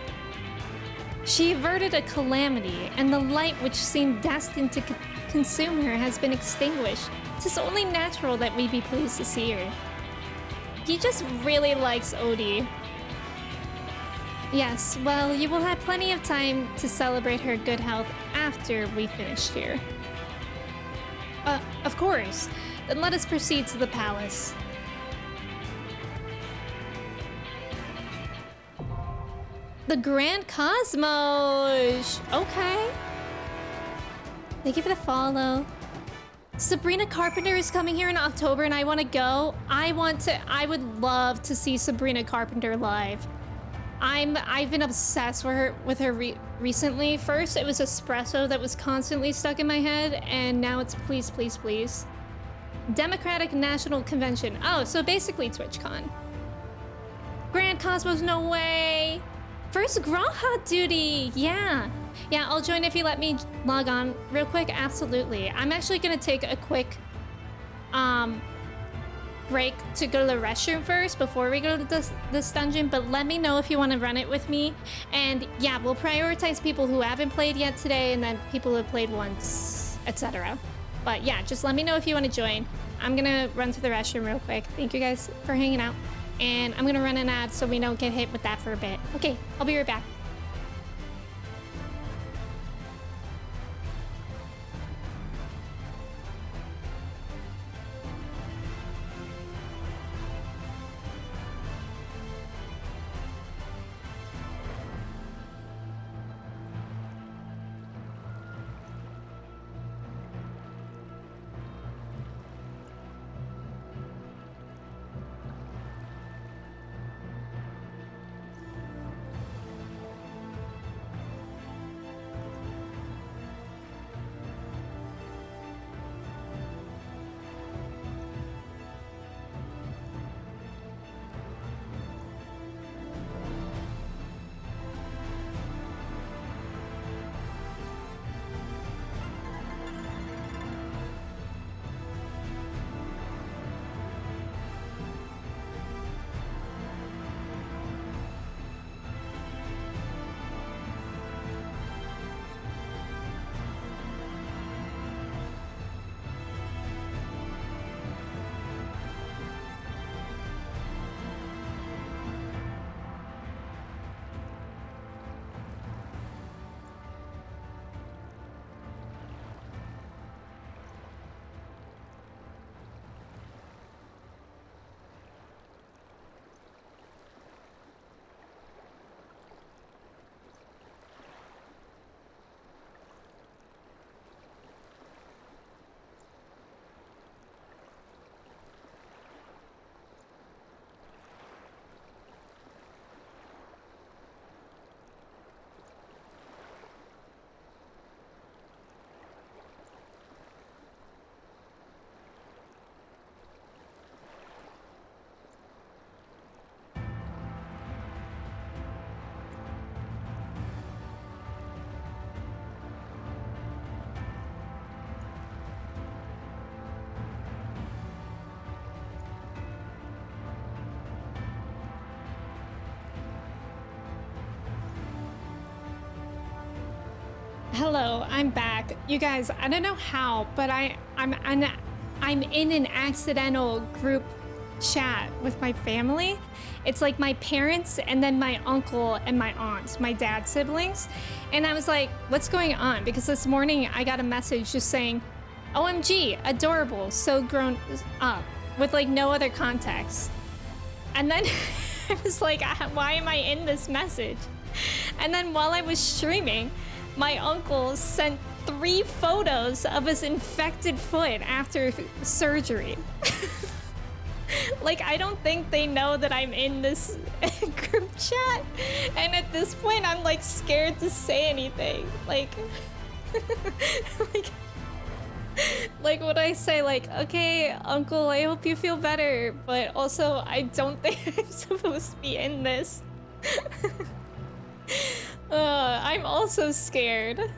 She averted a calamity, and the light which seemed destined to consume her has been extinguished. 'Tis only natural that we be pleased to see her. He just really likes Odie. Yes, well, you will have plenty of time to celebrate her good health after we finish here. Of course. Then let us proceed to the palace. The Grand Cosmos! Okay. Thank you for the follow. Sabrina Carpenter is coming here in October and I want to go. I would love to see Sabrina Carpenter live. I've been obsessed with her recently. First, it was Espresso that was constantly stuck in my head, and now it's Please, Please, Please. Democratic National Convention. Oh, so basically TwitchCon. Grand Cosmos, no way! First Grawha duty! Yeah, I'll join if you let me log on real quick. Absolutely. I'm actually gonna take a quick break to go to the restroom first before we go to this dungeon, but let me know if you want to run it with me. And yeah, we'll prioritize people who haven't played yet today and then people who have played once, etc. But yeah, just let me know if you want to join. I'm gonna run to the restroom real quick. Thank you guys for hanging out. And I'm gonna run an ad so we don't get hit with that for a bit. Okay, I'll be right back. Hello, I'm back. You guys, I don't know how, but I'm in an accidental group chat with my family. It's like my parents and then my uncle and my aunts, my dad's siblings. And I was like, what's going on? Because this morning I got a message just saying, OMG, adorable, so grown up, with like no other context. And then I was like, why am I in this message? And then while I was streaming, my uncle sent 3 photos of his infected foot after surgery. Like, I don't think they know that I'm in this group chat. And at this point, I'm like scared to say anything. Like, like what I say, like, okay, Uncle, I hope you feel better, but also I don't think I'm supposed to be in this. I'm also scared.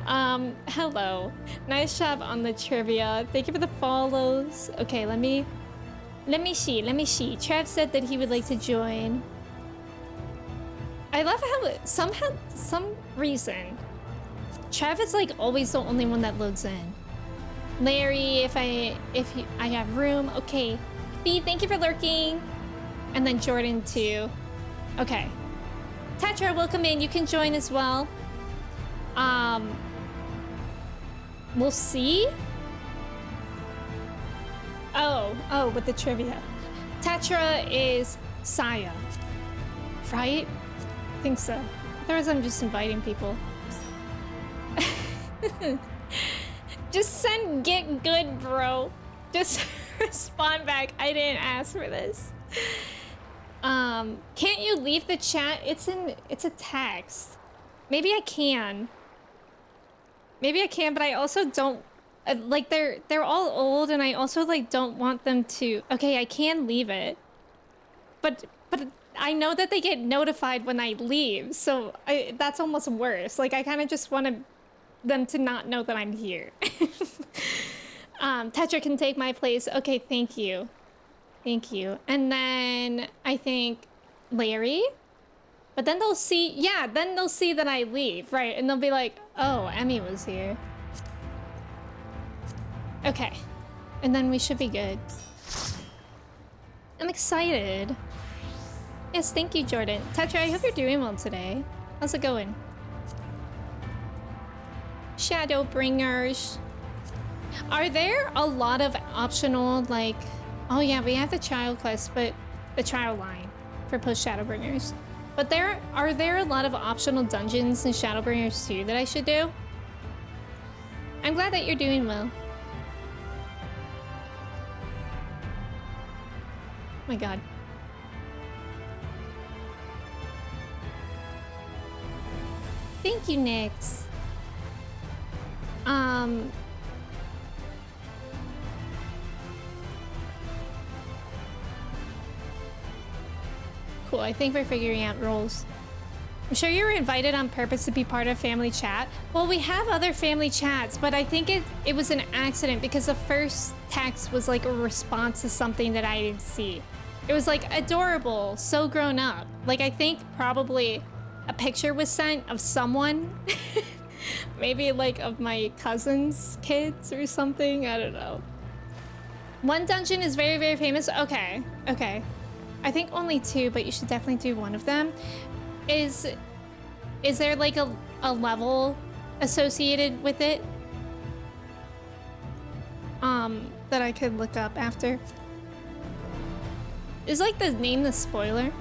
Hello. Nice job on the trivia. Thank you for the follows. Okay, let me see. Trav said that he would like to join. I love how some reason Trav is like always the only one that loads in. Larry, if I have room. Okay. B, thank you for lurking. And then Jordan too. Okay. Tetra, welcome in. You can join as well. We'll see. Oh, with the trivia. Tetra is Saya. Right? I think so. Otherwise, I'm just inviting people. Just send get good, bro. Just respond back. I didn't ask for this. Can't you leave the chat? It's a text. Maybe I can. But I also don't like they're all old, and I also like don't want them to. Okay, I can leave it. But I know that they get notified when I leave, so that's almost worse. Like I kind of just want them to not know that I'm here. Tetra can take my place. Okay, thank you. And then I think Larry. But then they'll see, then they'll see that I leave, right? And they'll be like, oh, Emmy was here. Okay. And then we should be good. I'm excited. Yes, thank you, Jordan. Tetra, I hope you're doing well today. How's it going? Shadowbringers. Are there a lot of optional, like... Oh yeah, we have the trial quest, but the trial line for post Shadowbringers. But are there a lot of optional dungeons in Shadowbringers 2 that I should do? I'm glad that you're doing well. Oh my god. Thank you, Nyx. Cool, I think we're figuring out roles. I'm sure you were invited on purpose to be part of family chat. Well, we have other family chats, but I think it was an accident because the first text was like a response to something that I didn't see. It was like adorable, so grown up. Like I think probably a picture was sent of someone. Maybe like of my cousin's kids or something, I don't know. One dungeon is very, very famous. Okay. I think only 2, but you should definitely do one of them. Is there like a level associated with it? That I could look up after. Is like the name the spoiler?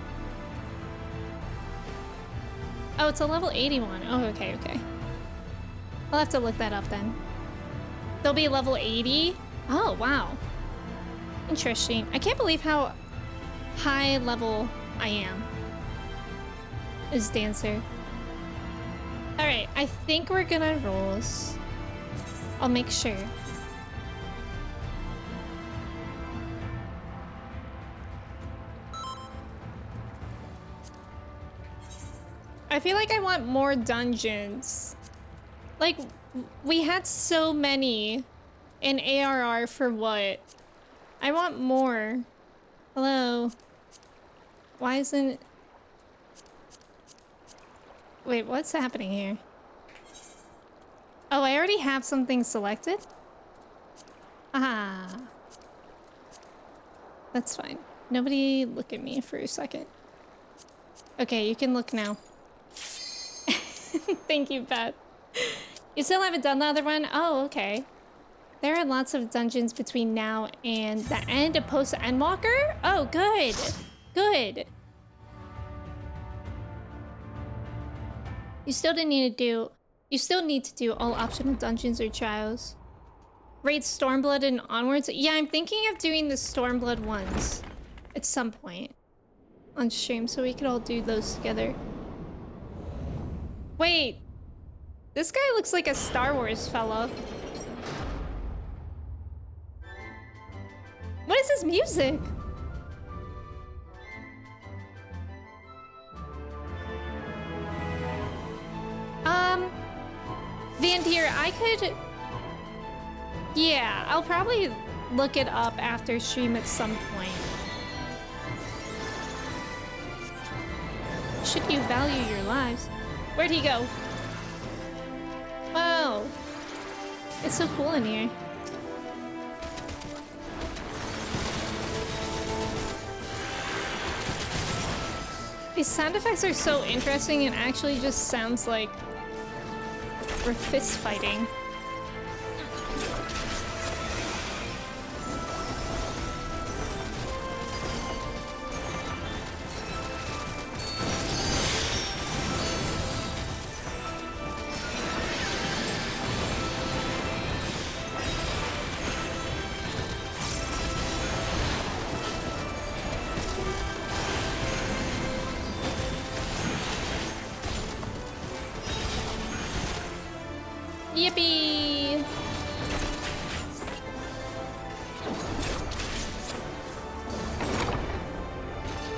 Oh, it's a level 81. Oh, okay. I'll have to look that up then. They'll be level 80? Oh, wow. Interesting. I can't believe how high level I am as dancer. Alright, I think we're gonna rolls. I'll make sure. I feel like I want more dungeons. Like, we had so many in ARR for what? I want more. Hello? Why isn't... Wait, what's happening here? Oh, I already have something selected? Ah. That's fine. Nobody look at me for a second. Okay, you can look now. Thank you, Beth. You still haven't done the other one? Oh, okay. There are lots of dungeons between now and the end of Post Endwalker? Oh, good. Good. You still need to do all optional dungeons or trials. Raid Stormblood and onwards. Yeah, I'm thinking of doing the Stormblood ones at some point on stream so we could all do those together. Wait. This guy looks like a Star Wars fella. What is this music? Vandir, I could... Yeah, I'll probably look it up after stream at some point. Should you value your lives? Where'd he go? Whoa. It's so cool in here. These sound effects are so interesting and actually just sounds like we're fist fighting. Yippee!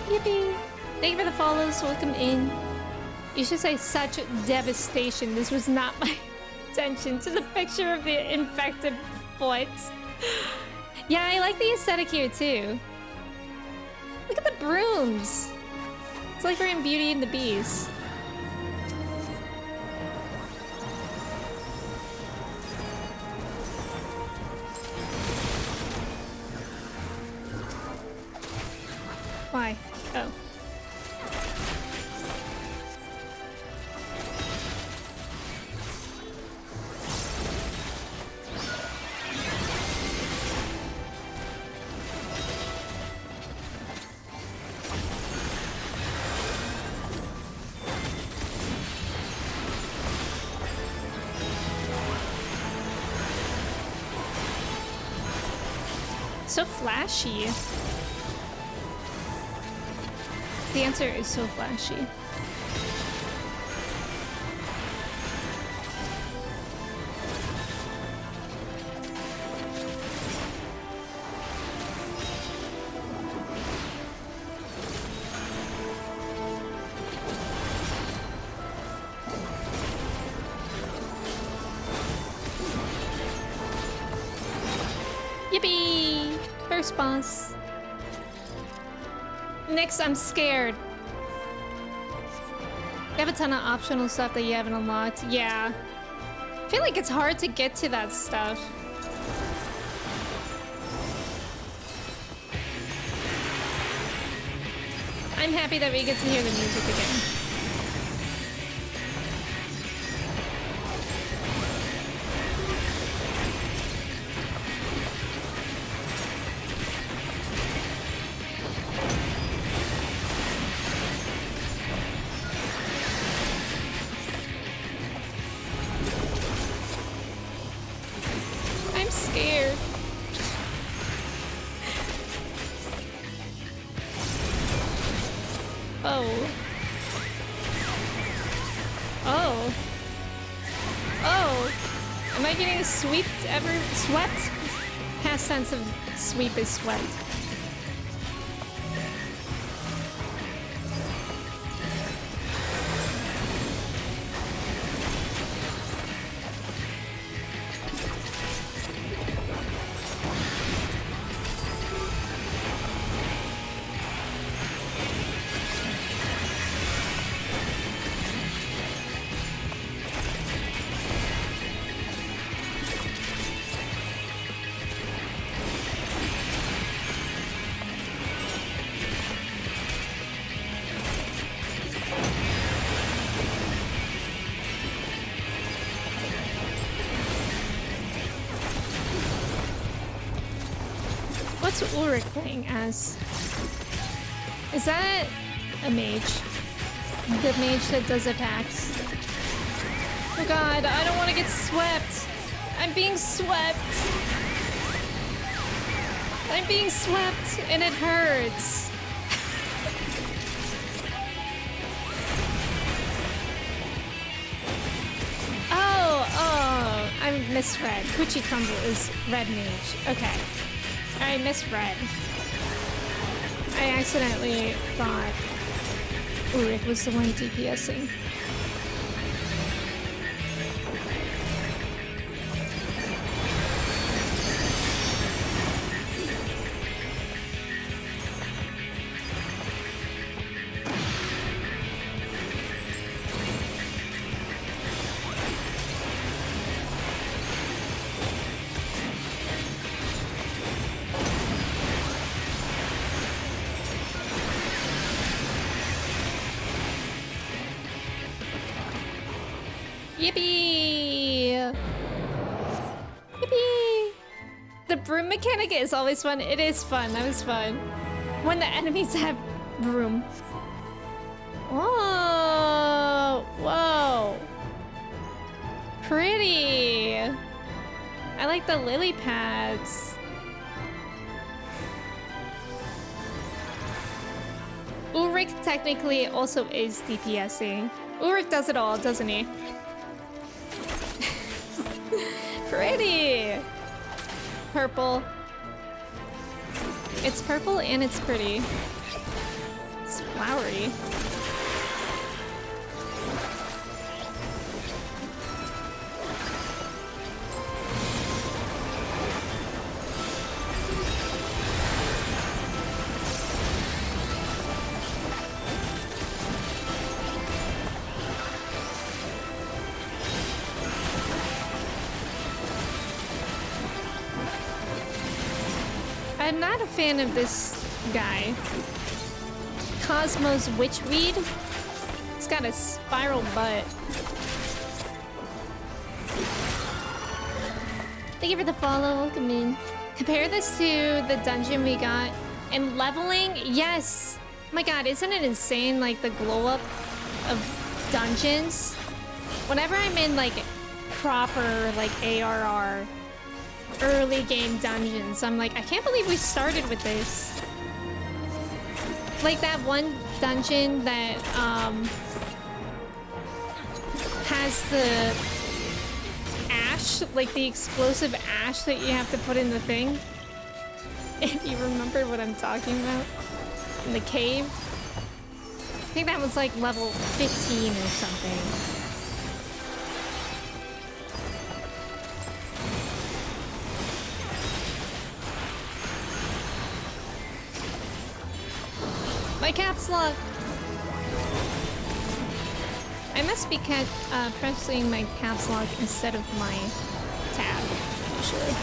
Yippee! Thank you for the follows. Welcome in. You should say such devastation. This was not my intention. Just a picture of the infected foot. Yeah, I like the aesthetic here too. Look at the brooms. It's like we're in Beauty and the Beast. Why? Oh. So flashy. The answer is so flashy. Yippee! First boss. Next, I'm scared. You have a ton of optional stuff that you haven't unlocked. Yeah. I feel like it's hard to get to that stuff. I'm happy that we get to hear the music again. Swept? Past tense of sweep is swept. What's Ulrich playing as? Is that a mage? The mage that does attacks? Oh god, I don't want to get swept! I'm being swept! I'm being swept and it hurts! Ah! misread. Coochie Crumble is red mage. Okay. I misread. I accidentally thought Ulrich was the one DPSing. Yippee! Yippee! The broom mechanic is always fun. It is fun. That was fun. When the enemies have broom. Whoa! Whoa! Pretty! I like the lily pads. Ulrich technically also is DPSing. Ulrich does it all, doesn't he? Pretty! Purple. It's purple and it's pretty. It's flowery. I'm not a fan of this guy. Cosmos Witchweed. He's got a spiral butt. Thank you for the follow. Welcome in. Compare this to the dungeon we got. And leveling, yes. Oh my god, isn't it insane? Like the glow up of dungeons. Whenever I'm in like proper like ARR early game dungeons, I'm like, I can't believe we started with this. Like that one dungeon that has the ash, like the explosive ash that you have to put in the thing. If you remember what I'm talking about. In the cave. I think that was like level 15 or something. My caps lock. I must be pressing my caps lock instead of my tab, usually.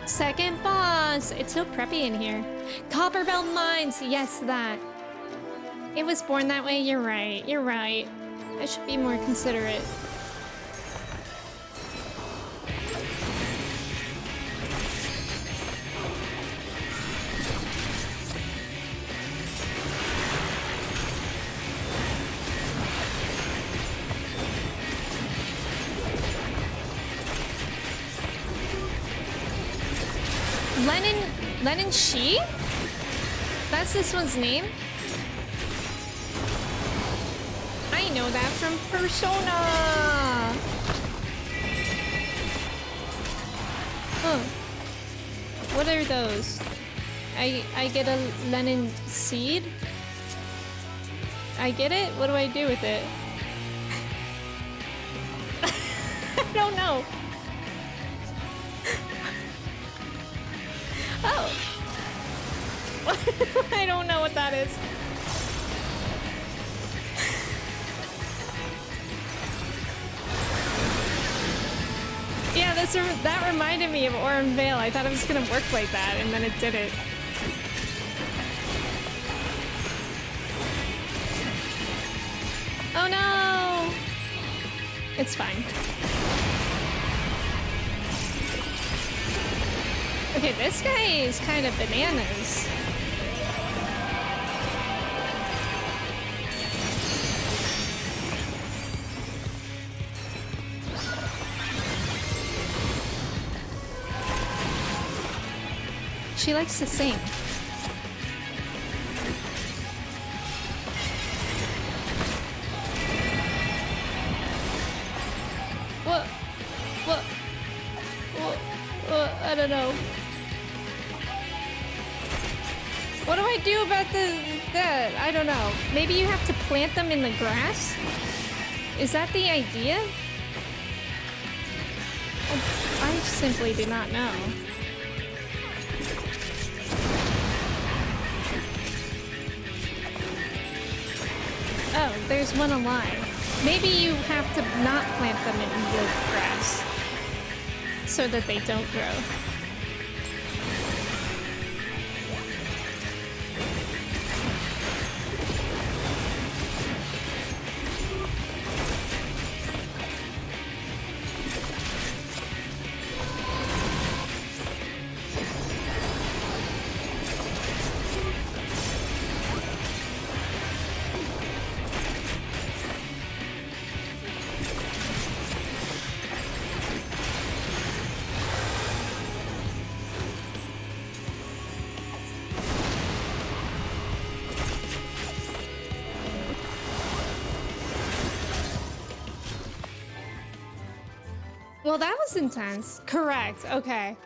Second boss. It's so preppy in here. Copperbelt Mines. Yes, that. It was born that way. You're right. You're right. I should be more considerate. Lennon Shi? That's this one's name? I know that from Persona! Huh. What are those? I get a Lennon seed? I get it? What do I do with it? I don't know. Oh. I don't know what that is. Yeah, that reminded me of Oran Vale. I thought it was gonna work like that, and then it didn't. Oh no! It's fine. Okay, this guy is kind of bananas. She likes to sing. know. What do I do about that? I don't know. Maybe you have to plant them in the grass? Is that the idea? I simply do not know. Oh, there's one alive. Maybe you have to not plant them in the grass so that they don't grow. Well, that was intense. Correct. Okay.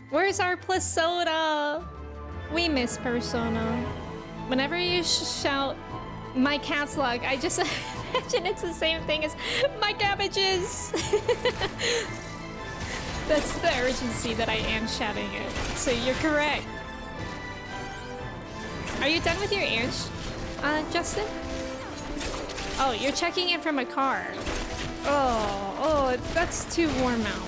Where's our Plasoda? We miss Persona. Whenever you shout my cat's log, I just imagine it's the same thing as my cabbages. That's the urgency that I am shouting it. So you're correct. Are you done with your errands, Justin? Oh, you're checking in from a car. Oh, that's too warm out.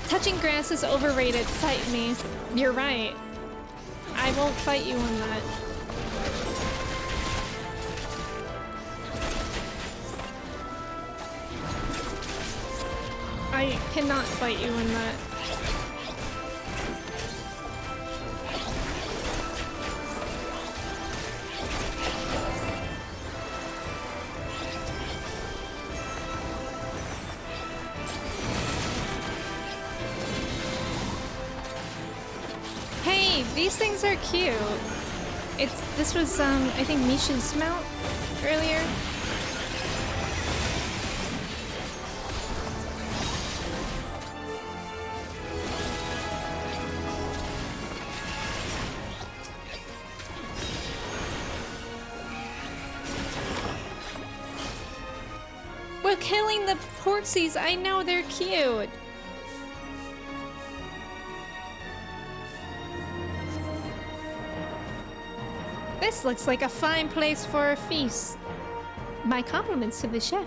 Touching grass is overrated. Fight me. You're right. I won't fight you on that. I cannot fight you on that. These things are cute. This was I think Misha's mount earlier. We're killing the portsies. I know, they're cute. This looks like a fine place for a feast. My compliments to the chef.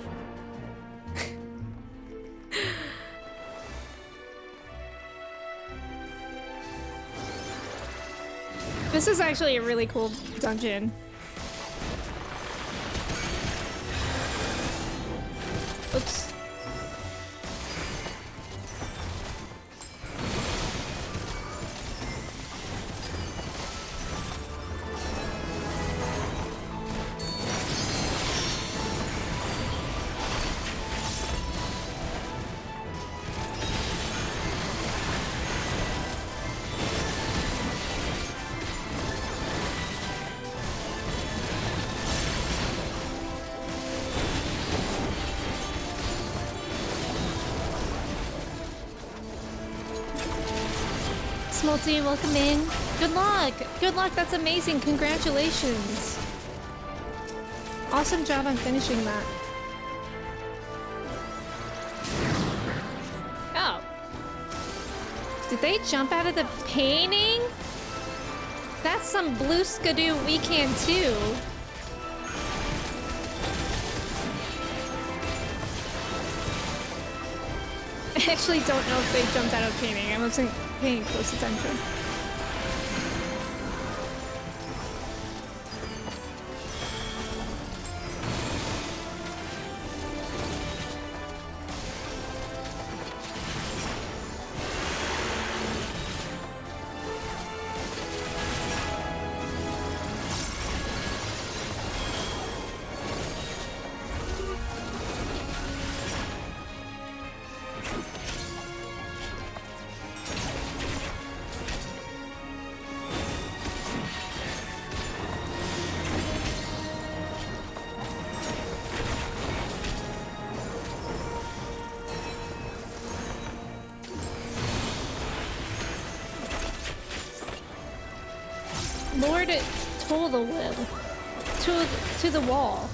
This is actually a really cool dungeon. Oops. Smolty, welcome in. Good luck! Good luck, that's amazing. Congratulations. Awesome job on finishing that. Oh. Did they jump out of the painting? That's some blue skidoo we can too. I actually don't know if they jumped out of the painting. I wasn't paying close attention. Lord Tolowil to the wall.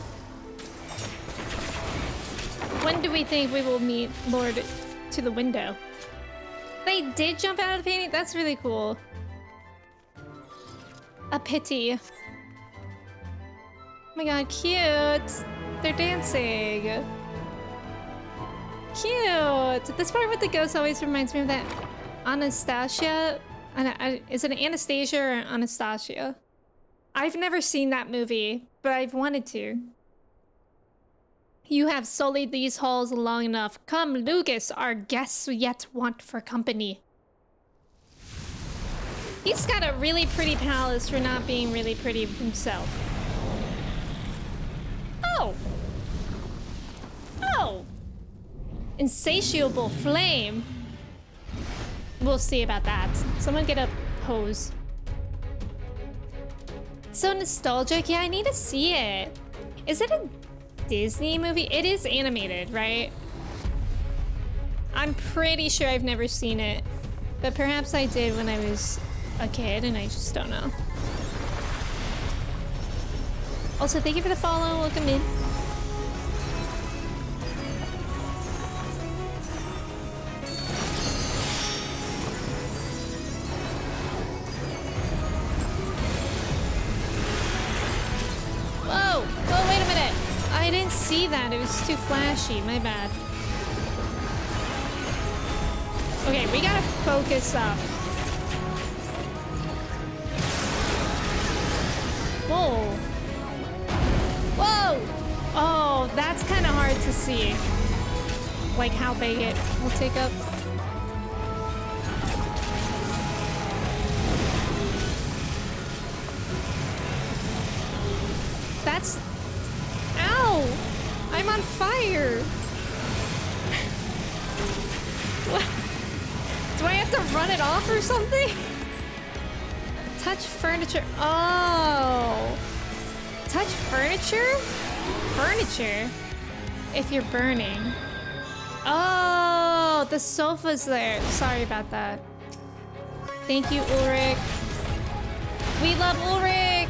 When do we think we will meet Lord to the window? They did jump out of the painting? That's really cool. A pity. Oh my god, cute! They're dancing. Cute! This part with the ghost always reminds me of that Anastasia. Is it Anastasia or Anastasia? I've never seen that movie, but I've wanted to. You have sullied these halls long enough. Come, Lucas, our guests yet want for company. He's got a really pretty palace for not being really pretty himself. Oh! Oh! Insatiable flame. We'll see about that. Someone get a hose. So nostalgic. Yeah, I need to see it. Is it a Disney movie? It is animated, right? I'm pretty sure I've never seen it, but perhaps I did when I was a kid and I just don't know. Also, thank you for the follow. Welcome in. Whoa! Whoa, wait a minute. I didn't see that. It was too flashy. My bad. Okay, we gotta focus up. Whoa. Whoa! Oh, that's kind of hard to see. Like how big it will take up. That's... Ow! I'm on fire! What? Do I have to run it off or something? Touch furniture. Oh! Touch furniture? Furniture? If you're burning. Oh! The sofa's there. Sorry about that. Thank you, Ulrich. We love Ulrich!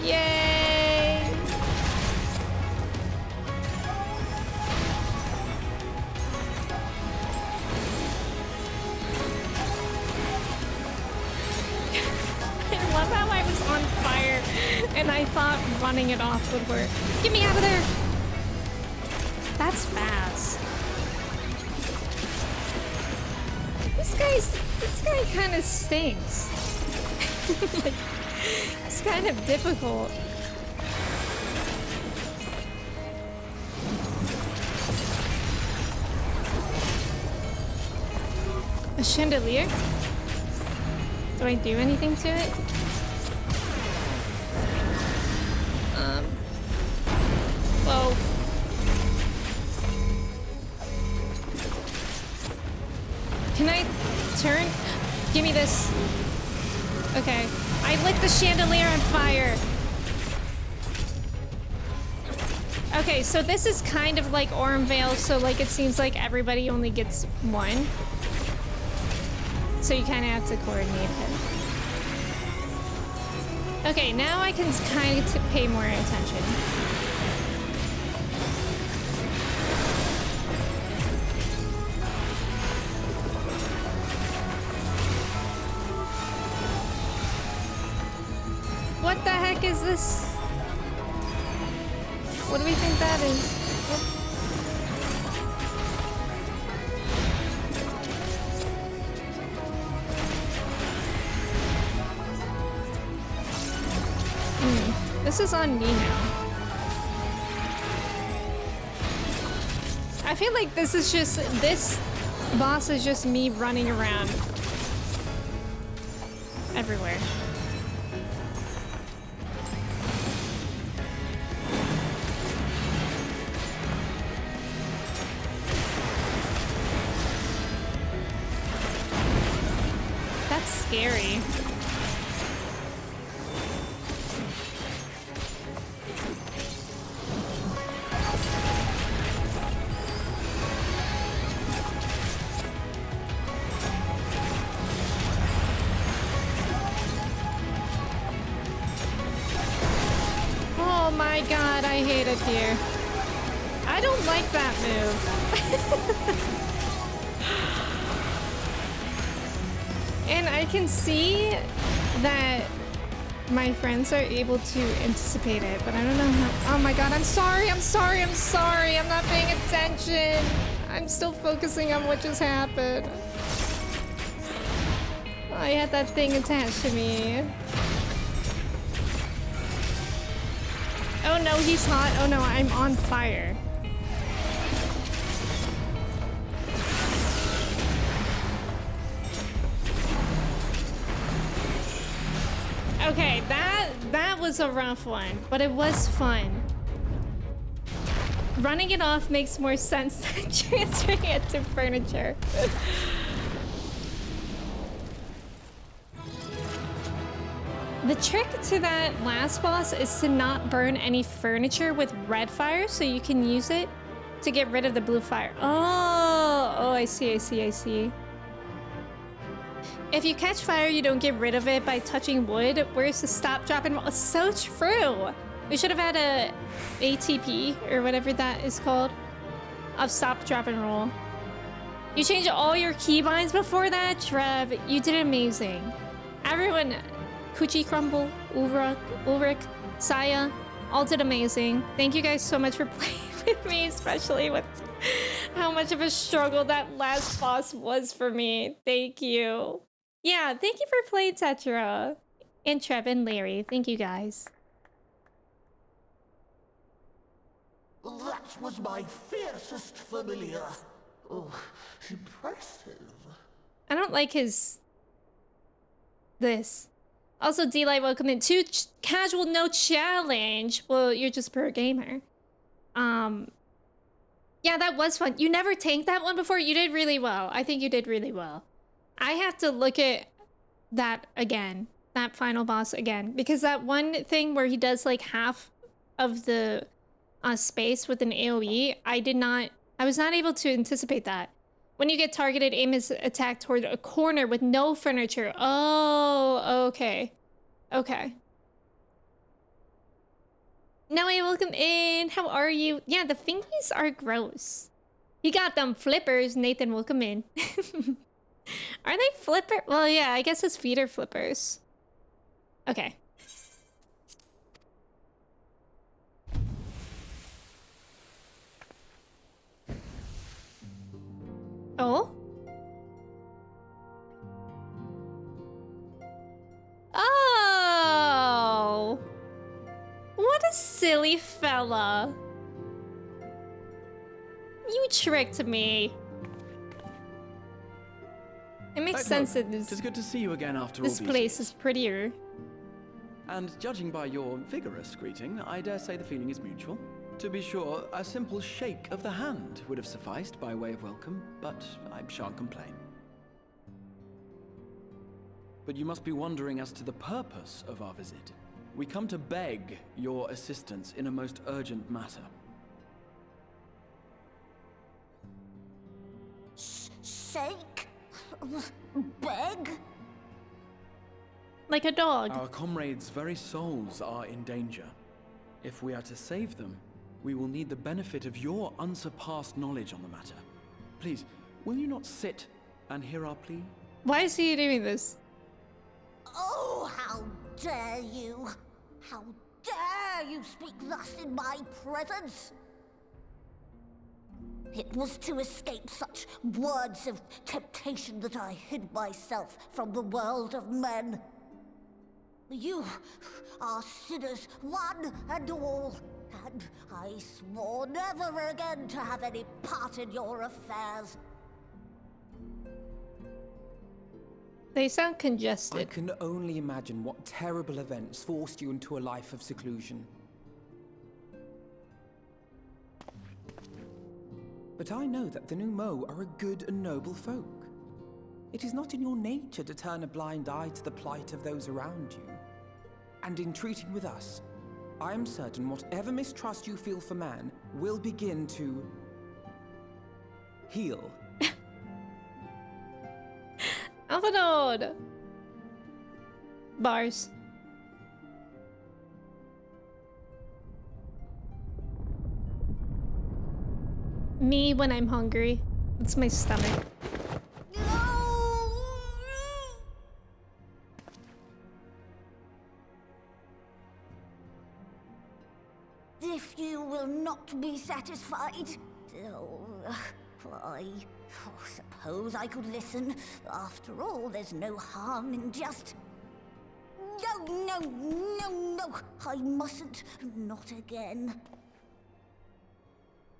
Yay! I love how I was on fire and I thought running it off would work. Get me out of there! That's fast. This guy kind of stinks. Like, it's kind of difficult. A chandelier? Do I do anything to it? Whoa. Can I turn? Give me this. Okay. I lit the chandelier on fire. Okay, so this is kind of like Ormvale, so like it seems like everybody only gets one. So you kind of have to coordinate it. Okay, now I can kind of pay more attention. What the heck is this? What do we think that is? This is on me now. I feel like this boss is just me running around everywhere. That's scary. my god, I hate it here. I don't like that move. And I can see that my friends are able to anticipate it, but I don't know how. Oh my god, I'm sorry. I'm not paying attention. I'm still focusing on what just happened. I had that thing attached to me. Oh no, he's hot. Oh no, I'm on fire. Okay, that was a rough one, but it was fun. Running it off makes more sense than transferring it to furniture. The trick to that last boss is to not burn any furniture with red fire, so you can use it to get rid of the blue fire. Oh, I see. If you catch fire, you don't get rid of it by touching wood. Where's the stop, drop, and roll? It's so true. We should have had a ATP, or whatever that is called, of stop, drop, and roll. You changed all your keybinds before that? Trev, you did amazing. Everyone, Kuchi Crumble, Ulrich, Saya, all did amazing. Thank you guys so much for playing with me, especially with how much of a struggle that last boss was for me. Thank you. Yeah, thank you for playing, Tetra. And Trev and Larry. Thank you guys. That was my fiercest familiar. Oh, impressive. I don't like his... this. Also, D-Light, welcome in to Casual No Challenge. Well, you're just pro gamer. Yeah, that was fun. You never tanked that one before? You did really well. I think you did really well. I have to look at that again. That final boss again. Because that one thing where he does like half of the space with an AoE, I was not able to anticipate that. When you get targeted, aim his attack toward a corner with no furniture. Oh, okay. Okay. Noe, welcome in. How are you? Yeah, the fingies are gross. He got them flippers. Nathan, welcome in. Are they flipper? Well, yeah, I guess his feet are flippers. Okay. Oh? Oh! What a silly fella. You tricked me. It makes sense that it's good to see you again after all this these place years. is prettier. And judging by your vigorous greeting, I dare say the feeling is mutual. To be sure, a simple shake of the hand would have sufficed by way of welcome, but I shan't complain. But you must be wondering as to the purpose of our visit. We come to beg your assistance in a most urgent matter. Shake? Beg? Like a dog. Our comrades' very souls are in danger. If we are to save them, we will need the benefit of your unsurpassed knowledge on the matter. Please, will you not sit and hear our plea? Why is he doing this? Oh, how dare you! How dare you speak thus in my presence! It was to escape such words of temptation that I hid myself from the world of men. You are sinners, one and all, and I swore never again to have any part in your affairs. They sound congested. I can only imagine what terrible events forced you into a life of seclusion. But I know that the Numo are a good and noble folk. It is not in your nature to turn a blind eye to the plight of those around you. And in treating with us, I am certain whatever mistrust you feel for man will begin to heal. Alvanode! Bars. Me when I'm hungry. It's my stomach. If you will not be satisfied, I suppose I could listen. After all, there's no harm in just... No, I mustn't. Not again.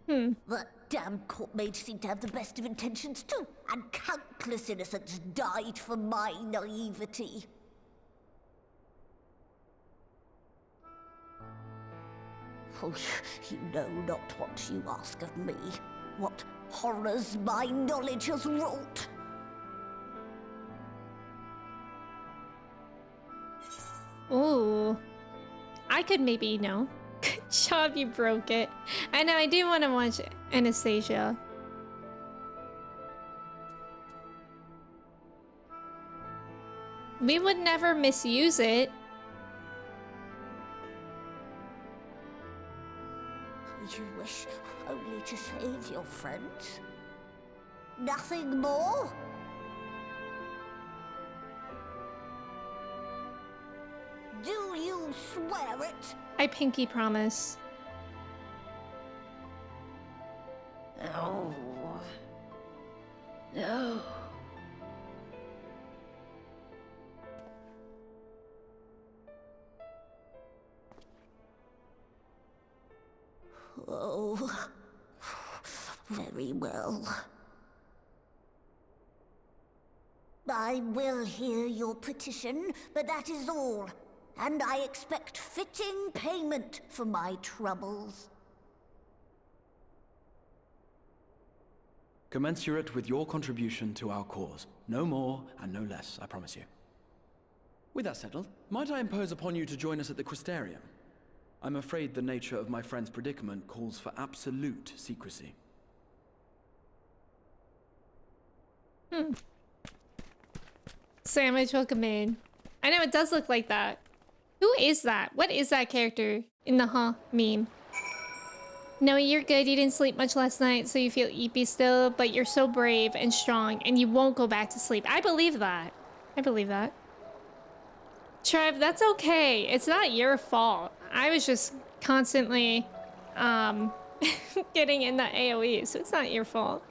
The damn court mage seemed to have the best of intentions too, and countless innocents died for my naivety. Oh, you know not what you ask of me. What horrors my knowledge has wrought. Ooh. I could maybe know. Good job, you broke it. I know, I do want to watch Anastasia. We would never misuse it. You wish only to save your friends? Nothing more? Do you swear it? I pinky promise. No. No. Oh, very well. I will hear your petition, but that is all. And I expect fitting payment for my troubles. Commensurate with your contribution to our cause. No more and no less, I promise you. With that settled, might I impose upon you to join us at the Crystarium? I'm afraid the nature of my friend's predicament calls for absolute secrecy. Sandwich, welcome in. I know it does look like that. Who is that? What is that character in the meme? No, you're good. You didn't sleep much last night, so you feel eepy still, but you're so brave and strong, and you won't go back to sleep. I believe that. I believe that. Trev, that's okay. It's not your fault. I was just constantly, getting in that AoE, so it's not your fault.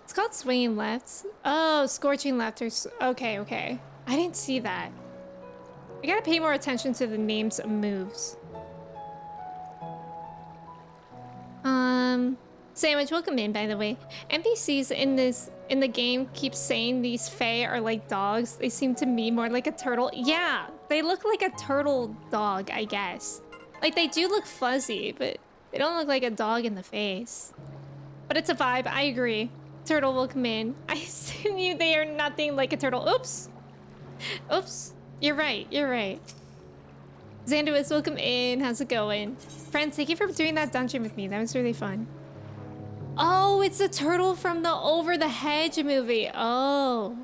It's called swinging lefts. Oh, scorching left or... Okay, okay. I didn't see that. I gotta pay more attention to the names of moves. Sandwich, welcome in, by the way. NPCs in the game keep saying these Fae are like dogs. They seem to me more like a turtle. Yeah, they look like a turtle dog, I guess. Like, they do look fuzzy, but they don't look like a dog in the face. But it's a vibe, I agree. Turtle, welcome in. I assume they are nothing like a turtle. Oops. Oops. You're right, you're right. Xanduus, welcome in. How's it going? Friends, thank you for doing that dungeon with me. That was really fun. Oh, it's the turtle from the Over the Hedge movie. Oh.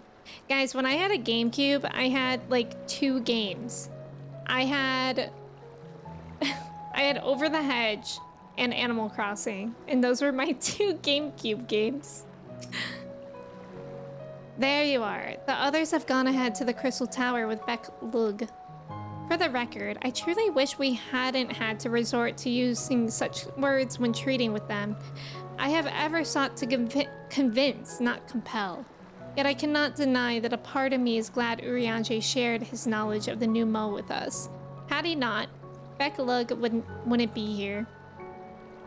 Guys, when I had a GameCube, I had like 2 games. I had Over the Hedge and Animal Crossing, and those were my 2 GameCube games. There you are. The others have gone ahead to the Crystal Tower with Beck Lug. For the record, I truly wish we hadn't had to resort to using such words when treating with them. I have ever sought to convince, not compel. Yet I cannot deny that a part of me is glad Urianger shared his knowledge of the new Mo with us. Had he not, Beck Lug wouldn't be here.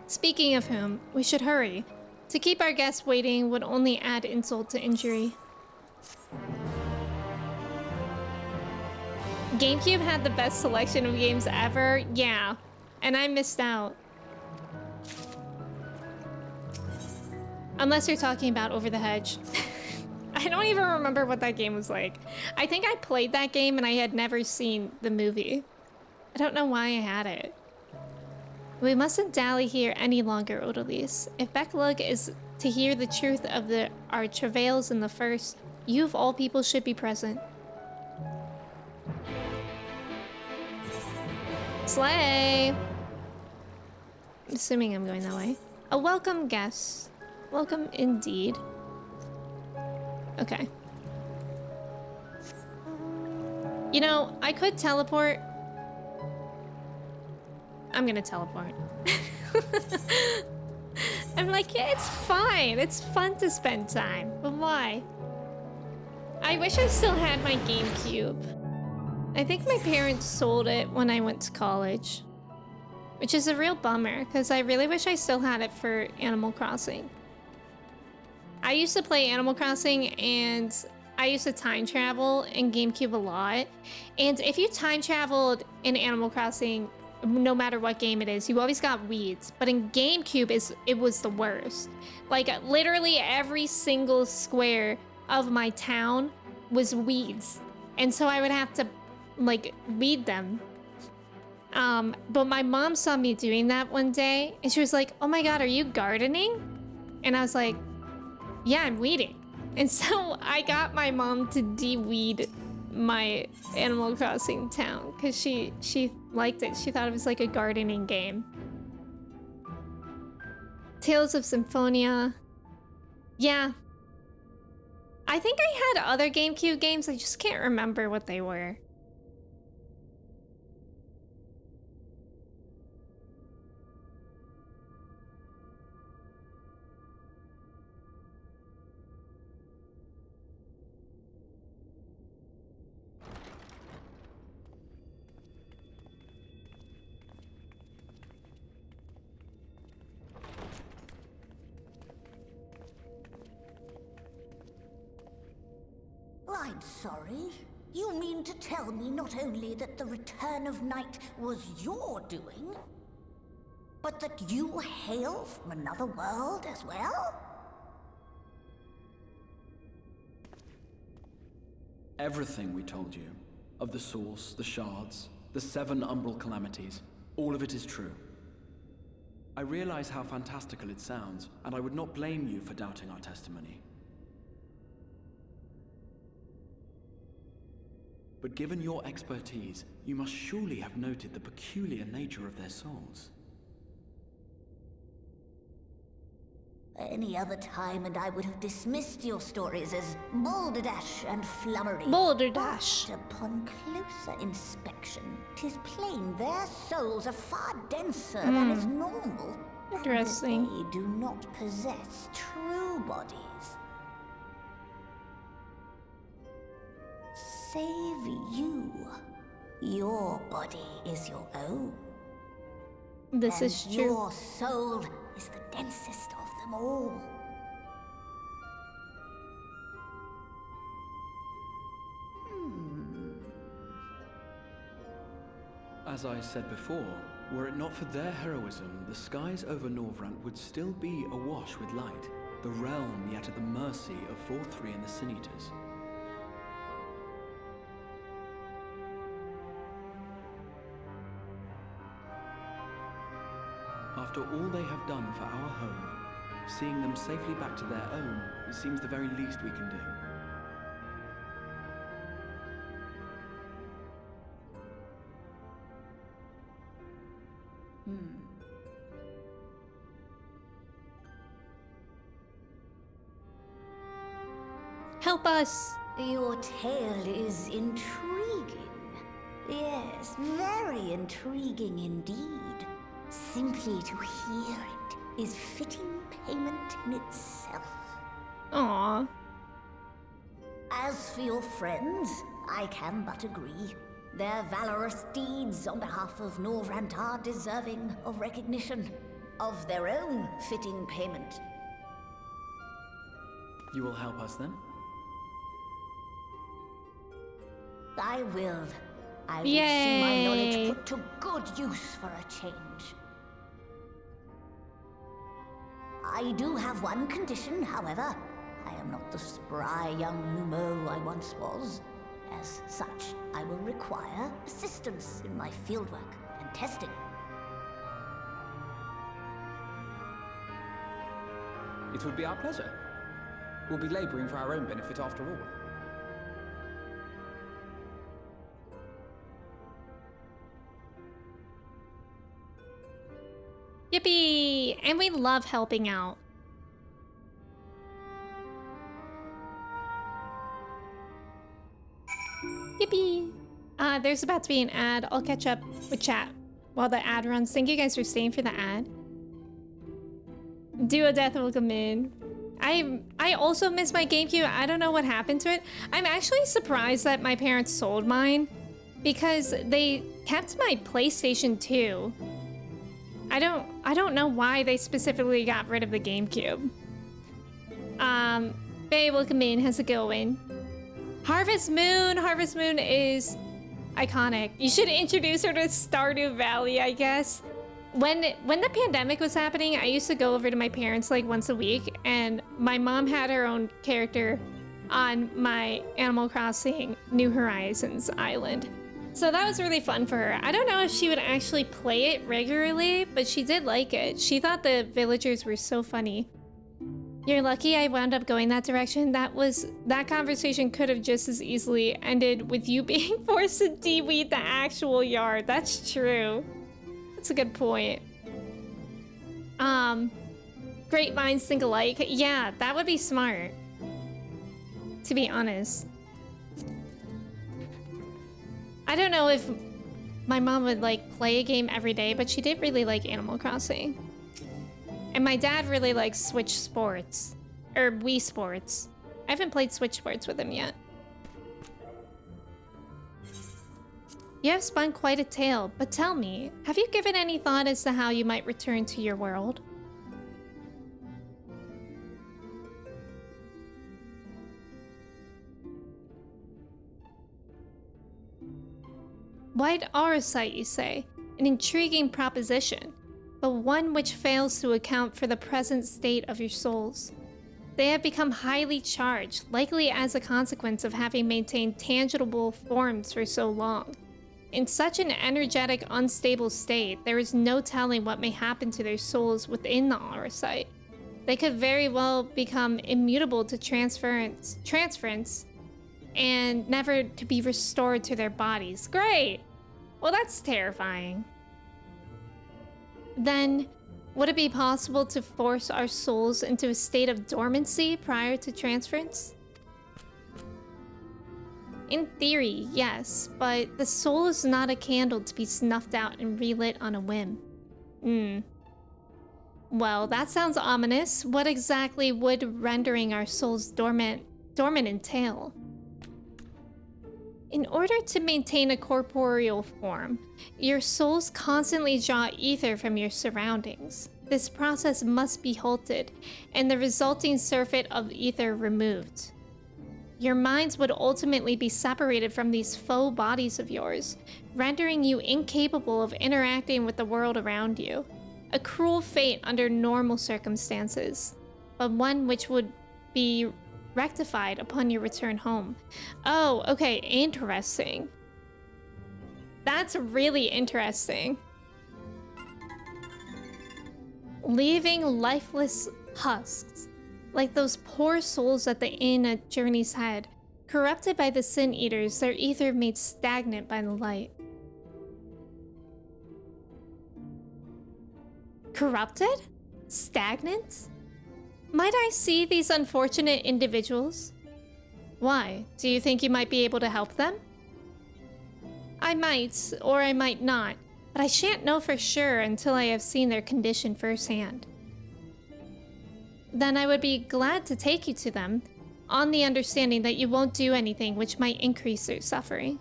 Speaking of whom, we should hurry. To keep our guests waiting would only add insult to injury. GameCube had the best selection of games ever. Yeah, and I missed out. Unless you're talking about Over the Hedge. I don't even remember what that game was like. I think I played that game and I had never seen the movie. I don't know why I had it. We mustn't dally here any longer, Odalise. If Becklug is to hear the truth of our travails in the first, you of all people should be present. Slay! I'm assuming I'm going that way. A welcome guest. Welcome indeed. Okay. You know, I could teleport. I'm gonna teleport. I'm like, yeah, it's fine. It's fun to spend time. But why? I wish I still had my GameCube. I think my parents sold it when I went to college. Which is a real bummer, because I really wish I still had it for Animal Crossing. I used to play Animal Crossing, and I used to time travel in GameCube a lot. And if you time traveled in Animal Crossing, no matter what game it is, you always got weeds. But in GameCube, it was the worst. Like, literally every single square of my town was weeds. And so I would have to, like, weed them. But my mom saw me doing that one day, and she was like, oh my god, are you gardening? And I was like, yeah, I'm weeding. And so I got my mom to de-weed my Animal Crossing town because she liked it. She thought it was like a gardening game. Tales of Symphonia. Yeah. I think I had other GameCube games. I just can't remember what they were. I'm sorry. You mean to tell me not only that the return of night was your doing, but that you hail from another world as well? Everything we told you, of the source, the shards, the 7 umbral calamities, all of it is true. I realize how fantastical it sounds, and I would not blame you for doubting our testimony. But given your expertise, you must surely have noted the peculiar nature of their souls. Any other time and I would have dismissed your stories as balderdash and flummery. Balderdash. But upon closer inspection, 'tis plain their souls are far denser than is normal. Interesting. And that they do not possess true bodies. Save you. Your body is your own. This is true. Your soul is the densest of them all. As I said before, were it not for their heroism, the skies over Norvrant would still be awash with light, the realm yet at the mercy of Vorthri and the Sin Eaters. After all they have done for our home, seeing them safely back to their own seems the very least we can do. Help us! Your tale is intriguing. Yes, very intriguing indeed. Simply to hear it is fitting payment in itself. Aww. As for your friends, I can but agree. Their valorous deeds on behalf of Norvrant are deserving of recognition, of their own fitting payment. You will help us then? I will. I would Yay. see my knowledge put to good use for a change. I do have one condition, however. I am not the spry young Numo I once was. As such, I will require assistance in my fieldwork and testing. It would be our pleasure. We'll be laboring for our own benefit after all. Yippee! And we love helping out. Yippee! There's about to be an ad. I'll catch up with chat while the ad runs. Thank you guys for staying for the ad. Duodeath will come in. I also miss my GameCube. I don't know what happened to it. I'm actually surprised that my parents sold mine because they kept my PlayStation 2. I don't know why they specifically got rid of the GameCube. Faye, welcome in. How's it going? Harvest Moon. Harvest Moon is iconic. You should introduce her to Stardew Valley, I guess. When the pandemic was happening, I used to go over to my parents like once a week, and my mom had her own character on my Animal Crossing New Horizons island. So that was really fun for her. I don't know if she would actually play it regularly, but she did like it. She thought the villagers were so funny. You're lucky I wound up going that direction. That conversation could have just as easily ended with you being forced to de-weed the actual yard. That's true. That's a good point. Great minds think alike. Yeah, that would be smart. To be honest. I don't know if my mom would like play a game every day, but she did really like Animal Crossing. And my dad really likes Switch Sports. Or Wii Sports. I haven't played Switch Sports with him yet. You have spun quite a tale, but tell me, have you given any thought as to how you might return to your world? White Aurosite, you say? An intriguing proposition, but one which fails to account for the present state of your souls. They have become highly charged, likely as a consequence of having maintained tangible forms for so long. In such an energetic, unstable state, there is no telling what may happen to their souls within the Aurosite. They could very well become immutable to transference, and never to be restored to their bodies. Great! Well, that's terrifying. Then, would it be possible to force our souls into a state of dormancy prior to transference? In theory, yes, but the soul is not a candle to be snuffed out and relit on a whim. Well, that sounds ominous. What exactly would rendering our souls dormant entail? In order to maintain a corporeal form, your souls constantly draw ether from your surroundings. This process must be halted, and the resulting surfeit of ether removed. Your minds would ultimately be separated from these faux bodies of yours, rendering you incapable of interacting with the world around you. A cruel fate under normal circumstances, but one which would be rectified upon your return home. Oh, okay, interesting. That's really interesting. Leaving lifeless husks, like those poor souls at the inn at Journey's Head, corrupted by the Sin Eaters, their ether made stagnant by the light. Corrupted? Stagnant? Might I see these unfortunate individuals? Why? Do you think you might be able to help them? I might, or I might not, but I shan't know for sure until I have seen their condition firsthand. Then I would be glad to take you to them, on the understanding that you won't do anything which might increase their suffering.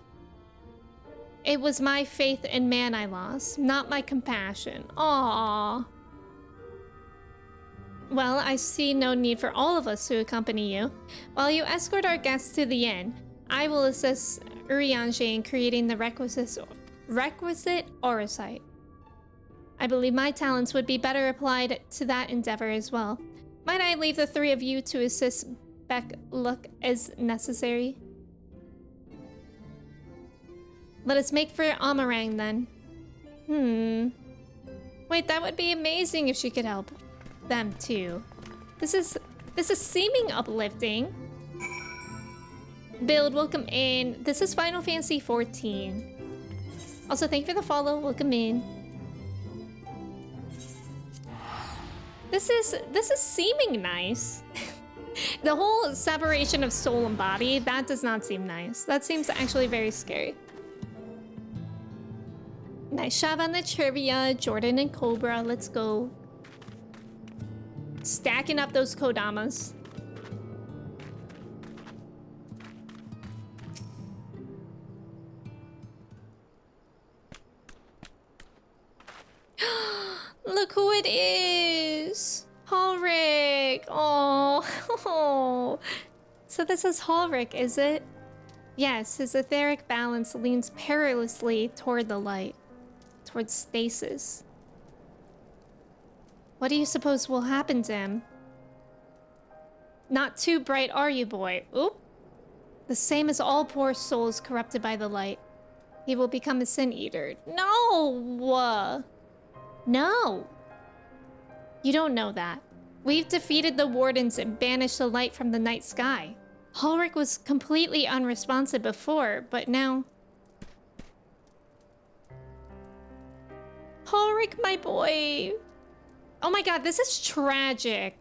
It was my faith in man I lost, not my compassion. Aww. Well, I see no need for all of us to accompany you. While you escort our guests to the inn, I will assist Urianger in creating the requisite Aurosite. I believe my talents would be better applied to that endeavor as well. Might I leave the three of you to assist Beck Look as necessary? Let us make for Amarang then. Wait, that would be amazing if she could help them too. This is seeming uplifting. Build, welcome in. This is Final Fantasy XIV. Also, thank you for the follow. Welcome in. This is seeming nice. The whole separation of soul and body, that does not seem nice. That seems actually very scary. Nice job on the trivia, Jordan and Cobra. Let's go. Stacking up those kodamas. Look who it is! Ulrich! Oh. So this is Ulrich, is it? Yes, his etheric balance leans perilously toward the light. Towards stasis. What do you suppose will happen to him? Not too bright, are you, boy? Oop. The same as all poor souls corrupted by the light. He will become a sin eater. No! No! You don't know that. We've defeated the wardens and banished the light from the night sky. Ulrich was completely unresponsive before, but now... Ulrich, my boy! Oh my god, this is tragic.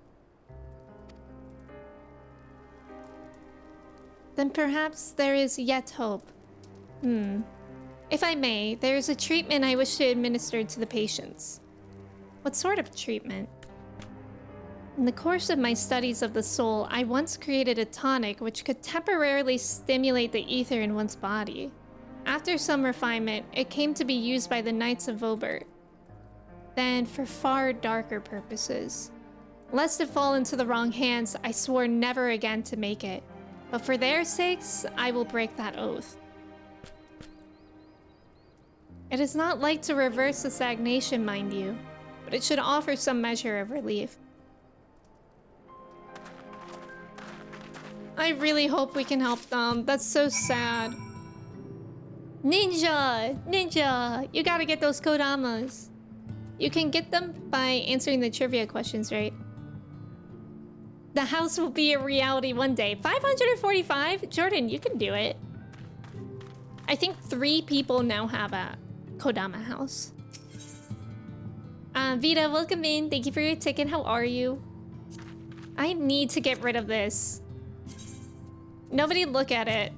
Then perhaps there is yet hope. If I may, there is a treatment I wish to administer to the patients. What sort of treatment? In the course of my studies of the soul, I once created a tonic which could temporarily stimulate the ether in one's body. After some refinement, it came to be used by the Knights of Vobert. Then for far darker purposes. Lest it fall into the wrong hands, I swore never again to make it. But for their sakes, I will break that oath. It is not like to reverse the stagnation, mind you, but it should offer some measure of relief. I really hope we can help them. That's so sad. Ninja! Ninja! You gotta get those kodamas. You can get them by answering the trivia questions, right? The house will be a reality one day. 545? Jordan, you can do it. I think 3 people now have a Kodama house. Vita, welcome in. Thank you for your ticket. How are you? I need to get rid of this. Nobody look at it.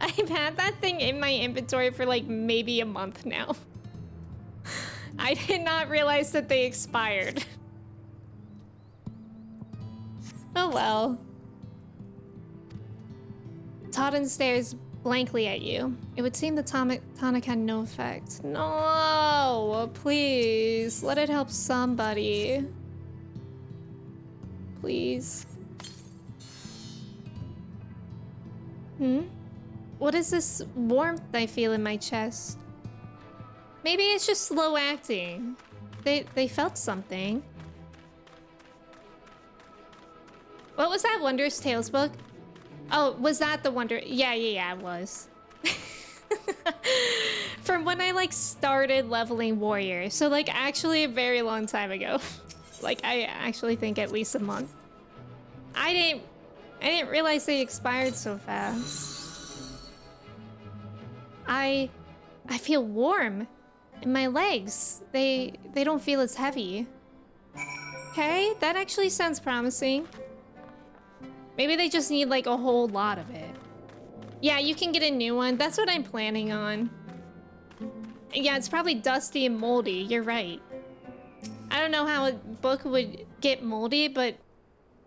I've had that thing in my inventory for like maybe a month now. I did not realize that they expired. Oh well. Totten stares blankly at you. It would seem the tonic had no effect. No! Please, let it help somebody. Please. What is this warmth I feel in my chest? Maybe it's just slow acting. They felt something. What was that Wondrous Tales book? Oh, was that the Wonder? Yeah, it was. From when I like started leveling warrior. So like actually a very long time ago. Like I actually think at least a month. I didn't realize they expired so fast. I feel warm in my legs. They don't feel as heavy. Okay, that actually sounds promising. Maybe they just need like a whole lot of it. Yeah, you can get a new one. That's what I'm planning on. Yeah, it's probably dusty and moldy. You're right. I don't know how a book would get moldy, but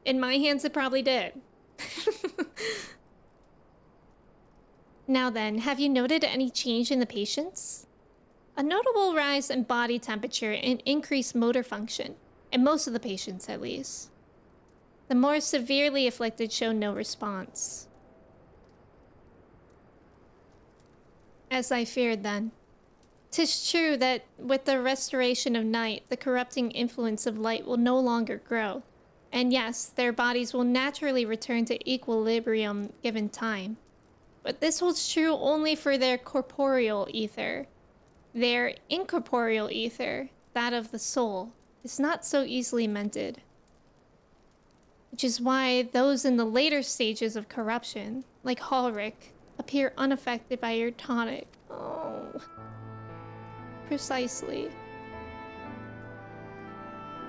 in my hands it probably did. Now then, have you noted any change in the patients? A notable rise in body temperature and increased motor function, in most of the patients at least. The more severely afflicted show no response. As I feared then. 'Tis true that with the restoration of night, the corrupting influence of light will no longer grow. And yes, their bodies will naturally return to equilibrium given time. But this holds true only for their corporeal ether. Their incorporeal ether, that of the soul, is not so easily mended. Which is why those in the later stages of corruption, like Ulrich, appear unaffected by your tonic. Oh. Precisely.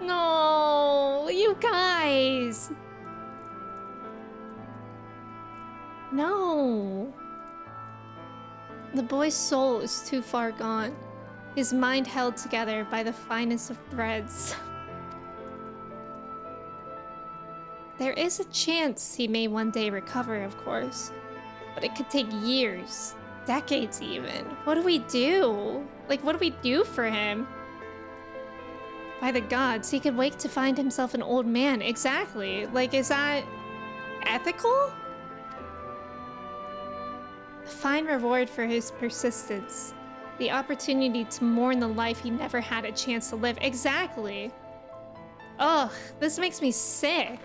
No, you guys. No. The boy's soul is too far gone. His mind held together by the finest of threads. There is a chance he may one day recover, of course. But it could take years, decades even. What do we do? Like, what do we do for him? By the gods, he could wake to find himself an old man. Exactly. Like, is that ethical? A fine reward for his persistence. The opportunity to mourn the life he never had a chance to live. Exactly. Ugh, this makes me sick.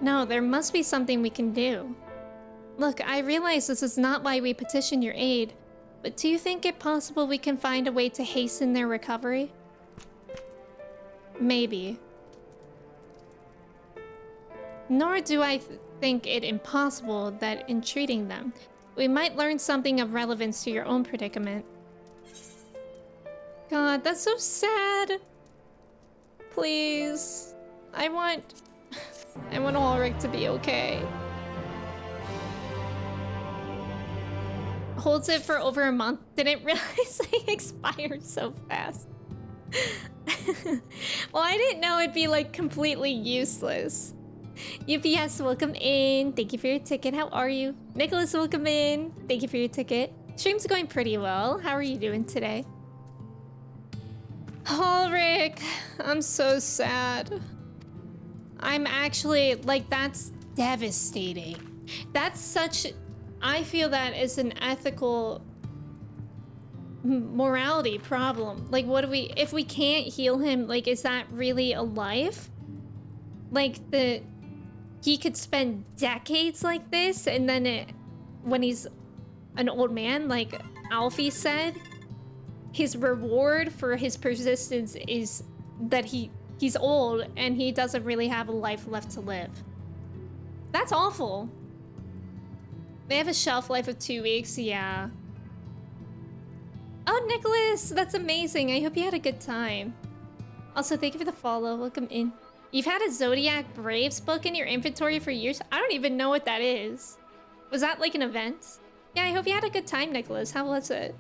No, there must be something we can do. Look, I realize this is not why we petition your aid, but do you think it possible we can find a way to hasten their recovery? Maybe. Nor do I think it impossible that in treating them, we might learn something of relevance to your own predicament. God, that's so sad. Please. I want Ulrich to be okay. Holds it for over a month. Didn't realize they expired so fast. Well, I didn't know it'd be like completely useless. UPS, welcome in. Thank you for your ticket. How are you? Nicholas, welcome in. Thank you for your ticket. Stream's going pretty well. How are you doing today? Ulrich, I'm so sad. I'm actually, like, that's devastating. That's such, I feel that is an ethical morality problem. Like, what do we, if we can't heal him, like, is that really a life? Like, he could spend decades like this, and then when he's an old man, like Alfie said, his reward for his persistence is that he's old and he doesn't really have a life left to live. That's awful. They have a shelf life of 2 weeks, yeah. Oh, Nicholas, that's amazing. I hope you had a good time. Also, thank you for the follow. Welcome in. You've had a Zodiac Braves book in your inventory for years? I don't even know what that is. Was that like an event? Yeah, I hope you had a good time, Nicholas. How was it?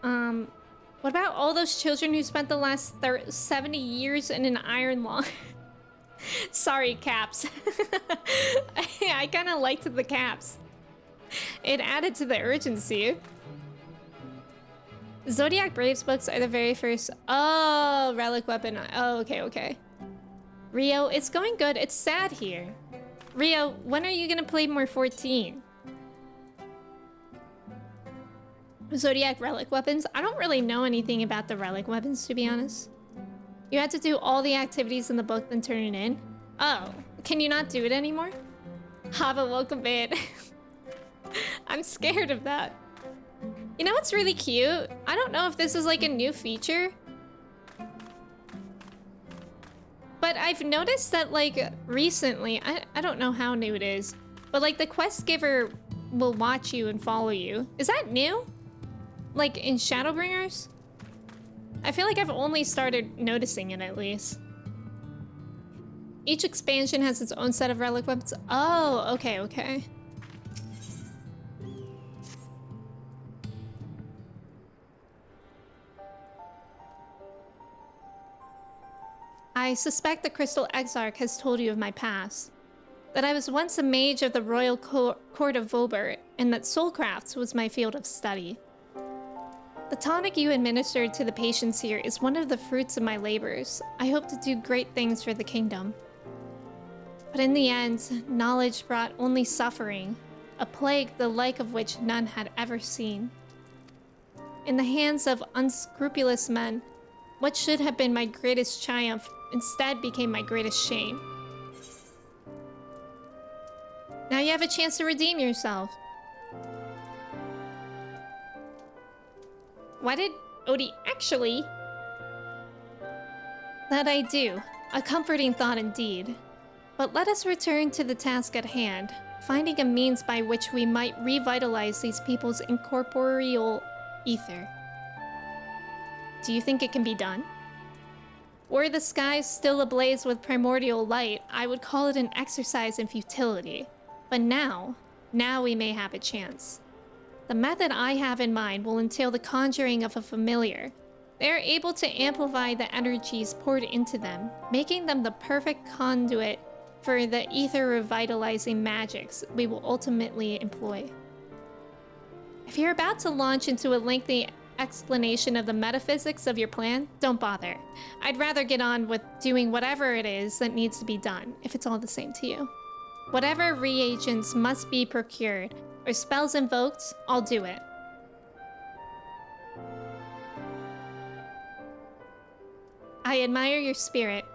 What about all those children who spent the last 70 years in an iron lung? Sorry, caps. I kind of liked the caps. It added to the urgency. Zodiac Braves books are the very first. Oh, relic weapon. Oh, okay. Rio, it's going good. It's sad here. Rio, when are you gonna play more 14? Zodiac relic weapons? I don't really know anything about the relic weapons, to be honest. You had to do all the activities in the book, then turn it in? Oh, can you not do it anymore? Hava, welcome in. I'm scared of that. You know what's really cute? I don't know if this is like a new feature, but I've noticed that like recently, I don't know how new it is, but like the quest giver will watch you and follow you. Is that new? Like in Shadowbringers? I feel like I've only started noticing it at least. Each expansion has its own set of relic weapons. Oh, okay. I suspect the Crystal Exarch has told you of my past. That I was once a mage of the Royal Court of Vobert, and that soulcrafts was my field of study. The tonic you administered to the patients here is one of the fruits of my labors. I hope to do great things for the kingdom. But in the end, knowledge brought only suffering, a plague the like of which none had ever seen. In the hands of unscrupulous men, what should have been my greatest triumph instead became my greatest shame. Now you have a chance to redeem yourself. Why did Odie actually? That I do. A comforting thought indeed. But let us return to the task at hand, finding a means by which we might revitalize these people's incorporeal ether. Do you think it can be done? Were the skies still ablaze with primordial light, I would call it an exercise in futility. But now we may have a chance. The method I have in mind will entail the conjuring of a familiar. They are able to amplify the energies poured into them, making them the perfect conduit for the ether revitalizing magics we will ultimately employ. If you're about to launch into a lengthy explanation of the metaphysics of your plan, don't bother. I'd rather get on with doing whatever it is that needs to be done, if it's all the same to you. Whatever reagents must be procured, or spells invoked, I'll do it. I admire your spirit.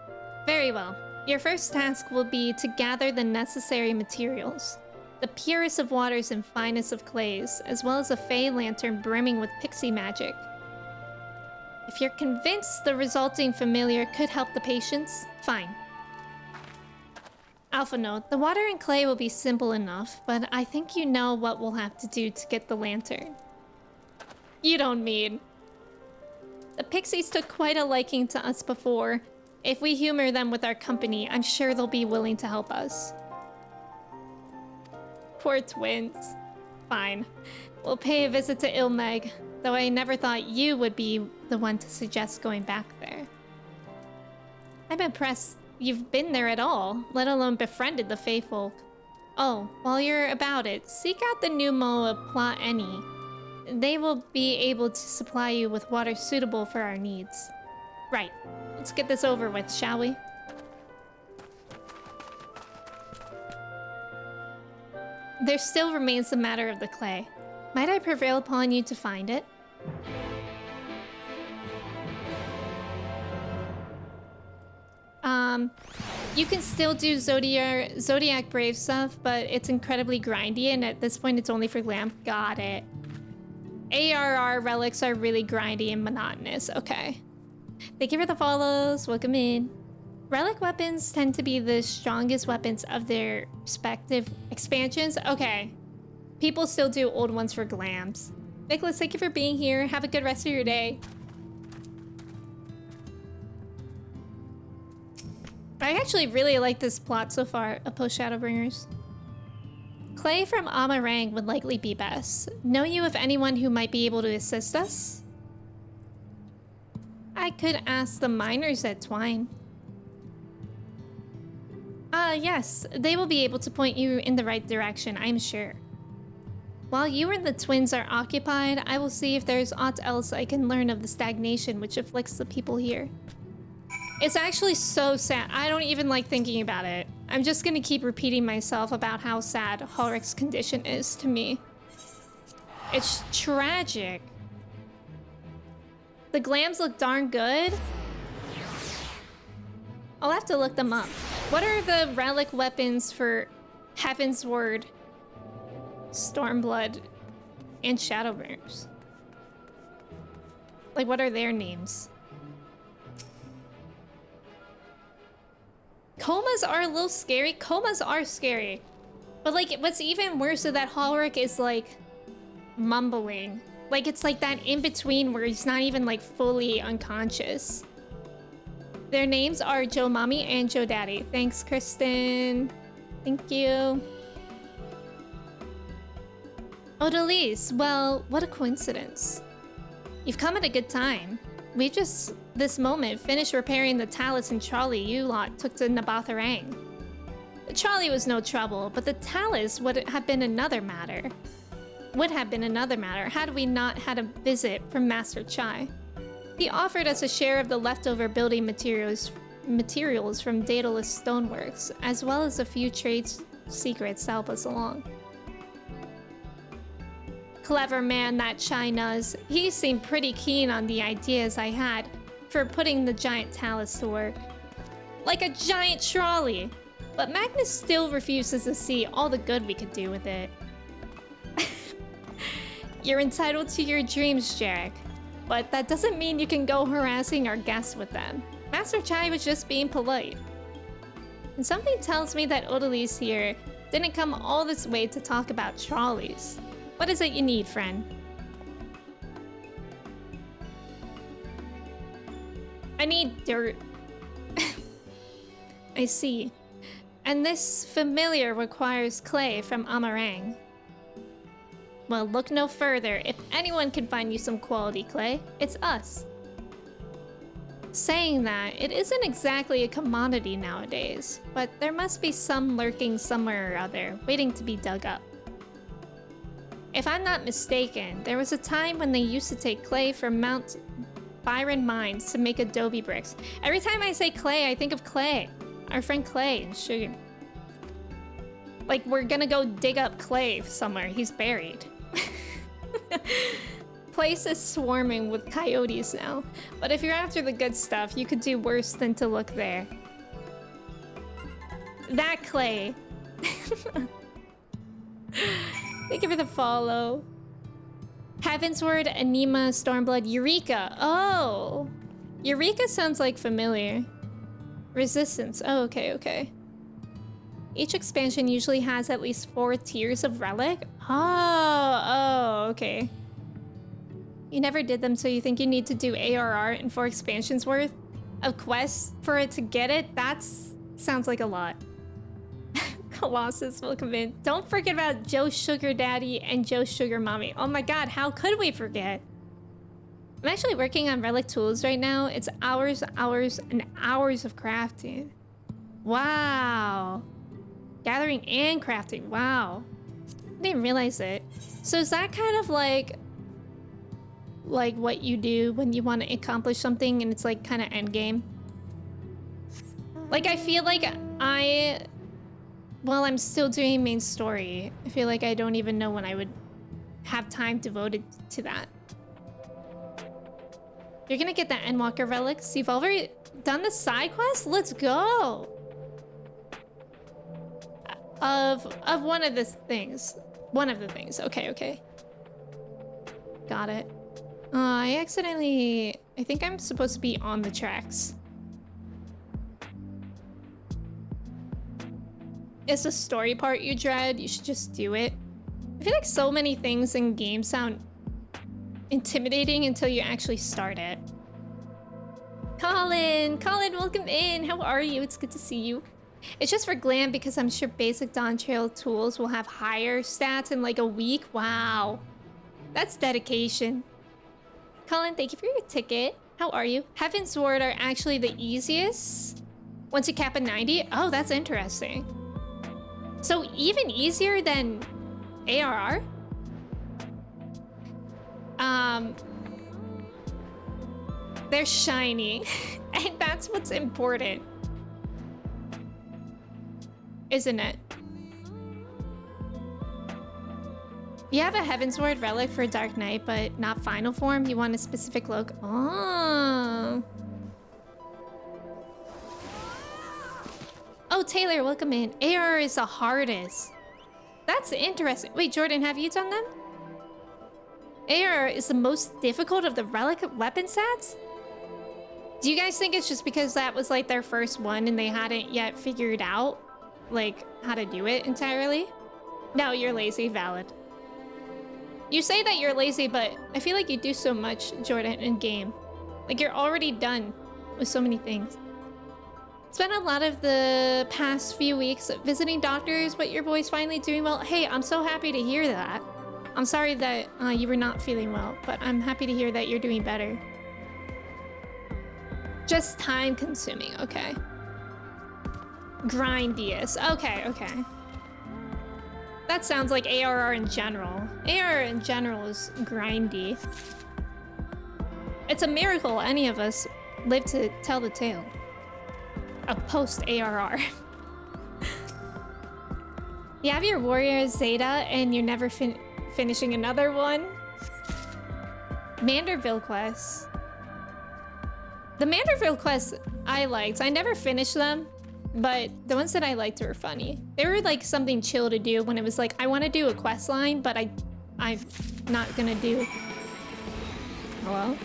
Very well. Your first task will be to gather the necessary materials. The purest of waters and finest of clays, as well as a fey lantern brimming with pixie magic. If you're convinced the resulting familiar could help the patients, fine. Alpha note, the water and clay will be simple enough, but I think you know what we'll have to do to get the lantern. You don't mean. The pixies took quite a liking to us before. If we humor them with our company, I'm sure they'll be willing to help us. Poor twins. Fine. We'll pay a visit to Ilmeg, though I never thought you would be the one to suggest going back there. I'm impressed you've been there at all, let alone befriended the Fey folk. Oh, while you're about it, seek out the Numo of Plot Eni. They will be able to supply you with water suitable for our needs. Right. Let's get this over with, shall we? There still remains the matter of the clay. Might I prevail upon you to find it? You can still do Zodiac Brave stuff, but it's incredibly grindy, and at this point it's only for glam. Got it. ARR relics are really grindy and monotonous. Okay. Thank you for the follows. Welcome in. Relic weapons tend to be the strongest weapons of their respective expansions. Okay. People still do old ones for glams. Nicholas, thank you for being here. Have a good rest of your day. I actually really like this plot so far of Post Shadowbringers. Clay from Amarang would likely be best. Know you of anyone who might be able to assist us? I could ask the miners at Twine. Yes, they will be able to point you in the right direction, I'm sure. While you and the twins are occupied, I will see if there's aught else I can learn of the stagnation which afflicts the people here. It's actually so sad. I don't even like thinking about it. I'm just gonna keep repeating myself about how sad Hulrich's condition is to me. It's tragic. The glams look darn good. I'll have to look them up. What are the relic weapons for Heaven's Word, Stormblood, and Shadowbringers? Like, what are their names? Comas are a little scary. Comas are scary. But, like, what's even worse is that Hulrich is, like, mumbling. Like, it's like that in-between where he's not even, like, fully unconscious. Their names are Joe Mommy and Joe Daddy. Thanks, Kristen. Thank you. Odalise, well, what a coincidence. You've come at a good time. We just, this moment, finished repairing the talus and trolley you lot took to Nabatharang. The trolley was no trouble, but the talus would have been another matter. Had we not had a visit from Master Chai. He offered us a share of the leftover building materials from Daedalus Stoneworks, as well as a few trade secrets to help us along. Clever man, that China's. He seemed pretty keen on the ideas I had for putting the giant talus to work. Like a giant trolley! But Magnus still refuses to see all the good we could do with it. You're entitled to your dreams, Jarek. But that doesn't mean you can go harassing our guests with them. Master Chai was just being polite. And something tells me that Odalise here didn't come all this way to talk about trolleys. What is it you need, friend? I need dirt. I see. And this familiar requires clay from Amarang. Well, look no further. If anyone can find you some quality clay, it's us. Saying that, it isn't exactly a commodity nowadays, but there must be some lurking somewhere or other, waiting to be dug up. If I'm not mistaken, there was a time when they used to take clay from Mount Byron mines to make adobe bricks. Every time I say clay, I think of Clay. Our friend Clay and Sugar. Like, we're gonna go dig up Clay somewhere. He's buried. Place is swarming with coyotes now. But if you're after the good stuff, you could do worse than to look there. That Clay. Thank you for the follow. Heavensward, Anima, Stormblood, Eureka. Oh! Eureka sounds like familiar. Resistance. Oh, okay. Each expansion usually has at least 4 tiers of relic. Oh, okay. You never did them, so you think you need to do ARR and 4 expansions worth of quests for it to get it? That sounds like a lot. Colossus, welcome in. Don't forget about Joe Sugar Daddy and Joe Sugar Mommy. Oh my god, how could we forget? I'm actually working on relic tools right now. It's hours and hours of crafting. Wow. Gathering and crafting. Wow. I didn't realize it. So is that kind of like what you do when you want to accomplish something and it's like kind of endgame? Like I feel like while I'm still doing main story, I feel like I don't even know when I would have time devoted to that. You're gonna get the Endwalker relics. You've already done the side quest? Let's go! Of one of the things. One of the things. Okay. Got it. I think I'm supposed to be on the tracks. It's the story part you dread. You should just do it. I feel like so many things in games sound intimidating until you actually start it. Colin, welcome in. How are you? It's good to see you. It's just for glam because I'm sure basic Dawn Trail tools will have higher stats in like a week. Wow. That's dedication. Colin, thank you for your ticket. How are you? Heaven's Sword are actually the easiest once you cap a 90. Oh, that's interesting. So even easier than ARR? They're shiny, and that's what's important, isn't it? You have a Heavensward relic for Dark Knight, but not final form. You want a specific look. Oh, Taylor, welcome in. AR is the hardest. That's interesting. Wait, Jordan, have you done them? AR is the most difficult of the relic weapon sets? Do you guys think it's just because that was like their first one and they hadn't yet figured out like how to do it entirely? No, you're lazy. Valid. You say that you're lazy, but I feel like you do so much, Jordan, in game. Like you're already done with so many things. Spent a lot of the past few weeks visiting doctors, but your boy's finally doing well. Hey, I'm so happy to hear that. I'm sorry that you were not feeling well, but I'm happy to hear that you're doing better. Just time consuming, okay. Grindiest, okay. That sounds like ARR in general. ARR in general is grindy. It's a miracle any of us live to tell the tale of post-ARR. You have your Warrior Zeta and you're never finishing another one? Manderville quests. The Manderville quests I liked. I never finished them, but the ones that I liked were funny. They were like something chill to do when it was like, I want to do a quest line, but I'm not gonna do... Hello?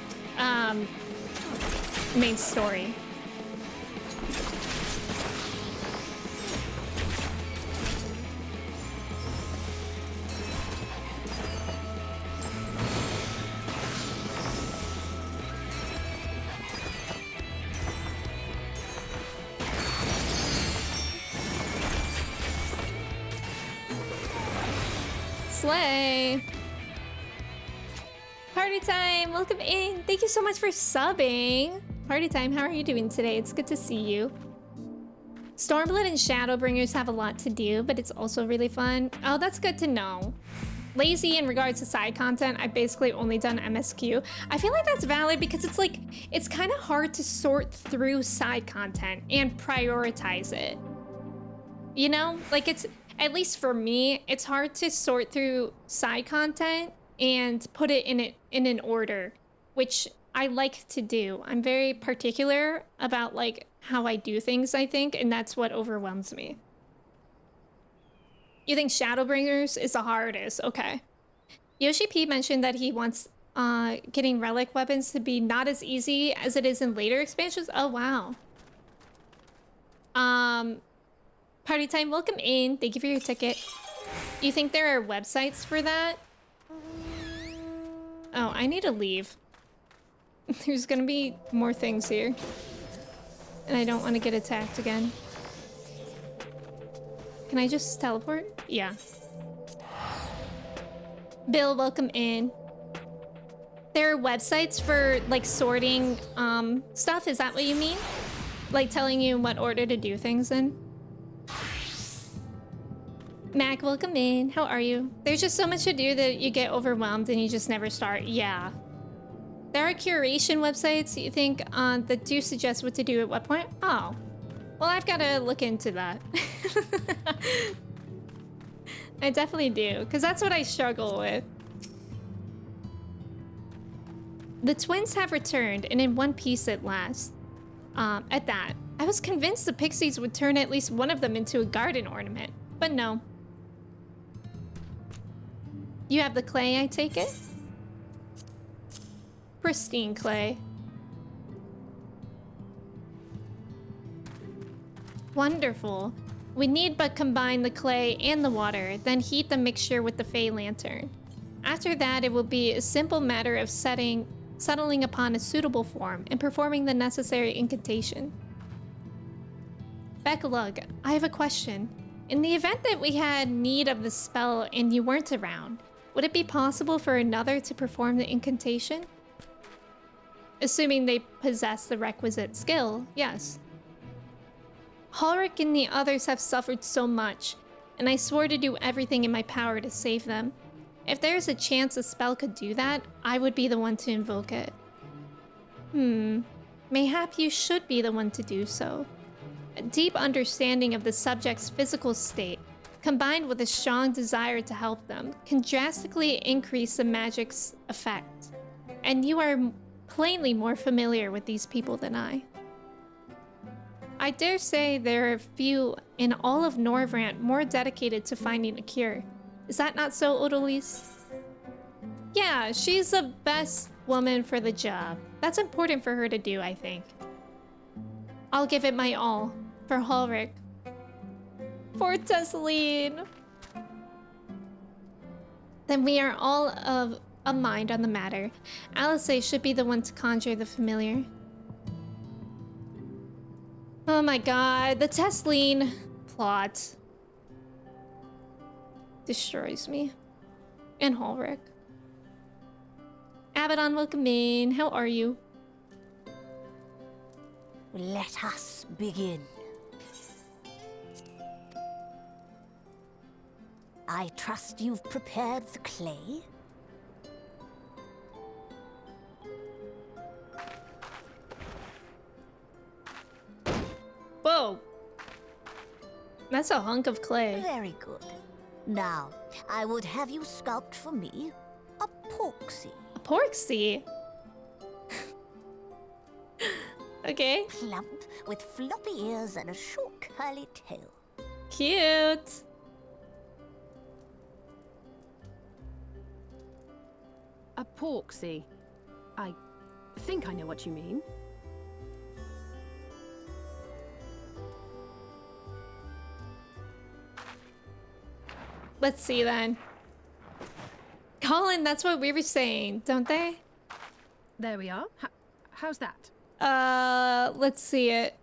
Main story. Slay. Party time, welcome in. Thank you so much for subbing. Party time, how are you doing today? It's good to see you. Stormblood and Shadowbringers have a lot to do, but it's also really fun. Oh, that's good to know. Lazy in regards to side content, I've basically only done MSQ. I feel like that's valid because it's like, it's kind of hard to sort through side content and prioritize it. You know, like it's, at least for me, it's hard to sort through side content and put it in an order, which I like to do. I'm very particular about like how I do things, I think, and that's what overwhelms me. You think Shadowbringers is the hardest? Okay. Yoshi P mentioned that he wants getting relic weapons to be not as easy as it is in later expansions. Oh wow. Party time, welcome in. Thank you for your ticket. You think there are websites for that? Oh, I need to leave. There's gonna be more things here. And I don't want to get attacked again. Can I just teleport? Yeah. Bill, welcome in. There are websites for like sorting stuff, is that what you mean? Like telling you what order to do things in? Mac, welcome in. How are you? There's just so much to do that you get overwhelmed and you just never start. Yeah. There are curation websites, you think, that do suggest what to do at what point? Oh. Well, I've got to look into that. I definitely do, because that's what I struggle with. The twins have returned, and in one piece at last. At that, I was convinced the pixies would turn at least one of them into a garden ornament, but no. You have the clay, I take it? Pristine clay. Wonderful. We need but combine the clay and the water, then heat the mixture with the Fey Lantern. After that, it will be a simple matter of settling upon a suitable form and performing the necessary incantation. Beckalug, I have a question. In the event that we had need of the spell and you weren't around, would it be possible for another to perform the incantation? Assuming they possess the requisite skill, yes. Ulrich and the others have suffered so much, and I swore to do everything in my power to save them. If there's a chance a spell could do that, I would be the one to invoke it. Mayhap you should be the one to do so. A deep understanding of the subject's physical state, combined with a strong desire to help them, can drastically increase the magic's effect. And you are plainly more familiar with these people than I. I dare say there are few in all of Norvrant more dedicated to finding a cure. Is that not so, Odalise? Yeah, she's the best woman for the job. That's important for her to do, I think. I'll give it my all for Ulrich. For Tesseline. Then we are all of a mind on the matter. Alice should be the one to conjure the familiar. Oh my god, the Tesseline plot destroys me. And Ulrich. Abaddon, welcome in. How are you? Let us begin. I trust you've prepared the clay? Whoa. That's a hunk of clay. Very good. Now, I would have you sculpt for me a porksy. A porksy? Okay. Plump, with floppy ears and a short curly tail. Cute. A porksy. I think I know what you mean. Let's see then. Colin, that's what we were saying, don't they? There we are. How's that? Let's see it.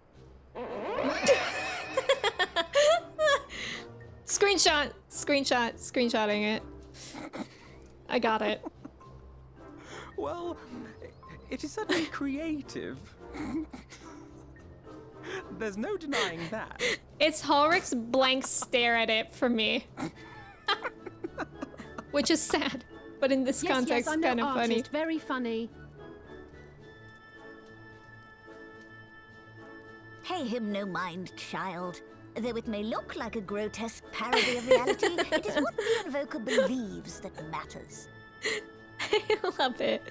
Screenshotting it. I got it. Well, it is certainly creative. There's no denying that. It's Ulrich's blank stare at it for me. Which is sad, but in this context, I'm kind no of funny. artist, very funny. Pay him no mind, child. Though it may look like a grotesque parody of reality, it is what the invoker believes that matters. I love it.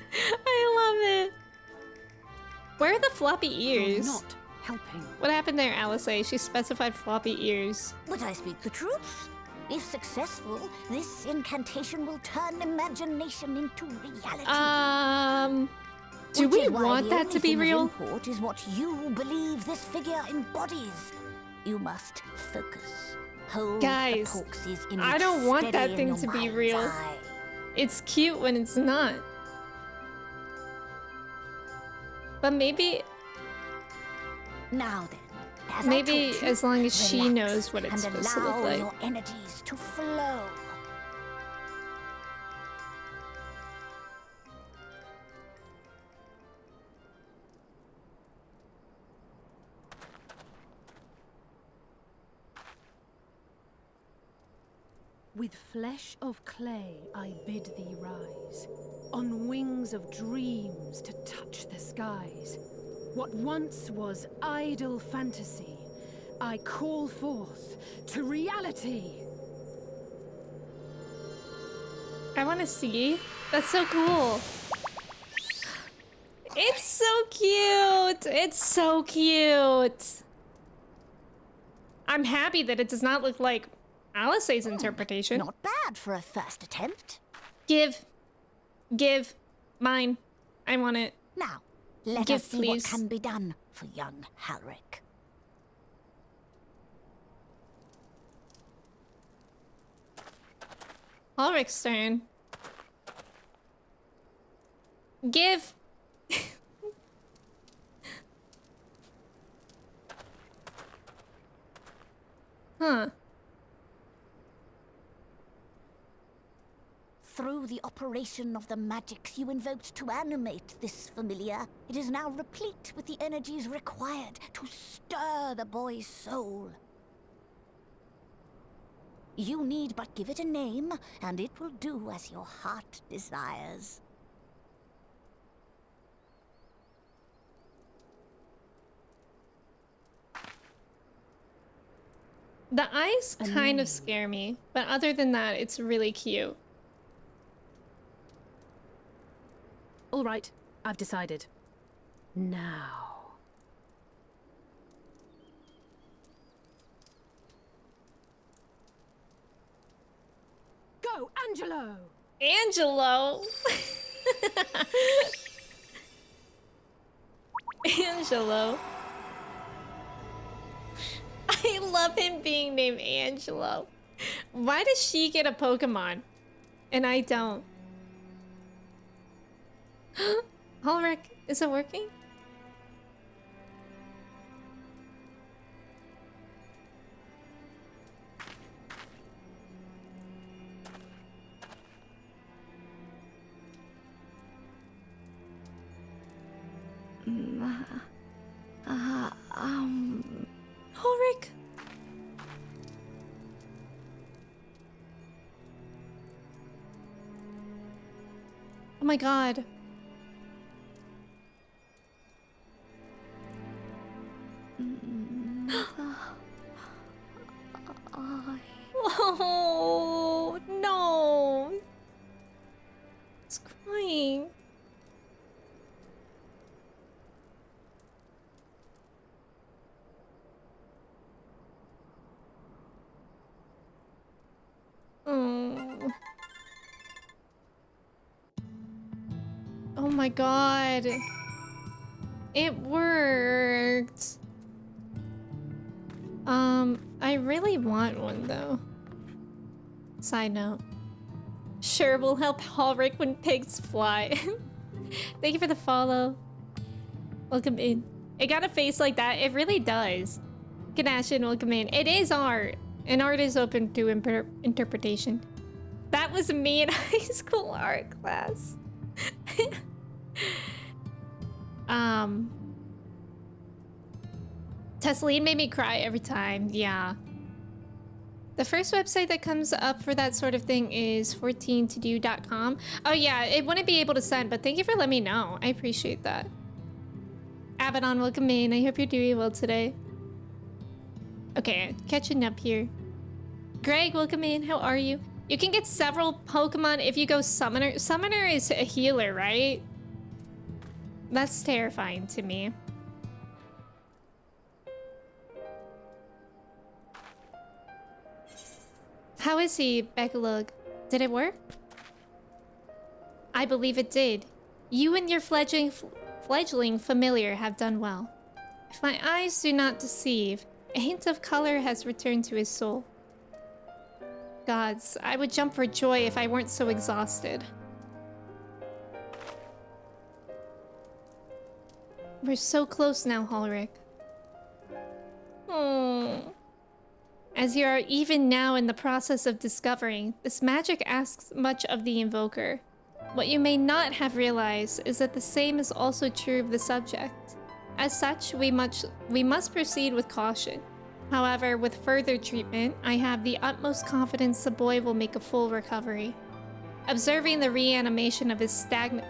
I love it. Where are the floppy ears? You're not helping. What happened there, Alice? She specified floppy ears. But I speak the truth. If successful, this incantation will turn imagination into reality. Do Which we is why want the that only to be thing of real? import is what you believe this figure embodies. You must focus. Hold Guys, the Pork's image I don't want steady that in thing your to be mind's real. eye. It's cute when it's not. But maybe Now then, as I maybe taught you, as long as she relax knows what it's and supposed to look allow like. your energies to flow. With flesh of clay I bid thee rise, on wings of dreams to touch the skies. What once was idle fantasy, I call forth to reality. I want to see. That's so cool. It's so cute. It's so cute. I'm happy that it does not look like Alice's interpretation. Not bad for a first attempt. Give mine. I want it. Now, let Give, us see please. what can be done for young Halric. Ulrich's turn. Give. Huh. Through the operation of the magics you invoked to animate this familiar, it is now replete with the energies required to stir the boy's soul. You need but give it a name, and it will do as your heart desires. The eyes kind of scare me, but other than that, it's really cute. All right, I've decided. Now. Go, Angelo! Angelo! Angelo. I love him being named Angelo. Why does she get a Pokemon? And I don't. Ulrich, is it working? Ulrich. Oh my god. Oh no. It's crying. Oh. Oh my god. It worked. I really want one though. Side note. Sure, we'll help Ulrich when pigs fly. Thank you for the follow. Welcome in. It got a face like that. It really does. Ganashin, welcome in. It is art. And art is open to interpretation. That was me in high school art class. Tesseline made me cry every time. Yeah. The first website that comes up for that sort of thing is 14todo.com. Oh yeah, it wouldn't be able to send, but thank you for letting me know. I appreciate that. Abaddon, welcome in. I hope you're doing well today. Okay, catching up here. Greg, welcome in. How are you? You can get several Pokemon if you go Summoner. Summoner is a healer, right? That's terrifying to me. How is he, Beckalug? Did it work? I believe it did. You and your fledgling familiar have done well. If my eyes do not deceive, a hint of color has returned to his soul. Gods, I would jump for joy if I weren't so exhausted. We're so close now, Ulrich. Oh. As you are even now in the process of discovering, this magic asks much of the invoker. What you may not have realized is that the same is also true of the subject. As such, we must proceed with caution. However, with further treatment, I have the utmost confidence the boy will make a full recovery. Observing the reanimation of his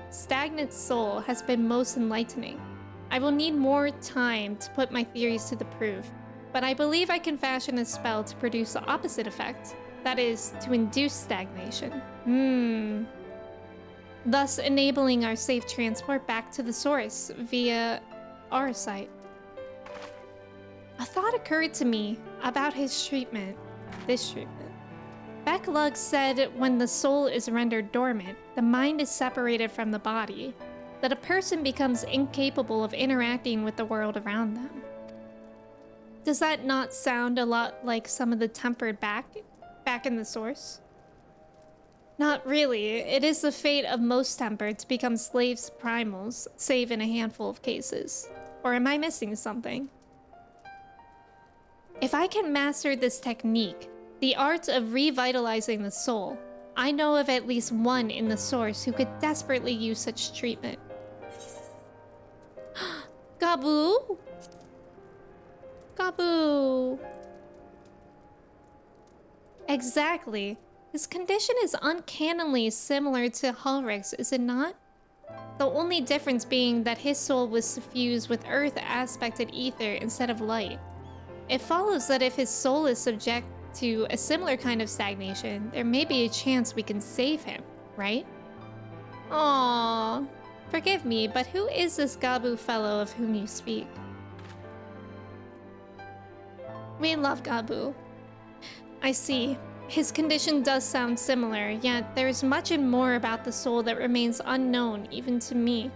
stagnant soul has been most enlightening. I will need more time to put my theories to the proof, but I believe I can fashion a spell to produce the opposite effect. That is, to induce stagnation. Thus enabling our safe transport back to the source via our site. A thought occurred to me about his treatment. This treatment. Beckalug said when the soul is rendered dormant, the mind is separated from the body, that a person becomes incapable of interacting with the world around them. Does that not sound a lot like some of the tempered back in the source? Not really. It is the fate of most tempered to become slaves to primals, save in a handful of cases. Or am I missing something? If I can master this technique, the art of revitalizing the soul, I know of at least one in the source who could desperately use such treatment. Gabu? Gabu. Exactly. His condition is uncannily similar to Ulrich's, is it not? The only difference being that his soul was suffused with earth-aspected ether instead of light. It follows that if his soul is subject to a similar kind of stagnation, there may be a chance we can save him, right? Aww. Forgive me, but who is this Gabu fellow of whom you speak? We love Gabu. I see. His condition does sound similar, yet there is much and more about the soul that remains unknown even to me.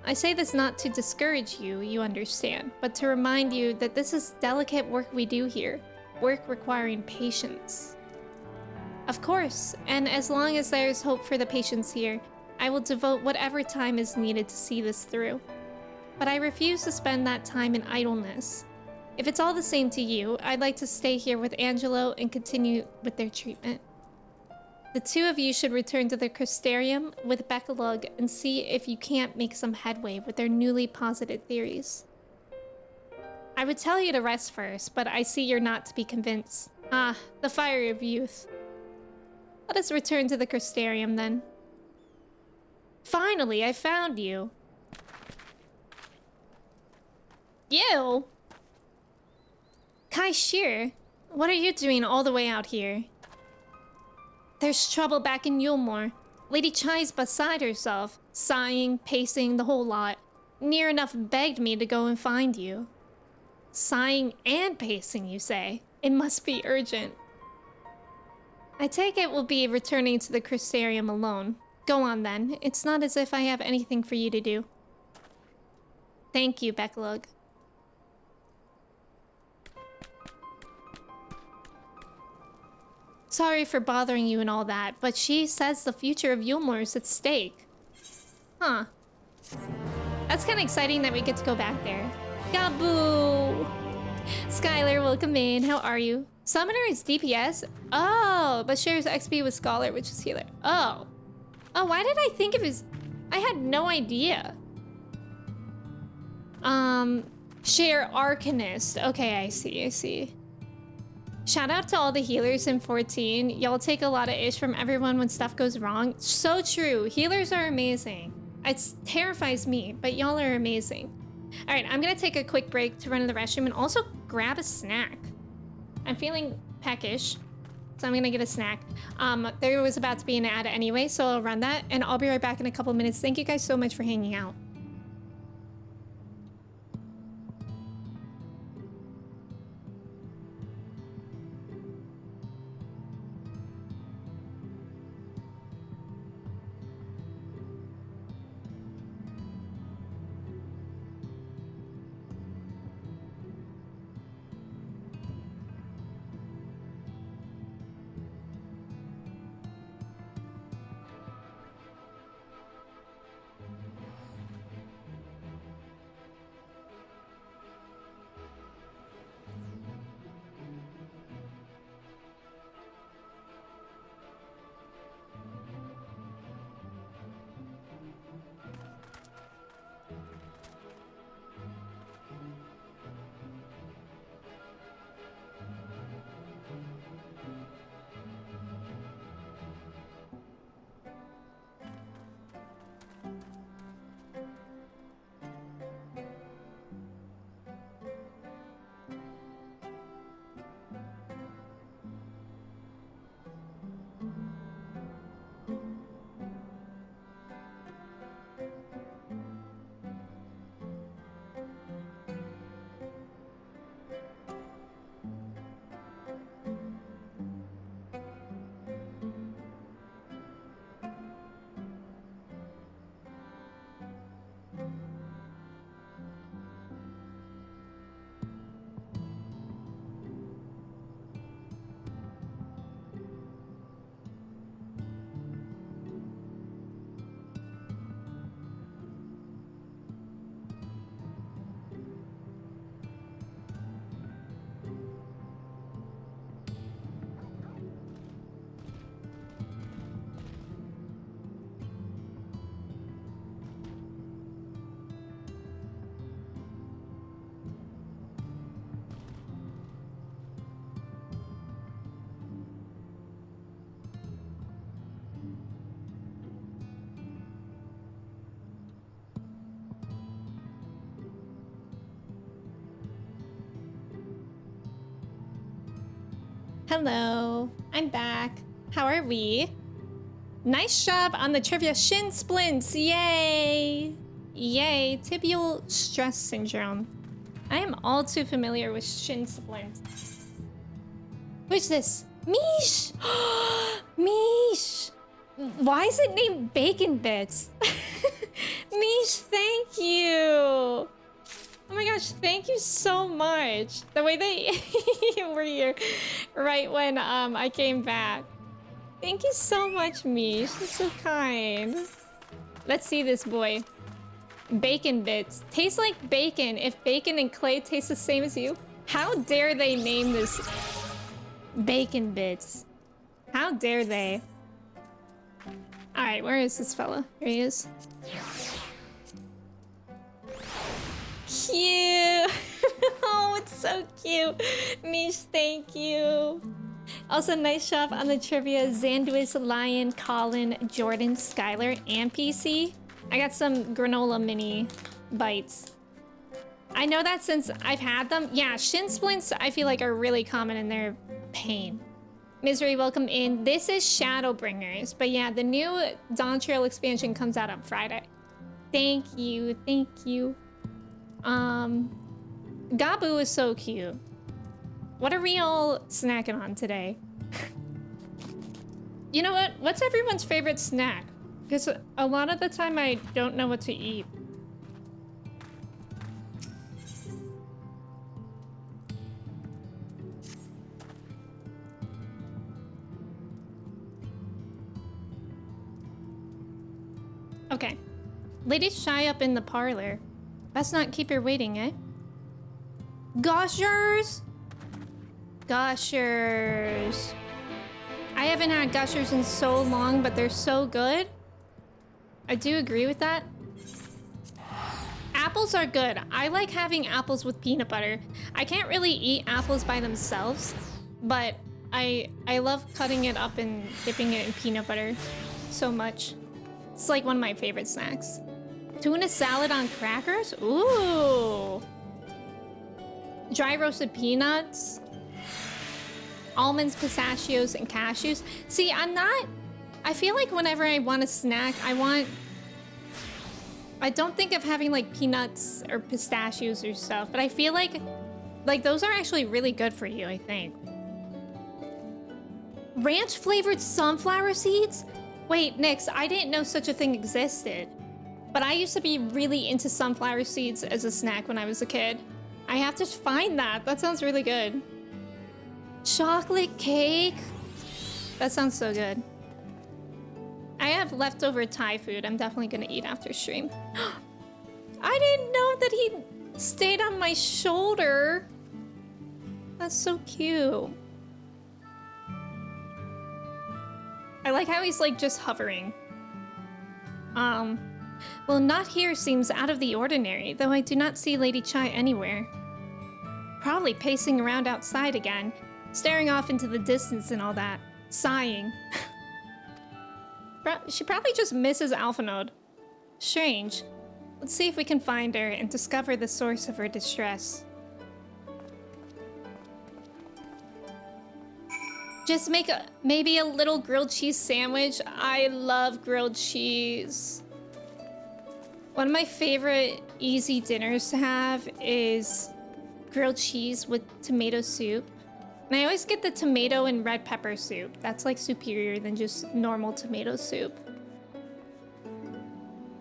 I say this not to discourage you, you understand, but to remind you that this is delicate work we do here, work requiring patience. Of course, and as long as there is hope for the patients here, I will devote whatever time is needed to see this through. But I refuse to spend that time in idleness. If it's all the same to you, I'd like to stay here with Angelo and continue with their treatment. The two of you should return to the Crystarium with Beckalug and see if you can't make some headway with their newly posited theories. I would tell you to rest first, but I see you're not to be convinced. Ah, the fire of youth. Let us return to the Crystarium then. Finally, I found you. You? Kai Shear, what are you doing all the way out here? There's trouble back in Yulmore. Lady Chai's beside herself, sighing, pacing, the whole lot. Near enough begged me to go and find you. Sighing and pacing, you say? It must be urgent. I take it we'll be returning to the Crystarium alone. Go on then. It's not as if I have anything for you to do. Thank you, Beckalug. Sorry for bothering you and all that, but she says the future of Yulmore is at stake. Huh. That's kind of exciting that we get to go back there. Gaboo! Skylar, welcome in. How are you? Summoner is DPS? Oh, but shares XP with Scholar, which is healer. Oh. Oh, why did I think of his... I had no idea. Share Arcanist. Okay, I see. Shout out to all the healers in 14. Y'all take a lot of ish from everyone when stuff goes wrong. So true. Healers are amazing. It terrifies me, but y'all are amazing. All right, I'm gonna take a quick break to run to the restroom and also grab a snack. I'm feeling peckish, so I'm gonna get a snack. There was about to be an ad anyway, so I'll run that, and I'll be right back in a couple minutes. Thank you guys so much for hanging out. Hello, I'm back. How are we? Nice job on the trivia. Shin splints, yay! Yay, tibial stress syndrome. I am all too familiar with shin splints. Who's this? Mish! Mish! Why is it named Bacon Bits? Mish, thank you! Oh my gosh, thank you so much. The way that you were here right when I came back. Thank you so much, Mish. That's so kind. Let's see this boy. Bacon Bits. Tastes like bacon if bacon and clay taste the same as you. How dare they name this Bacon Bits? How dare they? Alright, where is this fella? Here he is. Cute! Oh, it's so cute. Mish, thank you. Also, nice job on the trivia. Xanduis, Lion, Colin, Jordan, Skylar, and PC. I got some granola mini bites. I know that since I've had them. Yeah, shin splints I feel like are really common and they're pain. Misery, welcome in. This is Shadowbringers. But yeah, the new Dawn Trail expansion comes out on Friday. Thank you, thank you. Gabu is so cute. What are we all snacking on today? You know what? What's everyone's favorite snack? Because a lot of the time I don't know what to eat. Okay. Ladies shy up in the parlor. Best not keep her waiting, eh? Goshers! Gushers. I haven't had Gushers in so long, but they're so good. I do agree with that. Apples are good. I like having apples with peanut butter. I can't really eat apples by themselves, but I love cutting it up and dipping it in peanut butter so much. It's like one of my favorite snacks. Tuna salad on crackers? Ooh. Dry roasted peanuts. Almonds, pistachios, and cashews. See, I feel like whenever I want a snack, I don't think of having like peanuts or pistachios or stuff, but I feel like those are actually really good for you, I think. Ranch flavored sunflower seeds? Wait, Nix, I didn't know such a thing existed. But I used to be really into sunflower seeds as a snack when I was a kid. I have to find that. That sounds really good. Chocolate cake? That sounds so good. I have leftover Thai food I'm definitely gonna eat after stream. I didn't know that he stayed on my shoulder. That's so cute. I like how he's like just hovering. Well, not here seems out of the ordinary, though I do not see Lady Chai anywhere. Probably pacing around outside again, staring off into the distance and all that, sighing. She probably just misses Alphanode. Strange. Let's see if we can find her and discover the source of her distress. Just make maybe a little grilled cheese sandwich. I love grilled cheese. One of my favorite easy dinners to have is grilled cheese with tomato soup. And I always get the tomato and red pepper soup. That's like superior than just normal tomato soup.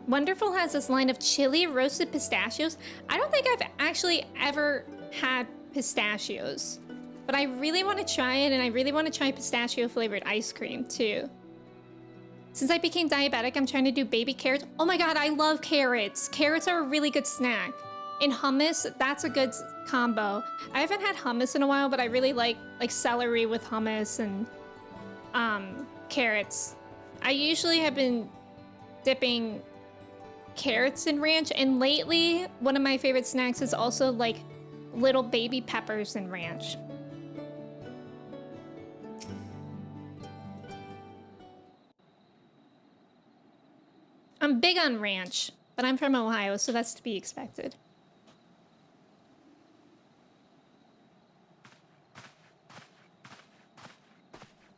Wonderful has this line of chili roasted pistachios. I don't think I've actually ever had pistachios, but I really want to try it, and I really want to try pistachio flavored ice cream too. Since I became diabetic, I'm trying to do baby carrots. Oh my god, I love carrots. Carrots are a really good snack. In hummus, that's a good combo. I haven't had hummus in a while, but I really like celery with hummus and carrots. I usually have been dipping carrots in ranch, and lately one of my favorite snacks is also like little baby peppers in ranch. I'm big on ranch, but I'm from Ohio, so that's to be expected.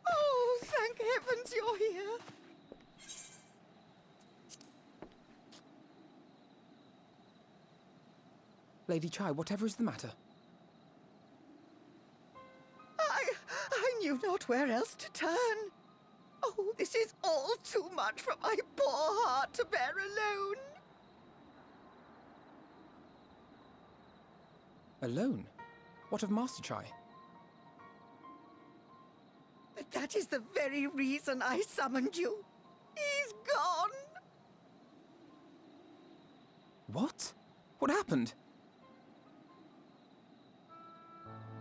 Oh, thank heavens you're here. Lady Chai, whatever is the matter? I knew not where else to turn. Oh, this is all too much for my poor heart to bear alone. Alone? What of Master Chai? But that is the very reason I summoned you. He's gone. What? What happened?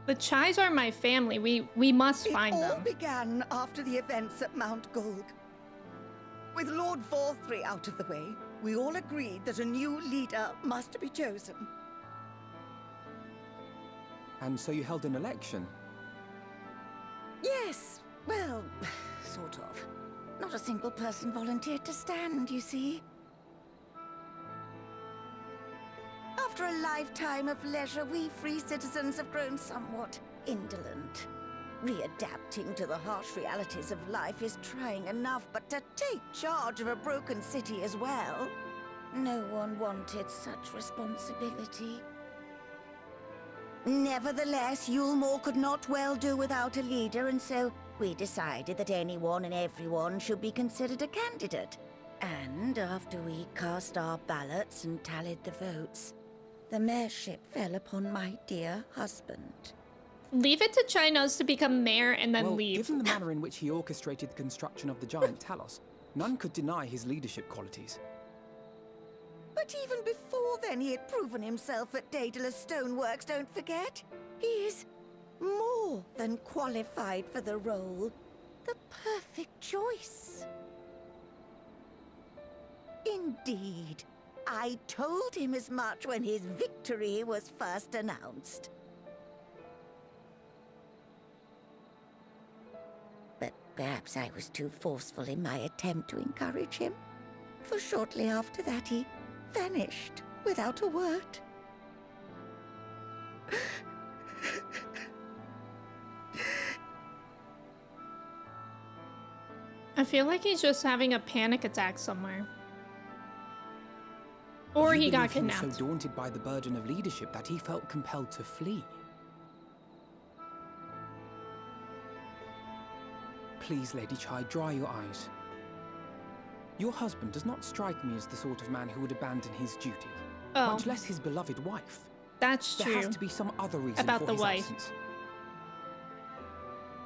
The Chais are my family. We must find them. It all began after the events at Mount Gulg. With Lord Vorthri out of the way, we all agreed that a new leader must be chosen. And so you held an election? Yes, well, sort of. Not a single person volunteered to stand, you see. After a lifetime of leisure, we free citizens have grown somewhat indolent. Readapting to the harsh realities of life is trying enough, but to take charge of a broken city as well? No one wanted such responsibility. Nevertheless, Yulmore could not well do without a leader, and so we decided that anyone and everyone should be considered a candidate. And after we cast our ballots and tallied the votes, the mayorship fell upon my dear husband. Leave it to Chinos to become mayor and then leave. Given the manner in which he orchestrated the construction of the giant Talos, none could deny his leadership qualities. But even before then, he had proven himself at Daedalus Stoneworks, don't forget. He is more more than qualified for the role. The perfect choice. Indeed. I told him as much when his victory was first announced. But perhaps I was too forceful in my attempt to encourage him. For shortly after that, he vanished without a word. I feel like he's just having a panic attack somewhere. Or he got kidnapped. He was so daunted by the burden of leadership that he felt compelled to flee. Please, Lady Chai, dry your eyes. Your husband does not strike me as the sort of man who would abandon his duty, much less his beloved wife. That's true. There has to be some other reason about for the his wife. absence.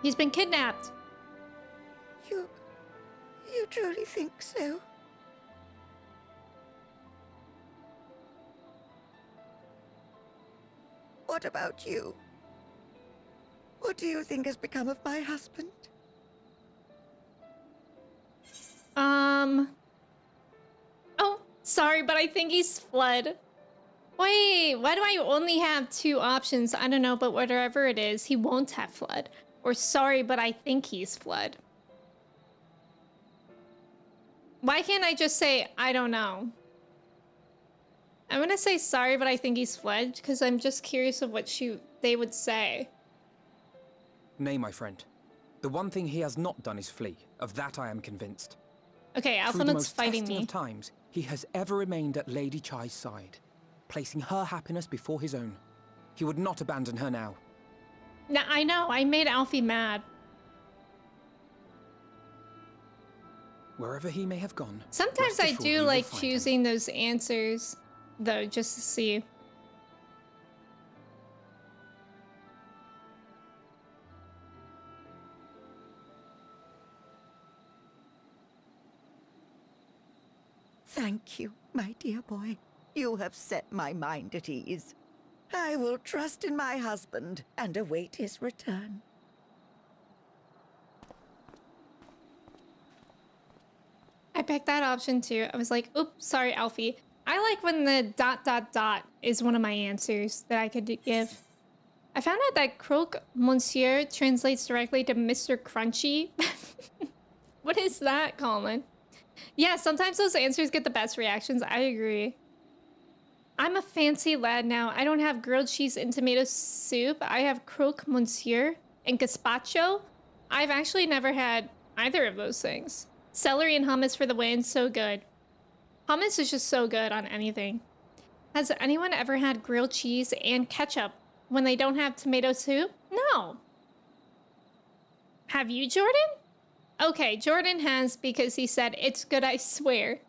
He's been kidnapped. You truly think so? What about you? What do you think has become of my husband? Oh, sorry, but I think he's fled. Wait, why do I only have 2 options? I don't know, but whatever it is, he won't have fled. Or sorry, but I think he's fled. Why can't I just say, I don't know? I'm gonna say sorry, but I think he's fled, because I'm just curious of what they would say. Nay, my friend. The one thing he has not done is flee. Of that I am convinced. Okay, Through the Alphinaud's most fighting testing me. of times, he has ever remained at Lady Chai's side, placing her happiness before his own. He would not abandon her now. Now, I know, I made Alfie mad. Wherever he may have gone. Sometimes rest I assured do we will like find him. choosing those answers, though, just to see. Thank you, my dear boy. You have set my mind at ease. I will trust in my husband and await his return. I picked that option too. I was like, oops, sorry, Alfie. I like when the ... is one of my answers that I could give. I found out that Croque Monsieur translates directly to Mr. Crunchy. What is that, Colin? Yeah, sometimes those answers get the best reactions. I agree. I'm a fancy lad now. I don't have grilled cheese and tomato soup. I have Croque Monsieur and gazpacho. I've actually never had either of those things. Celery and hummus for the win. So good. Hummus is just so good on anything. Has anyone ever had grilled cheese and ketchup when they don't have tomato soup? No. Have you, Jordan? Okay, Jordan has because he said, it's good, I swear.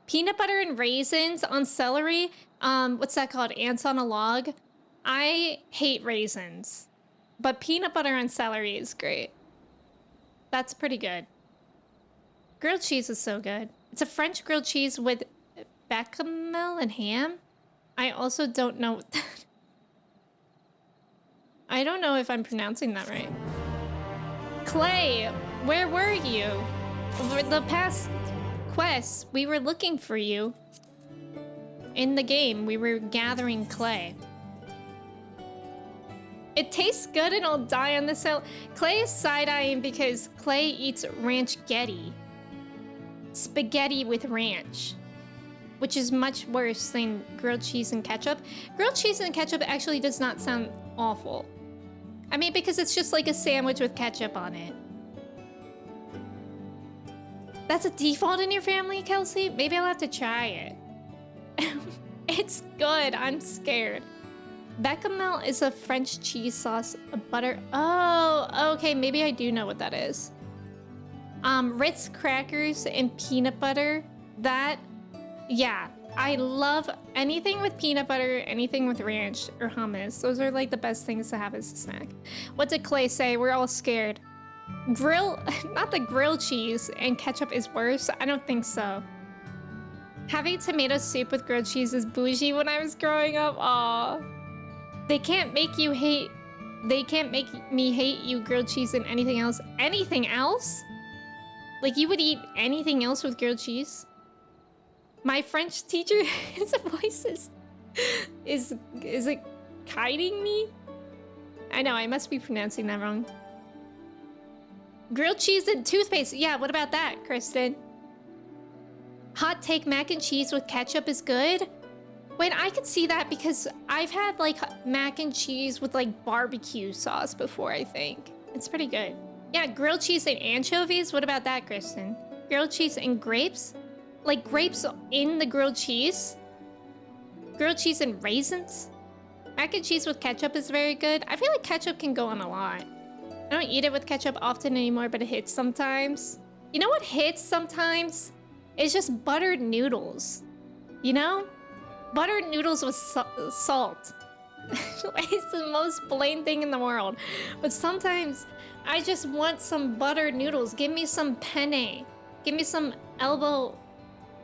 Peanut butter and raisins on celery. What's that called? Ants on a log. I hate raisins, but peanut butter on celery is great. That's pretty good. Grilled cheese is so good. It's a French grilled cheese with bechamel and ham. I also don't know. I don't know if I'm pronouncing that right. Clay, where were you? Over the past quests, we were looking for you. In the game, we were gathering clay. It tastes good and I'll die on this hill. Clay is side-eyeing because Clay eats ranch-getti. Spaghetti with ranch. Which is much worse than grilled cheese and ketchup. Grilled cheese and ketchup actually does not sound awful. I mean, because it's just like a sandwich with ketchup on it. That's a default in your family, Kelsey? Maybe I'll have to try it. It's good. I'm scared. Bechamel is a French cheese sauce, a butter. Oh, okay. Maybe I do know what that is. Ritz crackers and peanut butter. That, yeah. I love anything with peanut butter, anything with ranch or hummus. Those are like the best things to have as a snack. What did Clay say? We're all scared. Not the grilled cheese and ketchup is worse. I don't think so. Having tomato soup with grilled cheese is bougie when I was growing up. Aw. They can't make you hate they can't make me hate you, grilled cheese, and anything else. Anything else? Like, you would eat anything else with grilled cheese? My French teacher, his voice is it kiting me? I know, I must be pronouncing that wrong. Grilled cheese and toothpaste. Yeah, what about that, Kristen? Hot take, mac and cheese with ketchup is good? Wait, I could see that because I've had like mac and cheese with like barbecue sauce before, I think. It's pretty good. Yeah, grilled cheese and anchovies. What about that, Kristen? Grilled cheese and grapes? Like grapes in the grilled cheese? Grilled cheese and raisins? Mac and cheese with ketchup is very good. I feel like ketchup can go on a lot. I don't eat it with ketchup often anymore, but it hits sometimes. You know what hits sometimes? It's just buttered noodles. You know? Buttered noodles with salt. It's the most plain thing in the world. But sometimes I just want some buttered noodles. Give me some penne. Give me some elbow,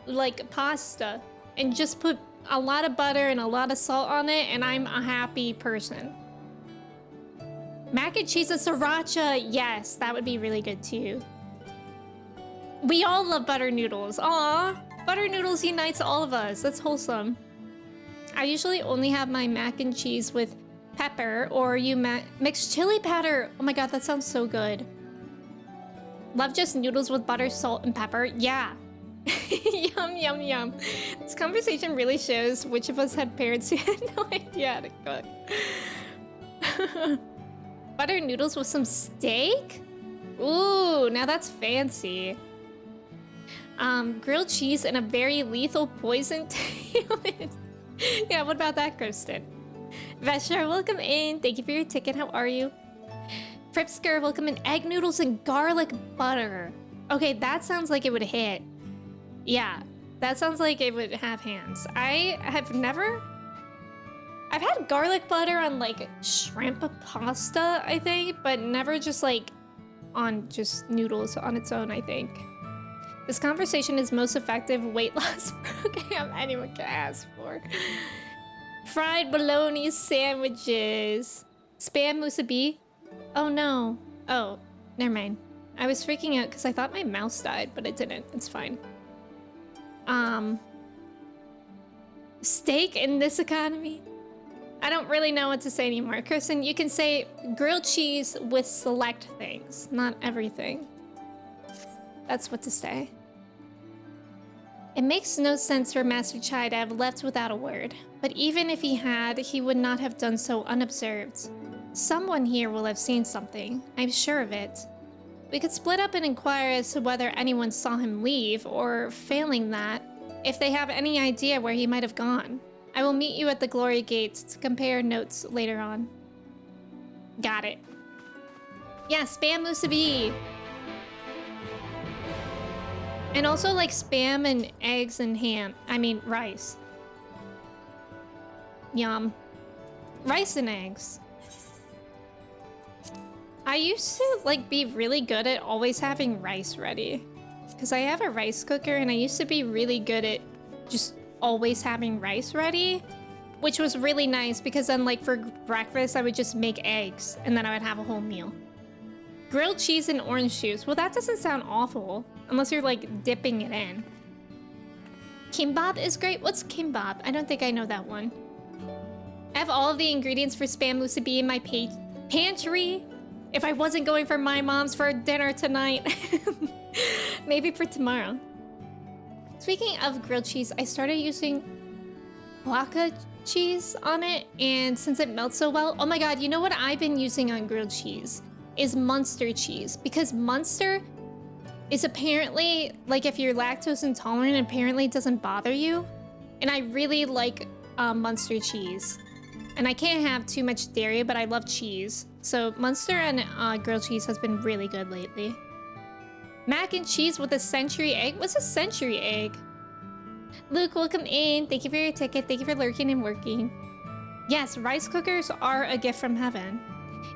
like, pasta. And just put a lot of butter and a lot of salt on it, and I'm a happy person. Mac and cheese and sriracha. Yes, that would be really good too. We all love butter noodles. Aw, butter noodles unites all of us. That's wholesome. I usually only have my mac and cheese with pepper, or you mix chili powder. Oh my god, that sounds so good. Love just noodles with butter, salt, and pepper. Yeah. Yum, yum, yum. This conversation really shows which of us had parents who had no idea how to cook. Butter noodles with some steak? Ooh, now that's fancy. Grilled cheese and a very lethal poison to it. Yeah, what about that, Kristen? Veshar, welcome in. Thank you for your ticket. How are you? Fripsker, welcome in. Egg noodles and garlic butter. Okay, that sounds like it would hit. Yeah, that sounds like it would have hands. I've had garlic butter on like shrimp pasta, I think, but never just like on just noodles on its own, I think. This conversation is most effective weight loss program anyone can ask for. Fried bologna sandwiches. Spam musubi. Oh no. Oh, never mind. I was freaking out because I thought my mouse died, but it didn't. It's fine. Steak in this economy? I don't really know what to say anymore. Kristen, you can say grilled cheese with select things, not everything. That's what to say. It makes no sense for Master Chai to have left without a word, but even if he had, he would not have done so unobserved. Someone here will have seen something, I'm sure of it. We could split up and inquire as to whether anyone saw him leave, or failing that, if they have any idea where he might have gone. I will meet you at the Glory Gates to compare notes later on. Got it. Yeah, spam musubi. And also like spam and eggs and ham. I mean, rice. Yum. Rice and eggs. I used to like be really good at always having rice ready. Because I have a rice cooker and I used to be really good at just always having rice ready. Which was really nice because then like for breakfast I would just make eggs and then I would have a whole meal. Grilled cheese and orange juice. Well, that doesn't sound awful. Unless you're like dipping it in. Kimbap is great. What's kimbap? I don't think I know that one. I have all of the ingredients for spam musubi in my pantry. If I wasn't going for my mom's for dinner tonight. Maybe for tomorrow. Speaking of grilled cheese, I started using Oaxaca cheese on it. And since it melts so well, oh my god, you know what I've been using on grilled cheese? Is Munster cheese. Because Munster is apparently, like if you're lactose intolerant, apparently it doesn't bother you. And I really like Munster cheese. And I can't have too much dairy, but I love cheese. So Munster and grilled cheese has been really good lately. Mac and cheese with a century egg? What's a century egg? Luke, welcome in. Thank you for your ticket. Thank you for lurking and working. Yes, rice cookers are a gift from heaven.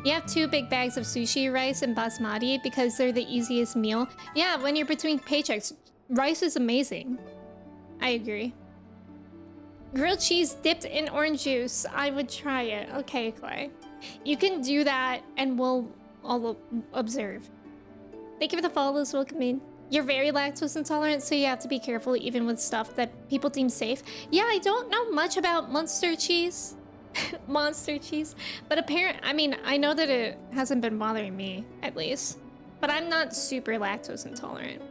You have 2 big bags of sushi rice and basmati because they're the easiest meal. Yeah, when you're between paychecks, rice is amazing. I agree. Grilled cheese dipped in orange juice. I would try it. Okay, Clay. You can do that and I'll observe. Thank you for the follows, welcome in. You're very lactose intolerant, so you have to be careful even with stuff that people deem safe. Yeah, I don't know much about Munster cheese. Monster cheese. But I mean, I know that it hasn't been bothering me, at least. But I'm not super lactose intolerant.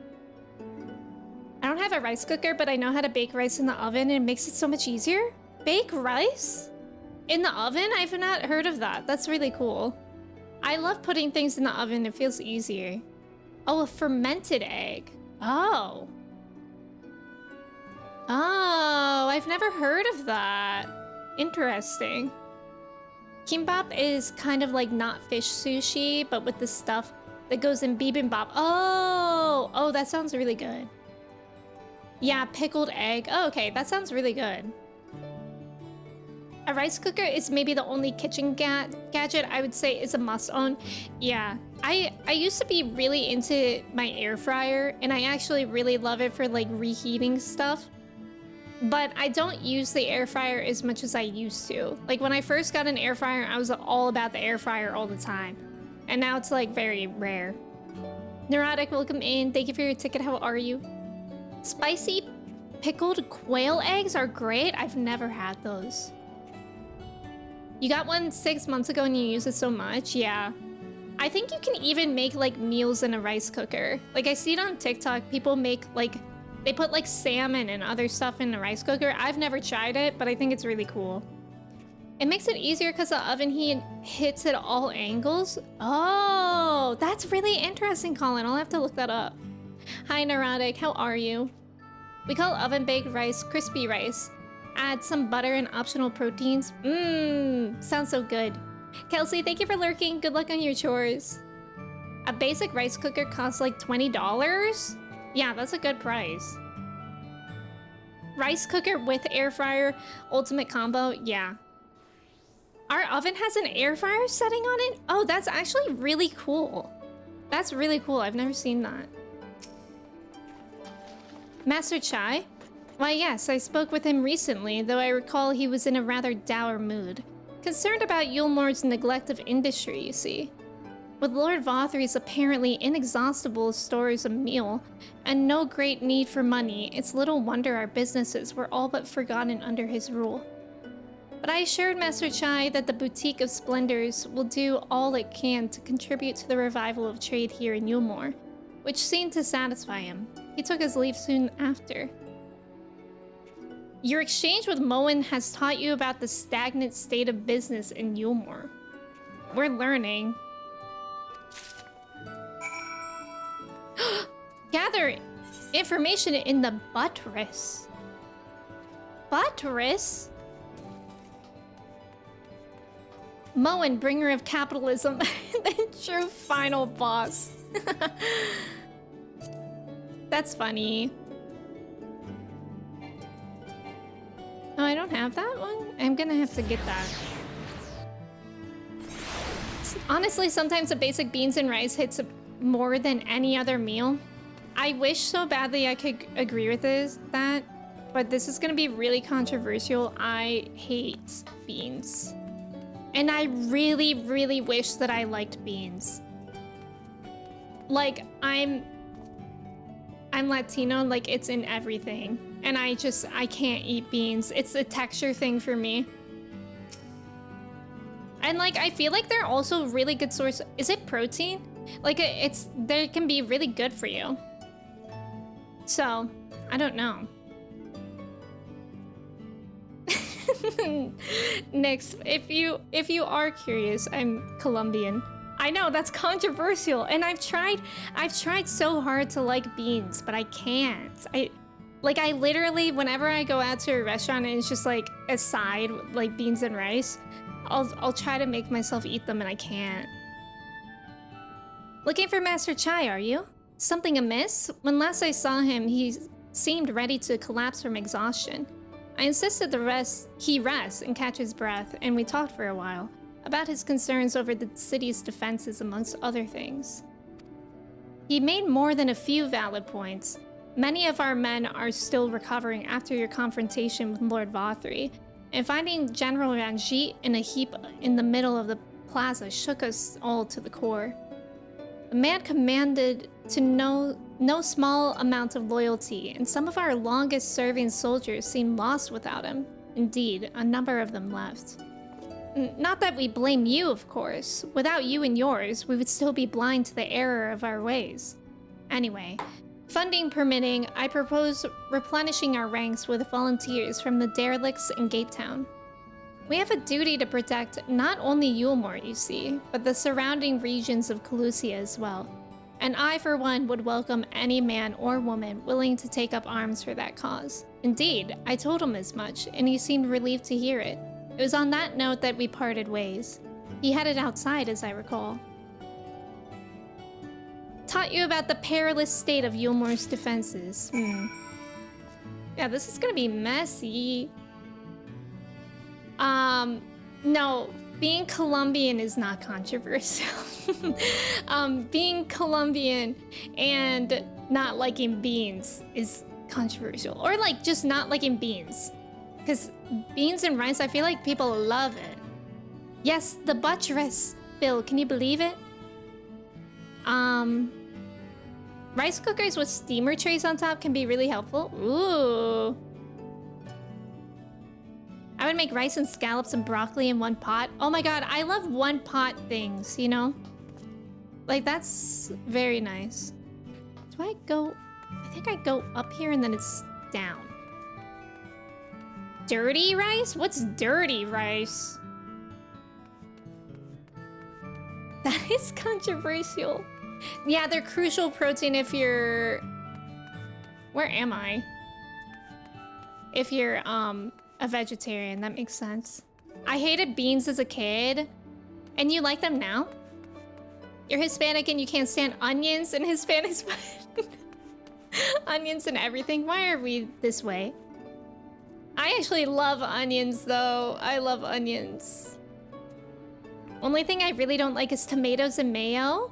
I don't have a rice cooker, but I know how to bake rice in the oven, and it makes it so much easier. Bake rice? In the oven? I've not heard of that. That's really cool. I love putting things in the oven. It feels easier. Oh, a fermented egg. Oh. Oh, I've never heard of that. Interesting. Kimbap is kind of like not fish sushi, but with the stuff that goes in bibimbap. Oh, that sounds really good. Yeah, pickled egg. Oh, okay, that sounds really good. A rice cooker is maybe the only kitchen gadget I would say is a must-own. Yeah, I used to be really into my air fryer, and I actually really love it for like reheating stuff. But I don't use the air fryer as much as I used to. Like when I first got an air fryer, I was all about the air fryer all the time. And now it's like very rare. Neurotic, welcome in. Thank you for your ticket. How are you? Spicy pickled quail eggs are great. I've never had those. You got one 6 months ago and you use it so much? Yeah. I think you can even make like meals in a rice cooker. Like I see it on TikTok. People make like, they put like salmon and other stuff in the rice cooker. I've never tried it, but I think it's really cool. It makes it easier because the oven heat hits at all angles. Oh, that's really interesting, Colin. I'll have to look that up. Hi, Neurotic. How are you? We call oven-baked rice crispy rice. Add some butter and optional proteins. Mmm, sounds so good. Kelsey, thank you for lurking. Good luck on your chores. A basic rice cooker costs like $20? Yeah, that's a good price. Rice cooker with air fryer, ultimate combo. Yeah. Our oven has an air fryer setting on it? Oh, that's actually really cool. That's really cool. I've never seen that. Master Chai? Why, yes, I spoke with him recently, though I recall he was in a rather dour mood. Concerned about Yulmore's neglect of industry, you see. With Lord Vothry's apparently inexhaustible stores of meal, and no great need for money, it's little wonder our businesses were all but forgotten under his rule. But I assured Master Chai that the Boutique of Splendors will do all it can to contribute to the revival of trade here in Yulmore, which seemed to satisfy him. He took his leave soon after. Your exchange with Moen has taught you about the stagnant state of business in Yulmore. We're learning. Gather information in the buttress. Buttress? Moen, bringer of capitalism, the true final boss. That's funny. Oh, I don't have that one? I'm gonna have to get that. Honestly, sometimes a basic beans and rice hits more than any other meal. I wish so badly I could agree with that, but this is gonna be really controversial. I hate beans. And I really, really wish that I liked beans. Like, I'm Latino, like it's in everything. And I can't eat beans. It's a texture thing for me. And like, I feel like they're also a really good source. Is it protein? Like they can be really good for you. So, I don't know. Next, if you are curious, I'm Colombian. I know that's controversial, and I've tried so hard to like beans, but I can't. I literally, whenever I go out to a restaurant and it's just like a side, like beans and rice, I'll try to make myself eat them and I can't. Looking for Master Chai, are you? Something amiss? When last I saw him, he seemed ready to collapse from exhaustion. I insisted he rest and catch his breath, and we talked for a while about his concerns over the city's defenses, amongst other things. He made more than a few valid points. Many of our men are still recovering after your confrontation with Lord Vothry, and finding General Ranjit in a heap in the middle of the plaza shook us all to the core. The man commanded to no small amount of loyalty, and some of our longest-serving soldiers seemed lost without him. Indeed, a number of them left. Not that we blame you, of course. Without you and yours, we would still be blind to the error of our ways. Anyway, funding permitting, I propose replenishing our ranks with volunteers from the derelicts in Gatetown. We have a duty to protect not only Yulmore, you see, but the surrounding regions of Calusia as well. And I, for one, would welcome any man or woman willing to take up arms for that cause. Indeed, I told him as much, and he seemed relieved to hear it. It was on that note that we parted ways. He headed outside, as I recall. Taught you about the perilous state of Yulmore's defenses. Yeah, this is gonna be messy. No, being Colombian is not controversial. Being Colombian and not liking beans is controversial. Or like just not liking beans. Because beans and rice, I feel like people love it. Yes, the buttress bill, can you believe it? Rice cookers with steamer trays on top can be really helpful. Ooh. I would make rice and scallops and broccoli in one pot. Oh my god, I love one pot things, you know? Like, that's very nice. Do I go... I think I go up here and then it's down. Dirty rice? What's dirty rice? That is controversial. Yeah, they're crucial protein if you're... Where am I? If you're, a vegetarian, that makes sense. I hated beans as a kid. And you like them now? You're Hispanic and you can't stand onions and Hispanics put onions and everything. Why are we this way? I actually love onions though. I love onions. Only thing I really don't like is tomatoes and mayo.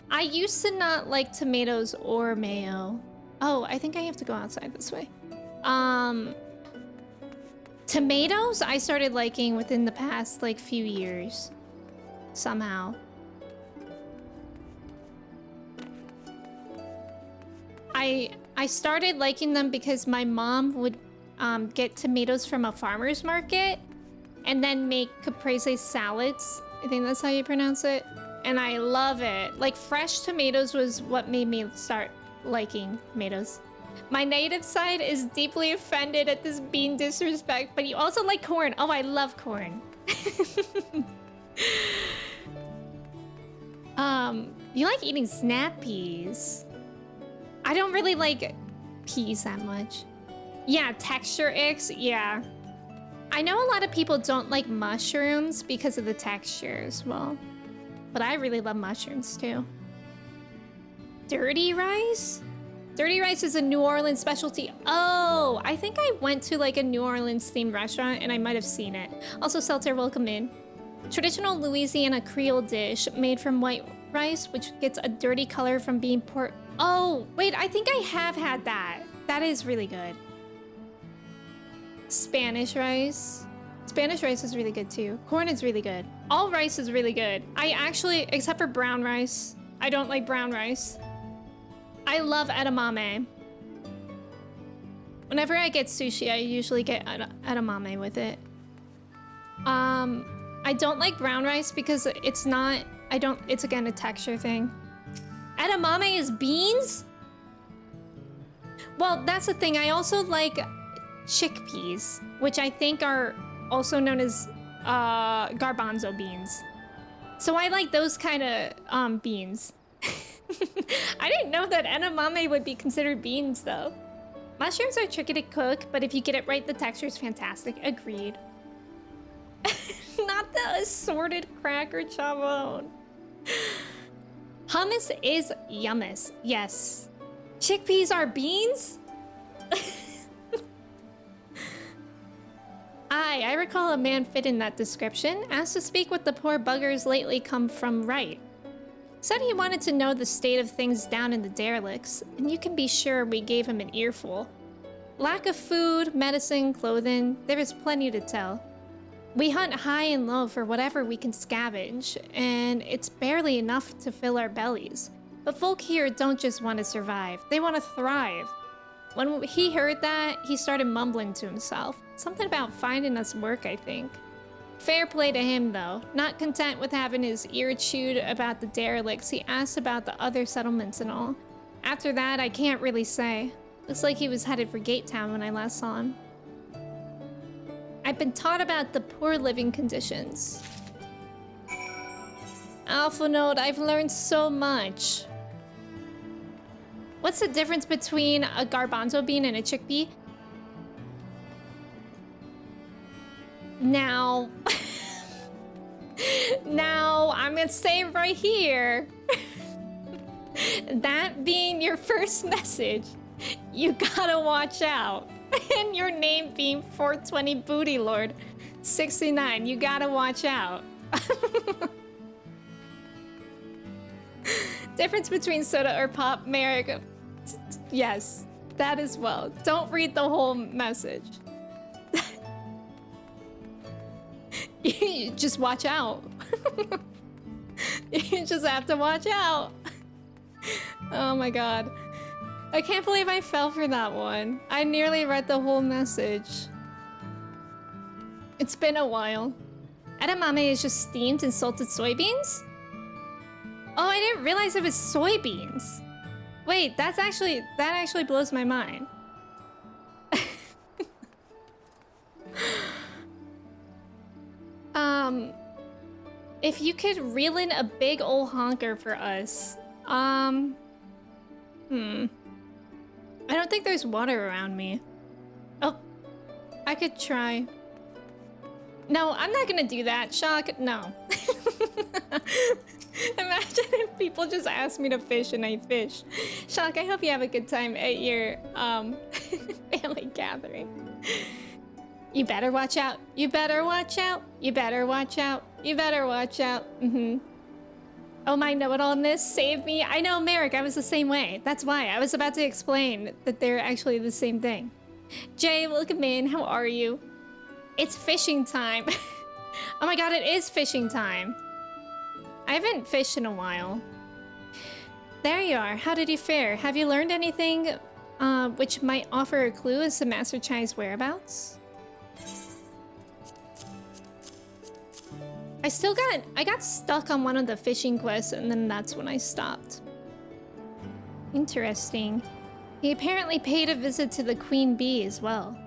I used to not like tomatoes or mayo. Oh, I think I have to go outside this way. Tomatoes I started liking within the past like few years. Somehow. I started liking them because my mom would get tomatoes from a farmer's market and then make caprese salads. I think that's how you pronounce it. And I love it. Like, fresh tomatoes was what made me start liking tomatoes. My native side is deeply offended at this bean disrespect, but you also like corn. Oh, I love corn. You like eating snap peas. I don't really like peas that much. Yeah, texture icks, yeah. I know a lot of people don't like mushrooms because of the texture as well. But I really love mushrooms too. Dirty rice? Dirty rice is a New Orleans specialty. Oh, I think I went to like a New Orleans themed restaurant and I might have seen it. Also, Seltzer, welcome in. Traditional Louisiana Creole dish made from white rice, which gets a dirty color from being poured. Oh, wait, I think I have had that. That is really good. Spanish rice. Spanish rice is really good too. Corn is really good. All rice is really good. I actually, except for brown rice, I don't like brown rice. I love edamame. Whenever I get sushi, I usually get edamame with it. I don't like brown rice because it's not, it's again a texture thing. Edamame is beans? Well, that's the thing. I also like chickpeas, which I think are also known as garbanzo beans. So I like those kind of beans. I didn't know that edamame would be considered beans though. Mushrooms are tricky to cook, but if you get it right, the texture is fantastic. Agreed. Not the assorted cracker chabon. Hummus is yummus. Yes. Chickpeas are beans? I recall a man fit in that description, asked to speak with the poor buggers lately come from right. Said he wanted to know the state of things down in the derelicts, and you can be sure we gave him an earful. Lack of food, medicine, clothing, there is plenty to tell. We hunt high and low for whatever we can scavenge, and it's barely enough to fill our bellies. But folk here don't just want to survive, they want to thrive. When he heard that, he started mumbling to himself. Something about finding us work, I think. Fair play to him, though. Not content with having his ear chewed about the derelicts, he asked about the other settlements and all. After that, I can't really say. Looks like he was headed for Gate Town when I last saw him. I've been taught about the poor living conditions. Alpha Node, I've learned so much. What's the difference between a garbanzo bean and a chickpea? Now, I'm gonna say right here, that being your first message, you gotta watch out. And your name being 420 Booty Lord 69, you gotta watch out. Difference between soda or pop, Merrick? Yes, that as well. Don't read the whole message. You just watch out. You just have to watch out. Oh my god. I can't believe I fell for that one. I nearly read the whole message. It's been a while. Edamame is just steamed and salted soybeans? Oh, I didn't realize it was soybeans. Wait, that actually blows my mind. If you could reel in a big old honker for us. I don't think there's water around me. Oh, I could try. No, I'm not gonna do that. Shock, no. Imagine if people just ask me to fish and I fish. Shock, I hope you have a good time at your family gathering. You better watch out. You better watch out. You better watch out. You better watch out. Oh, my know-it-allness saved me. I know, Merrick, I was the same way. That's why. I was about to explain that they're actually the same thing. Jay, welcome in. How are you? It's fishing time. Oh my god, it is fishing time. I haven't fished in a while. There you are. How did you fare? Have you learned anything which might offer a clue as to Master Chai's whereabouts? I got stuck on one of the fishing quests and then that's when I stopped. Interesting. He apparently paid a visit to the Queen Bee as well.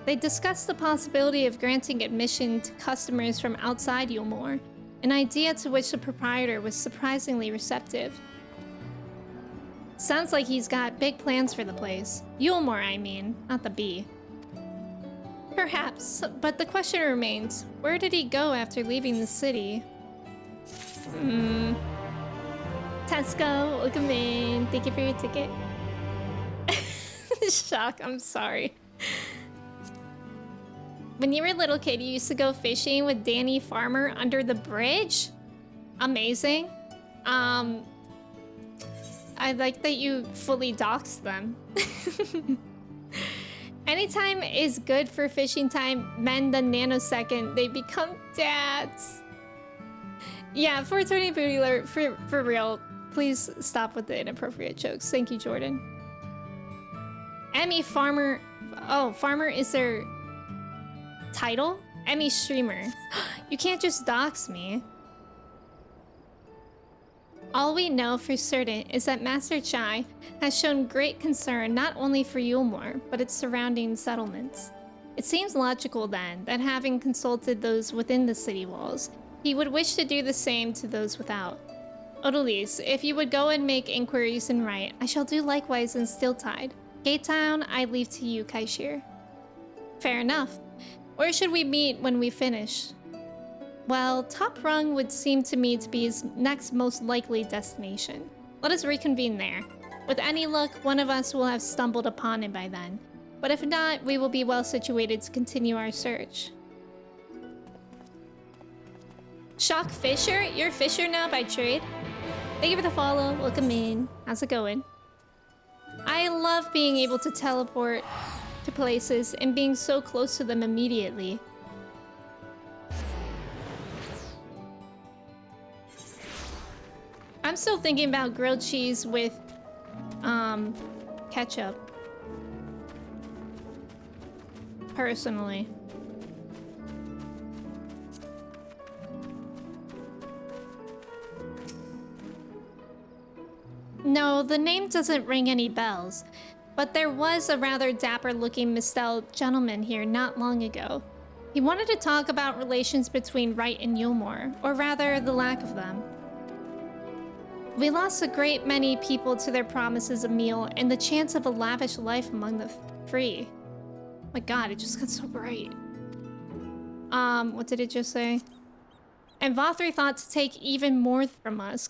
They discussed the possibility of granting admission to customers from outside Yulmore, an idea to which the proprietor was surprisingly receptive. Sounds like he's got big plans for the place. Yulmore, I mean, not the bee. Perhaps, but the question remains, where did he go after leaving the city? Tesco, welcome in. Thank you for your ticket. Shock, I'm sorry. When you were a little kid, you used to go fishing with Danny Farmer under the bridge? Amazing. I like that you fully doxed them. Anytime is good for fishing time. Men the nanosecond, they become dads. Yeah, 420 Booty Alert, for real. Please stop with the inappropriate jokes. Thank you, Jordan. Emmy Farmer. Oh, Farmer is their title? Emmy Streamer. You can't just dox me. All we know for certain is that Master Chai has shown great concern not only for Yulmore, but its surrounding settlements. It seems logical then that having consulted those within the city walls, he would wish to do the same to those without. Odalise, if you would go and make inquiries and write, I shall do likewise in Stilltide. Gate Town, I leave to you, Kaishir. Fair enough. Where should we meet when we finish? Well, Top Rung would seem to me to be his next most likely destination. Let us reconvene there. With any luck, one of us will have stumbled upon him by then. But if not, we will be well situated to continue our search. Shock Fisher? You're a fisher now by trade? Thank you for the follow. Welcome in. How's it going? I love being able to teleport to places and being so close to them immediately. I'm still thinking about grilled cheese with ketchup. Personally. No, the name doesn't ring any bells, but there was a rather dapper-looking Mistel gentleman here not long ago. He wanted to talk about relations between Wright and Yulmore, or rather, the lack of them. We lost a great many people to their promises of meal and the chance of a lavish life among the free. My god, it just got so bright. What did it just say? And Vothri thought to take even more from us,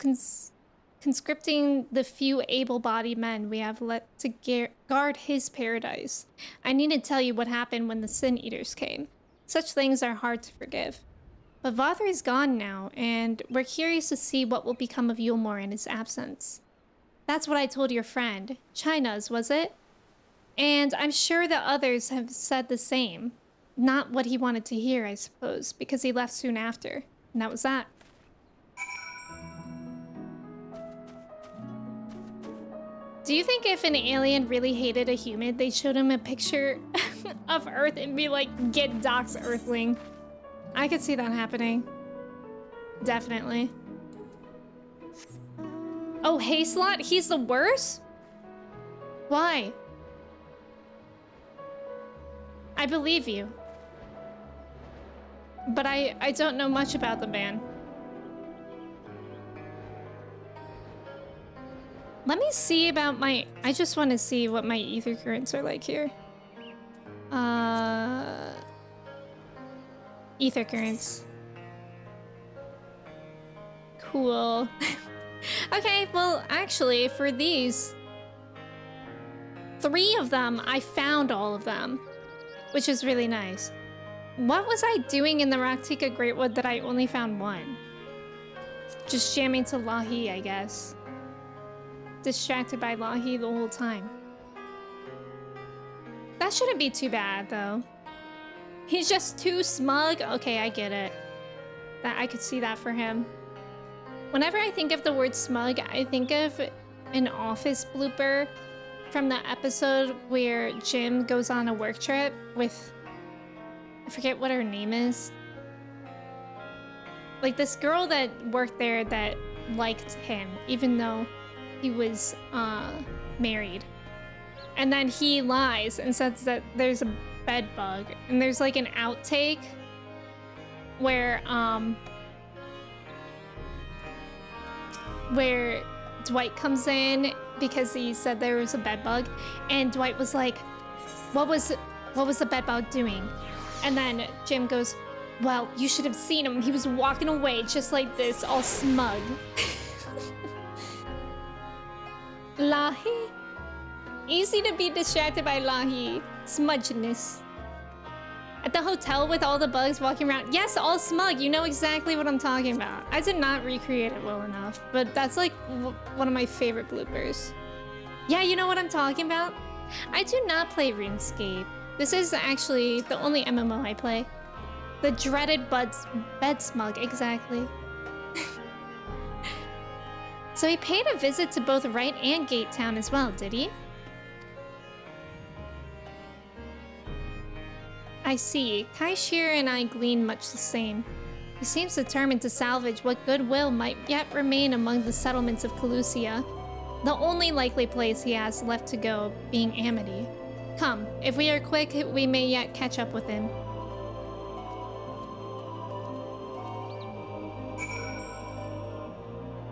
conscripting the few able-bodied men we have let to guard his paradise. I need to tell you what happened when the Sin Eaters came. Such things are hard to forgive. But Vothri's gone now, and we're curious to see what will become of Yulmore in his absence. That's what I told your friend. China's, was it? And I'm sure that others have said the same. Not what he wanted to hear, I suppose, because he left soon after. And that was that. Do you think if an alien really hated a human, they showed him a picture of Earth and be like, get docs, Earthling? I could see that happening. Definitely. Oh, Hayslot? He's the worst? Why? I believe you. But I don't know much about the man. Let me see about my... I just want to see what my ether currents are like here. Ether currents. Cool. Okay, well, actually, for these... 3 of them, I found all of them. Which is really nice. What was I doing in the Raktika Greatwood that I only found 1? Just jamming to Lahi, I guess. Distracted by Lahi the whole time. That shouldn't be too bad, though. He's just too smug? Okay, I get it. That I could see that for him. Whenever I think of the word smug, I think of an Office blooper from the episode where Jim goes on a work trip with... I forget what her name is. Like this girl that worked there that liked him, even though he was married. And then he lies and says that there's a bed bug. And there's like an outtake where Dwight comes in because he said there was a bed bug, and Dwight was like, what was the bed bug doing? And then Jim goes, well, you should have seen him. He was walking away just like this, all smug. Lahi? Easy to be distracted by Lahi. Smudginess. At the hotel with all the bugs walking around. Yes, all smug. You know exactly what I'm talking about. I did not recreate it well enough, but that's like one of my favorite bloopers. Yeah, you know what I'm talking about? I do not play RuneScape. This is actually the only MMO I play. The dreaded bed smug, exactly. So he paid a visit to both Wright and Gate Town as well, did he? I see. Kaishir and I glean much the same. He seems determined to salvage what goodwill might yet remain among the settlements of Calusia. The only likely place he has left to go being Amity. Come, if we are quick, we may yet catch up with him.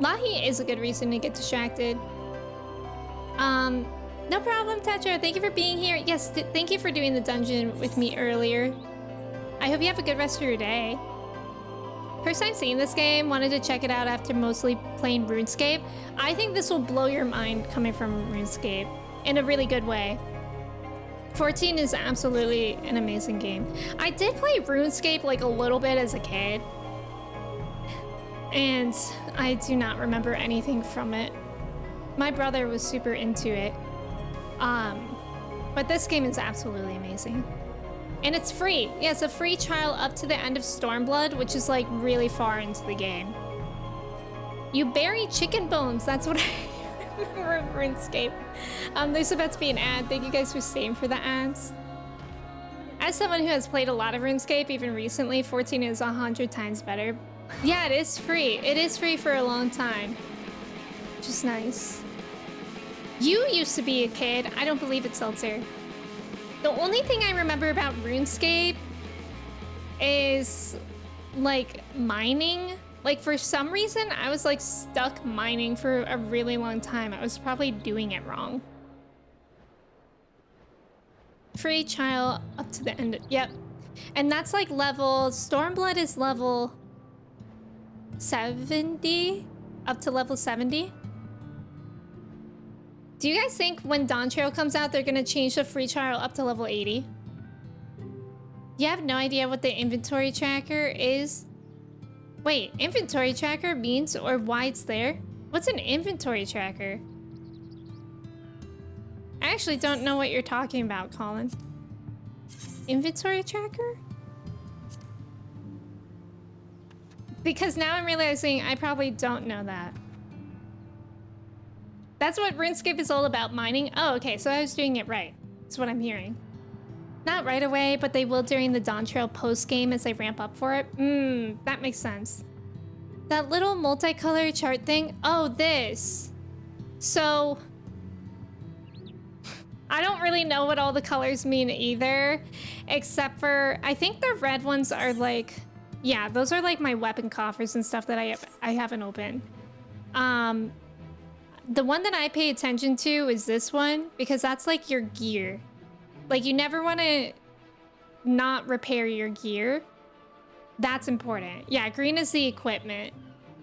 Lahi is a good reason to get distracted. No problem, Tetra. Thank you for being here. Yes, thank you for doing the dungeon with me earlier. I hope you have a good rest of your day. First time seeing this game, wanted to check it out after mostly playing RuneScape. I think this will blow your mind coming from RuneScape in a really good way. 14 is absolutely an amazing game. I did play RuneScape like a little bit as a kid, and I do not remember anything from it. My brother was super into it. But this game is absolutely amazing. And it's free. Yeah, it's a free trial up to the end of Stormblood, which is like really far into the game. You bury chicken bones. That's what I remember of RuneScape. There's about to be an ad. Thank you guys for staying for the ads. As someone who has played a lot of RuneScape, even recently, 14 is 100 times better. Yeah, it is free. It is free for a long time. Which is nice. You used to be a kid. I don't believe it, Seltzer. The only thing I remember about RuneScape is, like, mining. Like, for some reason, I was, like, stuck mining for a really long time. I was probably doing it wrong. Free trial up to the end. Yep. And that's, like, level... Stormblood is level 70? Up to level 70? Do you guys think when Dawn Trail comes out, they're gonna change the free trial up to level 80? You have no idea what the inventory tracker is? Wait, inventory tracker means or why it's there? What's an inventory tracker? I actually don't know what you're talking about, Colin. Inventory tracker? Because now I'm realizing I probably don't know that. That's what RuneScape is all about, mining? Oh, okay, so I was doing it right. That's what I'm hearing. Not right away, but they will during the Dawn Trail post-game as they ramp up for it. That makes sense. That little multicolored chart thing? Oh, this. So... I don't really know what all the colors mean either, except for... I think the red ones are like... Yeah, those are like my weapon coffers and stuff that I haven't opened. The one that I pay attention to is this one, because that's like your gear. Like, you never want to not repair your gear. That's important. Yeah, green is the equipment,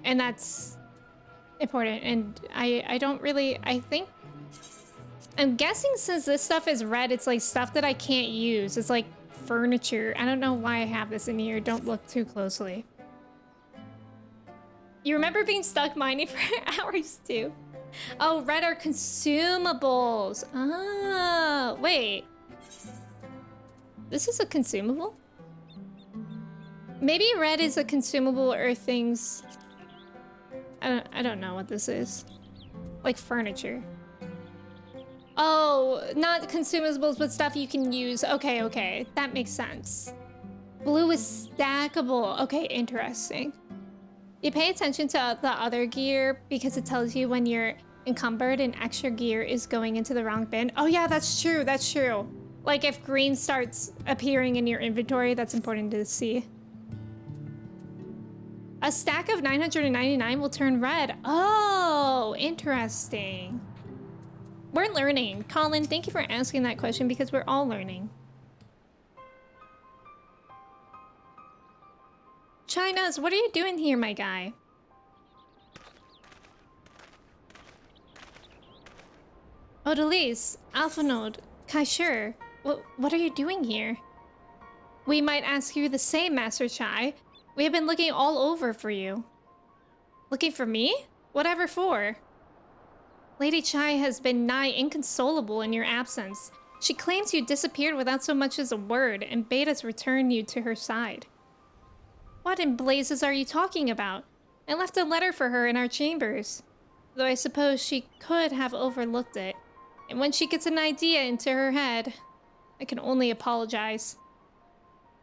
and that's important. And I don't really... I think... I'm guessing since this stuff is red, it's like stuff that I can't use. It's like furniture. I don't know why I have this in here. Don't look too closely. You remember being stuck mining for hours too? Oh, red are consumables. Ah, wait. This is a consumable? Maybe red is a consumable or things... I don't know what this is. Like furniture. Oh, not consumables, but stuff you can use. Okay, okay. That makes sense. Blue is stackable. Okay, interesting. You pay attention to the other gear because it tells you when you're encumbered and extra gear is going into the wrong bin. Oh yeah, that's true. That's true. Like if green starts appearing in your inventory, that's important to see. A stack of 999 will turn red. Oh, interesting. We're learning. Colin, thank you for asking that question because we're all learning. Chinas, what are you doing here, my guy? Odalise, Alphanode, Kaishur, what are you doing here? We might ask you the same, Master Chai. We have been looking all over for you. Looking for me? Whatever for? Lady Chai has been nigh inconsolable in your absence. She claims you disappeared without so much as a word and bade us return you to her side. What in blazes are you talking about? I left a letter for her in our chambers. Though I suppose she could have overlooked it. And when she gets an idea into her head, I can only apologize.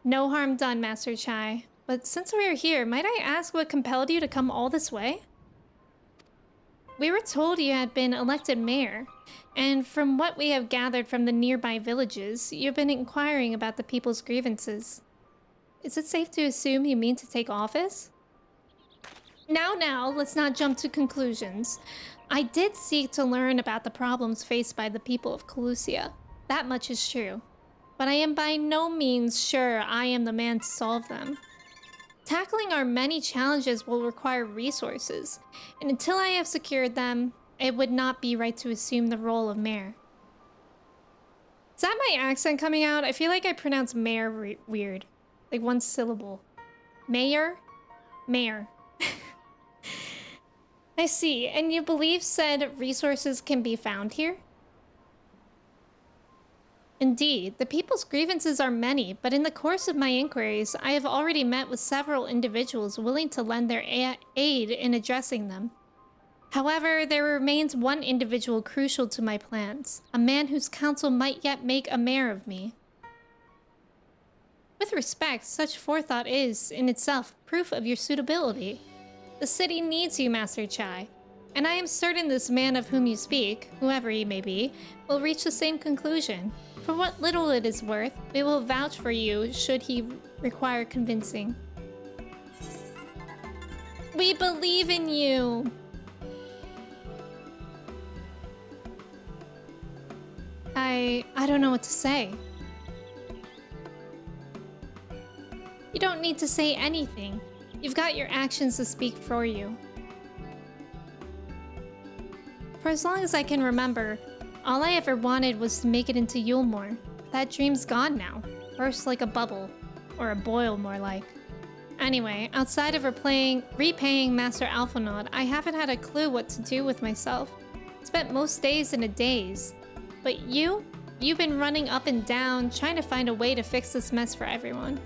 No harm done, Master Chai. But since we are here, might I ask what compelled you to come all this way? We were told you had been elected mayor, and from what we have gathered from the nearby villages, you've been inquiring about the people's grievances. Is it safe to assume you mean to take office? Now, let's not jump to conclusions. I did seek to learn about the problems faced by the people of Colusia. That much is true. But I am by no means sure I am the man to solve them. Tackling our many challenges will require resources, and until I have secured them, it would not be right to assume the role of mayor. Is that my accent coming out? I feel like I pronounce mayor weird. Like one syllable. Mayor? Mayor. I see, and you believe said resources can be found here? Indeed, the people's grievances are many, but in the course of my inquiries, I have already met with several individuals willing to lend their aid in addressing them. However, there remains one individual crucial to my plans, a man whose counsel might yet make a mayor of me. With respect, such forethought is, in itself, proof of your suitability. The city needs you, Master Chai, and I am certain this man of whom you speak, whoever he may be, will reach the same conclusion. For what little it is worth, we will vouch for you should he require convincing. We believe in you! I don't know what to say. You don't need to say anything. You've got your actions to speak for you. For as long as I can remember, all I ever wanted was to make it into Yulmore. That dream's gone now. Burst like a bubble. Or a boil, more like. Anyway, outside of repaying Master Alphinaud, I haven't had a clue what to do with myself. Spent most days in a daze. But you've been running up and down, trying to find a way to fix this mess for everyone.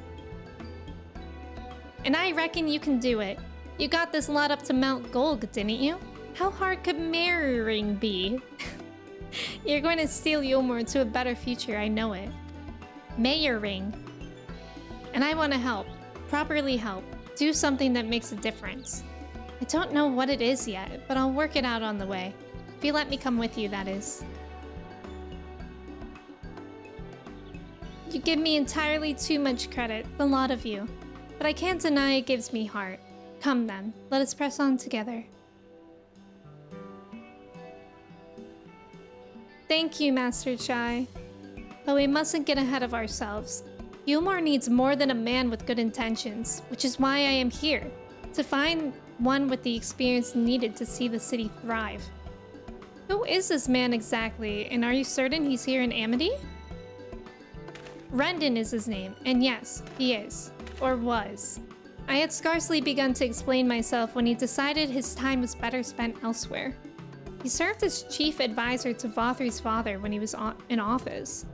And I reckon you can do it. You got this lot up to Mount Golg, didn't you? How hard could mirroring be? You're going to steal Yulmore to a better future, I know it. Mayoring. And I want to help. Properly help. Do something that makes a difference. I don't know what it is yet, but I'll work it out on the way. If you let me come with you, that is. You give me entirely too much credit, the lot of you. But I can't deny it gives me heart. Come then, let us press on together. Thank you, Master Chai. But we mustn't get ahead of ourselves. Yulmore needs more than a man with good intentions, which is why I am here, to find one with the experience needed to see the city thrive. Who is this man exactly, and are you certain he's here in Amity? Rendon is his name, and yes, he is. Or was. I had scarcely begun to explain myself when he decided his time was better spent elsewhere. He served as chief advisor to Vothri's father when he was in office.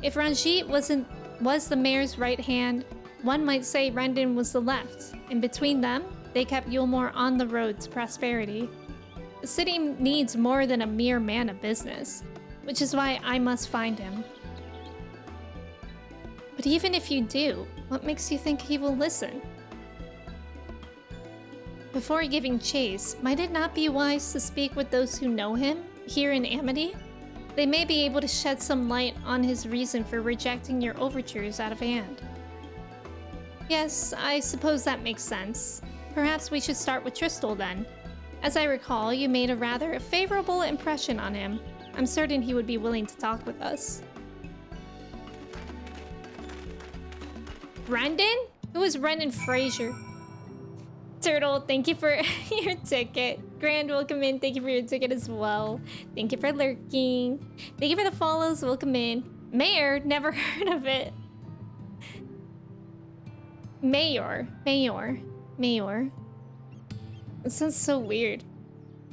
If Ranjit was the mayor's right hand, one might say Rendon was the left, and between them, they kept Yulmore on the road to prosperity. The city needs more than a mere man of business, which is why I must find him. But even if you do, what makes you think he will listen? Before giving chase, might it not be wise to speak with those who know him, here in Amity? They may be able to shed some light on his reason for rejecting your overtures out of hand. Yes, I suppose that makes sense. Perhaps we should start with Tristal then. As I recall, you made a rather favorable impression on him. I'm certain he would be willing to talk with us. Rendon? Who is Rendon Fraser? Turtle, thank you for your ticket. Grand, welcome in. Thank you for your ticket as well. Thank you for lurking. Thank you for the follows. Welcome in. Mayor? Never heard of it. Mayor. It sounds so weird.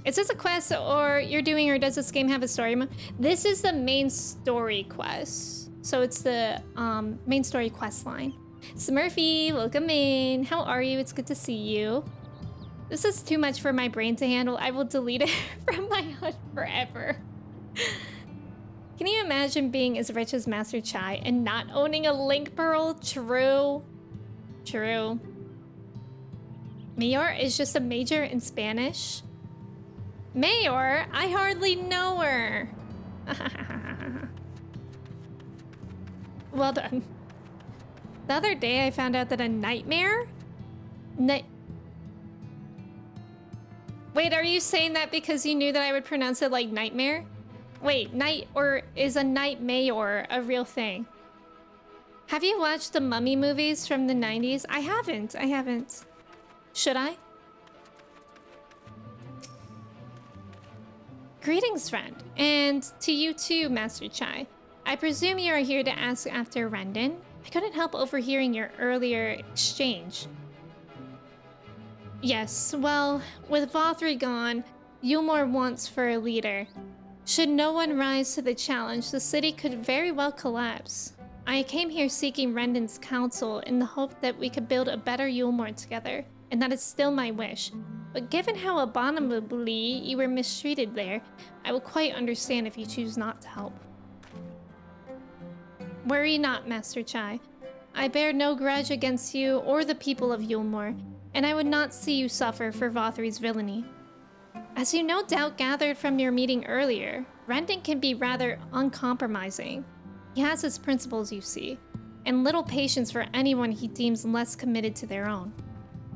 Is this a quest or you're doing, or does this game have a story mode? This is the main story quest. So it's the main story quest line. Smurfy, welcome in. How are you? It's good to see you. This is too much for my brain to handle. I will delete it from my HUD forever. Can you imagine being as rich as Master Chai and not owning a link pearl? True. True. Mayor is just a major in Spanish. Mayor? I hardly know her. Well done. The other day I found out that a nightmare? Wait, are you saying that because you knew that I would pronounce it like nightmare? Wait, is a night mayor a real thing? Have you watched the Mummy movies from the 90s? I haven't. Should I? Greetings, friend. And to you too, Master Chai. I presume you are here to ask after Rendon? I couldn't help overhearing your earlier exchange. Yes, well, with Vothri gone, Yulmore wants for a leader. Should no one rise to the challenge, the city could very well collapse. I came here seeking Rendon's counsel in the hope that we could build a better Yulmore together, and that is still my wish. But given how abominably you were mistreated there, I will quite understand if you choose not to help. Worry not, Master Chai. I bear no grudge against you or the people of Yulmore, and I would not see you suffer for Vothri's villainy. As you no doubt gathered from your meeting earlier, Rendon can be rather uncompromising. He has his principles, you see, and little patience for anyone he deems less committed to their own.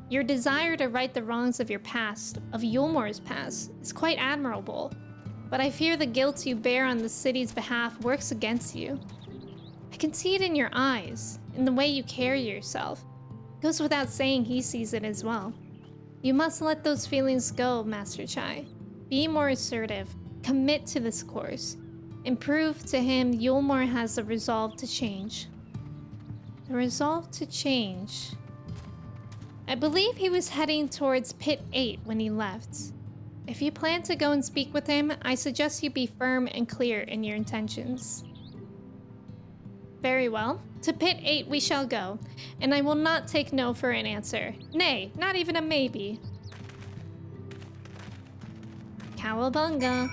Your desire to right the wrongs of your past, of Yulmore's past, is quite admirable, but I fear the guilt you bear on the city's behalf works against you. I can see it in your eyes, in the way you carry yourself. It goes without saying he sees it as well. You must let those feelings go, Master Chai. Be more assertive, commit to this course, and prove to him Yulmore has the resolve to change. The resolve to change. I believe he was heading towards Pit 8 when he left. If you plan to go and speak with him, I suggest you be firm and clear in your intentions. Very well. To Pit 8 we shall go, and I will not take no for an answer. Nay, not even a maybe. Cowabunga.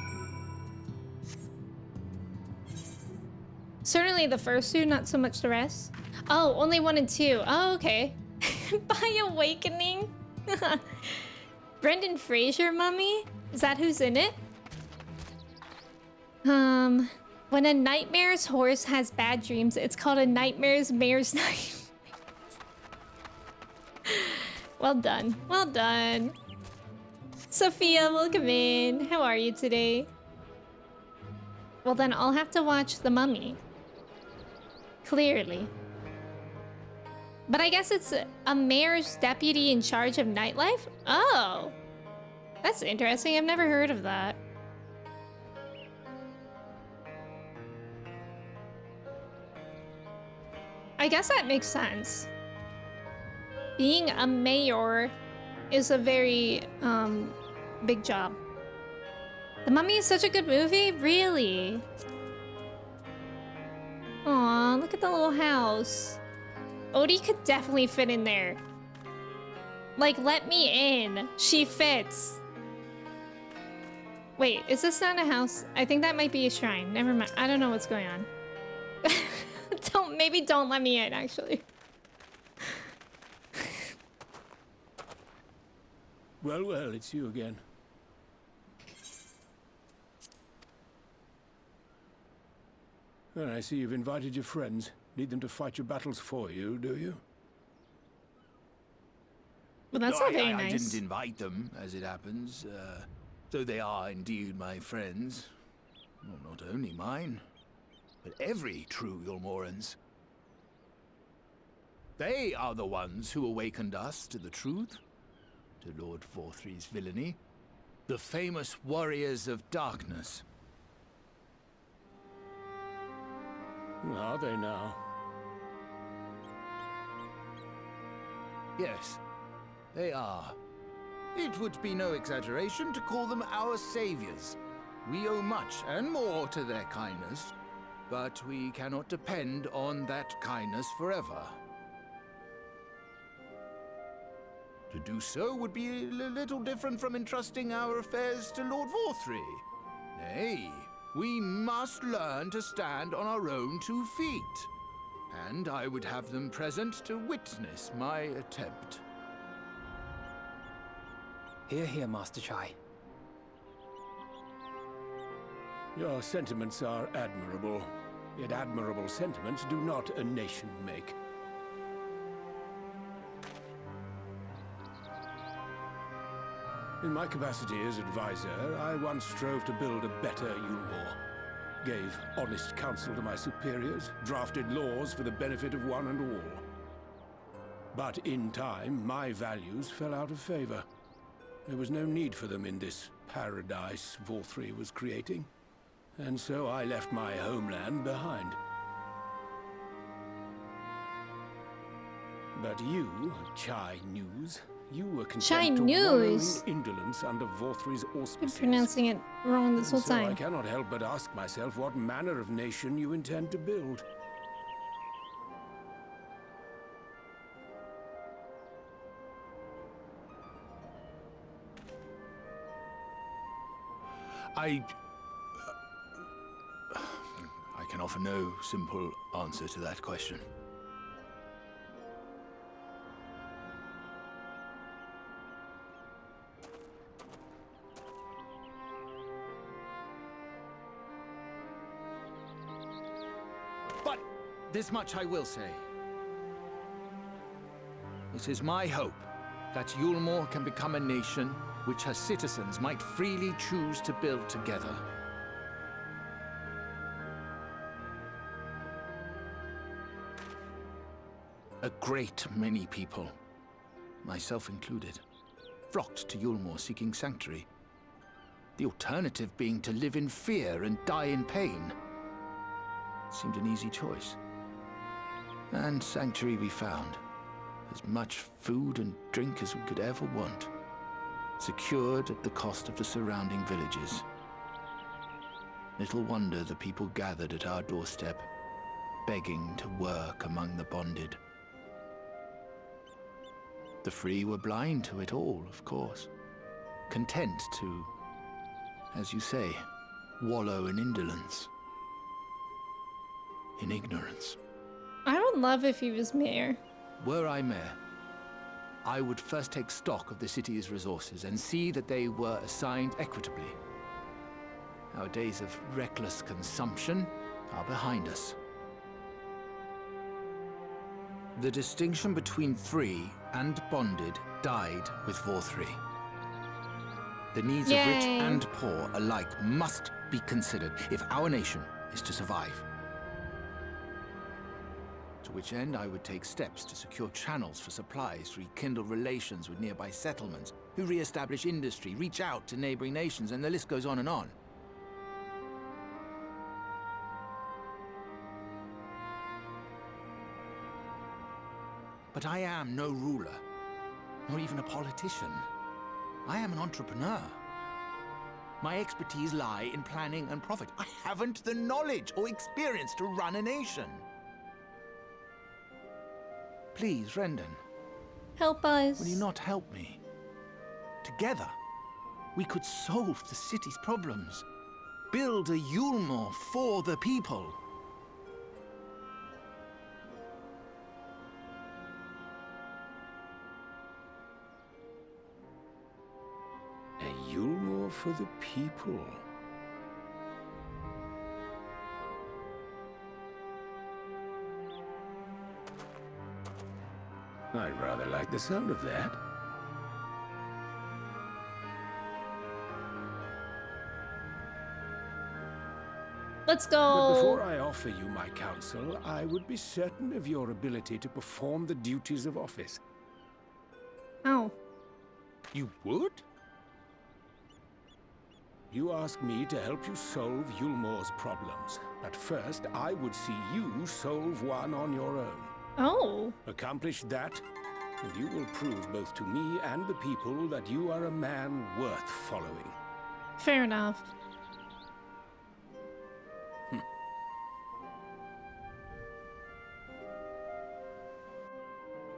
Certainly the first two, not so much the rest. Oh, only 1 and 2. Oh, okay. By Awakening? Brendan Fraser mummy? Is that who's in it? When a nightmare's horse has bad dreams, it's called a nightmare's mare's night. Well done. Well done. Sophia, welcome in. How are you today? Well, then I'll have to watch The Mummy. Clearly. But I guess it's a mayor's deputy in charge of nightlife? Oh. That's interesting. I've never heard of that. I guess that makes sense. Being a mayor is a very big job. The Mummy is such a good movie? Really? Aw, look at the little house. Odie could definitely fit in there. Like, let me in. She fits. Wait, is this not a house? I think that might be a shrine. Never mind. I don't know what's going on. Maybe don't let me in, actually. Well, well, it's you again. Well, I see you've invited your friends. Need them to fight your battles for you, do you? Well, that's not very nice. I didn't invite them, as it happens. Though they are indeed my friends. Well, not only mine, but every true Yulmoran's. They are the ones who awakened us to the truth, to Lord Vothri's villainy, the famous warriors of darkness. Are they now? Yes, they are. It would be no exaggeration to call them our saviors. We owe much and more to their kindness, but we cannot depend on that kindness forever. To do so would be a little different from entrusting our affairs to Lord Vothri. Nay, we must learn to stand on our own 2 feet. And I would have them present to witness my attempt. Hear, hear, Master Chai. Your sentiments are admirable. Yet admirable sentiments do not a nation make. In my capacity as advisor, I once strove to build a better Yulmore. Gave honest counsel to my superiors, drafted laws for the benefit of one and all. But in time, my values fell out of favor. There was no need for them in this paradise Vothri was creating. And so I left my homeland behind. But you, Chai News, You were Chai content to wallow in News. indolence under Vorthry's I'm auspices. pronouncing it wrong this whole So I time. cannot help but ask myself what manner of nation you intend to build. I can offer no simple answer to that question. But this much I will say. It is my hope that Yulmore can become a nation which her citizens might freely choose to build together. A great many people, myself included, flocked to Yulmore seeking sanctuary. The alternative being to live in fear and die in pain. It seemed an easy choice. And sanctuary we found. As much food and drink as we could ever want. Secured at the cost of the surrounding villages. Little wonder the people gathered at our doorstep, begging to work among the bonded. The free were blind to it all, of course. Content to, as you say, wallow in indolence. In ignorance. I would love if he was mayor. Were I mayor, I would first take stock of the city's resources and see that they were assigned equitably. Our days of reckless consumption are behind us. The distinction between free and bonded died with Vorthry. The needs of rich and poor alike must be considered if our nation is to survive. To which end I would take steps to secure channels for supplies, rekindle relations with nearby settlements, who re-establish industry, reach out to neighboring nations, and the list goes on and on. But I am no ruler, nor even a politician. I am an entrepreneur. My expertise lie in planning and profit. I haven't the knowledge or experience to run a nation. Please, Rendon. Help us. Will you not help me? Together, we could solve the city's problems. Build a Yulmore for the people. A Yulmore for the people. I rather like the sound of that. Let's go. But before I offer you my counsel, I would be certain of your ability to perform the duties of office. Oh. You would? You ask me to help you solve Yulmore's problems. But first, I would see you solve one on your own. Oh. Accomplish that, and you will prove both to me and the people that you are a man worth following. Fair enough.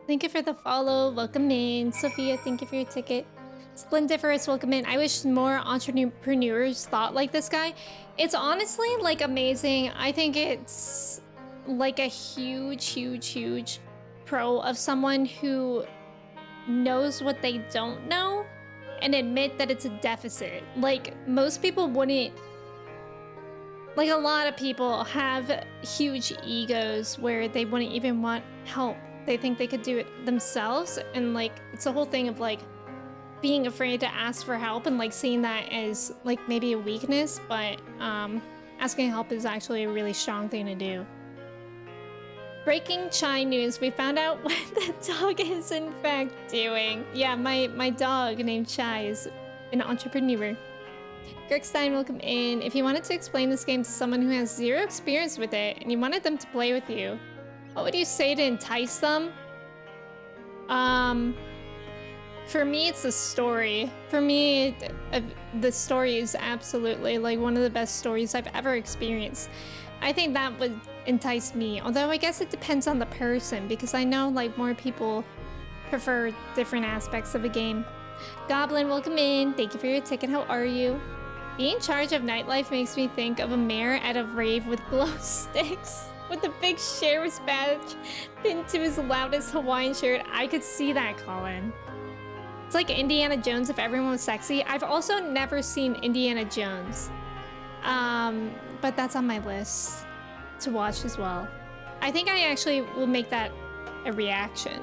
Thank you for the follow. Welcome in. Sophia, thank you for your ticket. Splendiferous, welcome in. I wish more entrepreneurs thought like this guy. It's honestly like amazing. I think it's like a huge pro of someone who knows what they don't know and admit that it's a deficit. Like most people wouldn't, like a lot of people have huge egos where they wouldn't even want help. They think they could do it themselves, and like it's a whole thing of like being afraid to ask for help and like seeing that as like maybe a weakness, but asking help is actually a really strong thing to do. Breaking Chai news, we found out what the dog is in fact doing. Yeah, my dog named Chai is an entrepreneur. Gregstein, welcome in. If you wanted to explain this game to someone who has zero experience with it and you wanted them to play with you, what would you say to entice them? For me, it's the story. For me, the story is absolutely like one of the best stories I've ever experienced. I think that would entice me. Although I guess it depends on the person, because I know like more people prefer different aspects of a game. Goblin, welcome in. Thank you for your ticket. How are you? Being in charge of nightlife makes me think of a mayor at a rave with glow sticks. With a big sheriff's badge pinned to his loudest Hawaiian shirt. I could see that, Colin. It's like Indiana Jones if everyone was sexy. I've also never seen Indiana Jones. But that's on my list to watch as well. I think I actually will make that a reaction.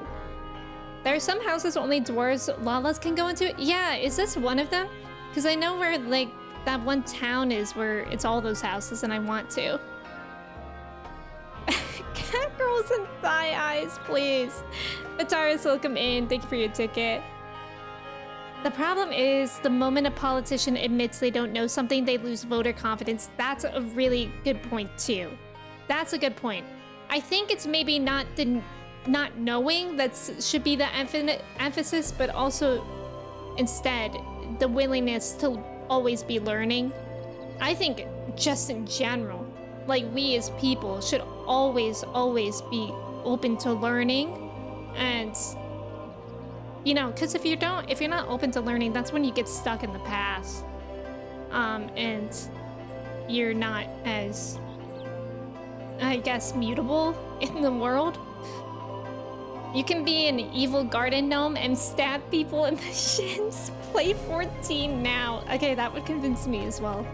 There are some houses only dwarves Lalas can go into. Yeah, is this one of them? Because I know where like that one town is where it's all those houses and I want to. Cat girls and thigh eyes, please. Vataris, welcome in. Thank you for your ticket. The problem is, the moment a politician admits they don't know something, they lose voter confidence. That's a really good point, too. That's a good point. I think it's maybe not the not knowing that should be the emphasis, but also, instead, the willingness to always be learning. I think, just in general, like, we as people should always be open to learning. And you know, because if you're not open to learning, that's when you get stuck in the past. And you're not as, I guess, mutable in the world. You can be an evil garden gnome and stab people in the shins. Play 14 now. Okay, that would convince me as well.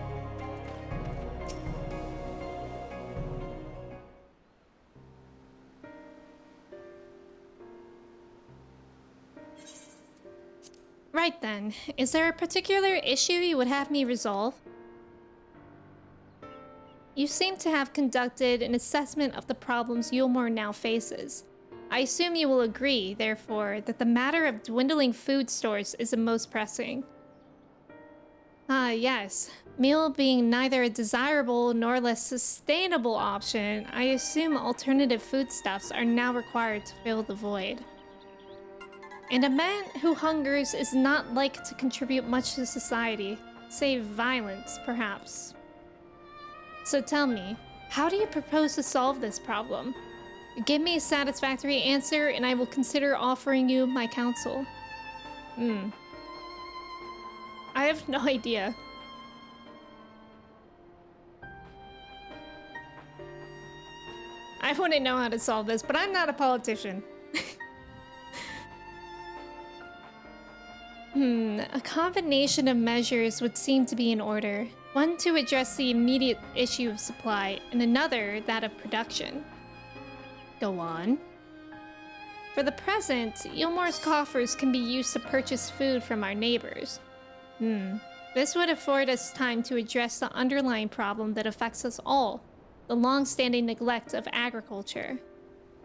Right then, is there a particular issue you would have me resolve? You seem to have conducted an assessment of the problems Yulmore now faces. I assume you will agree, therefore, that the matter of dwindling food stores is the most pressing. Ah, yes. Meal being neither a desirable nor less sustainable option, I assume alternative foodstuffs are now required to fill the void. And a man who hungers is not like to contribute much to society, save violence, perhaps. So tell me, how do you propose to solve this problem? Give me a satisfactory answer and I will consider offering you my counsel. I have no idea. I wouldn't know how to solve this, but I'm not a politician. A combination of measures would seem to be in order. One to address the immediate issue of supply, and another that of production. Go on. For the present, Yulmore's coffers can be used to purchase food from our neighbors. This would afford us time to address the underlying problem that affects us all, the long-standing neglect of agriculture.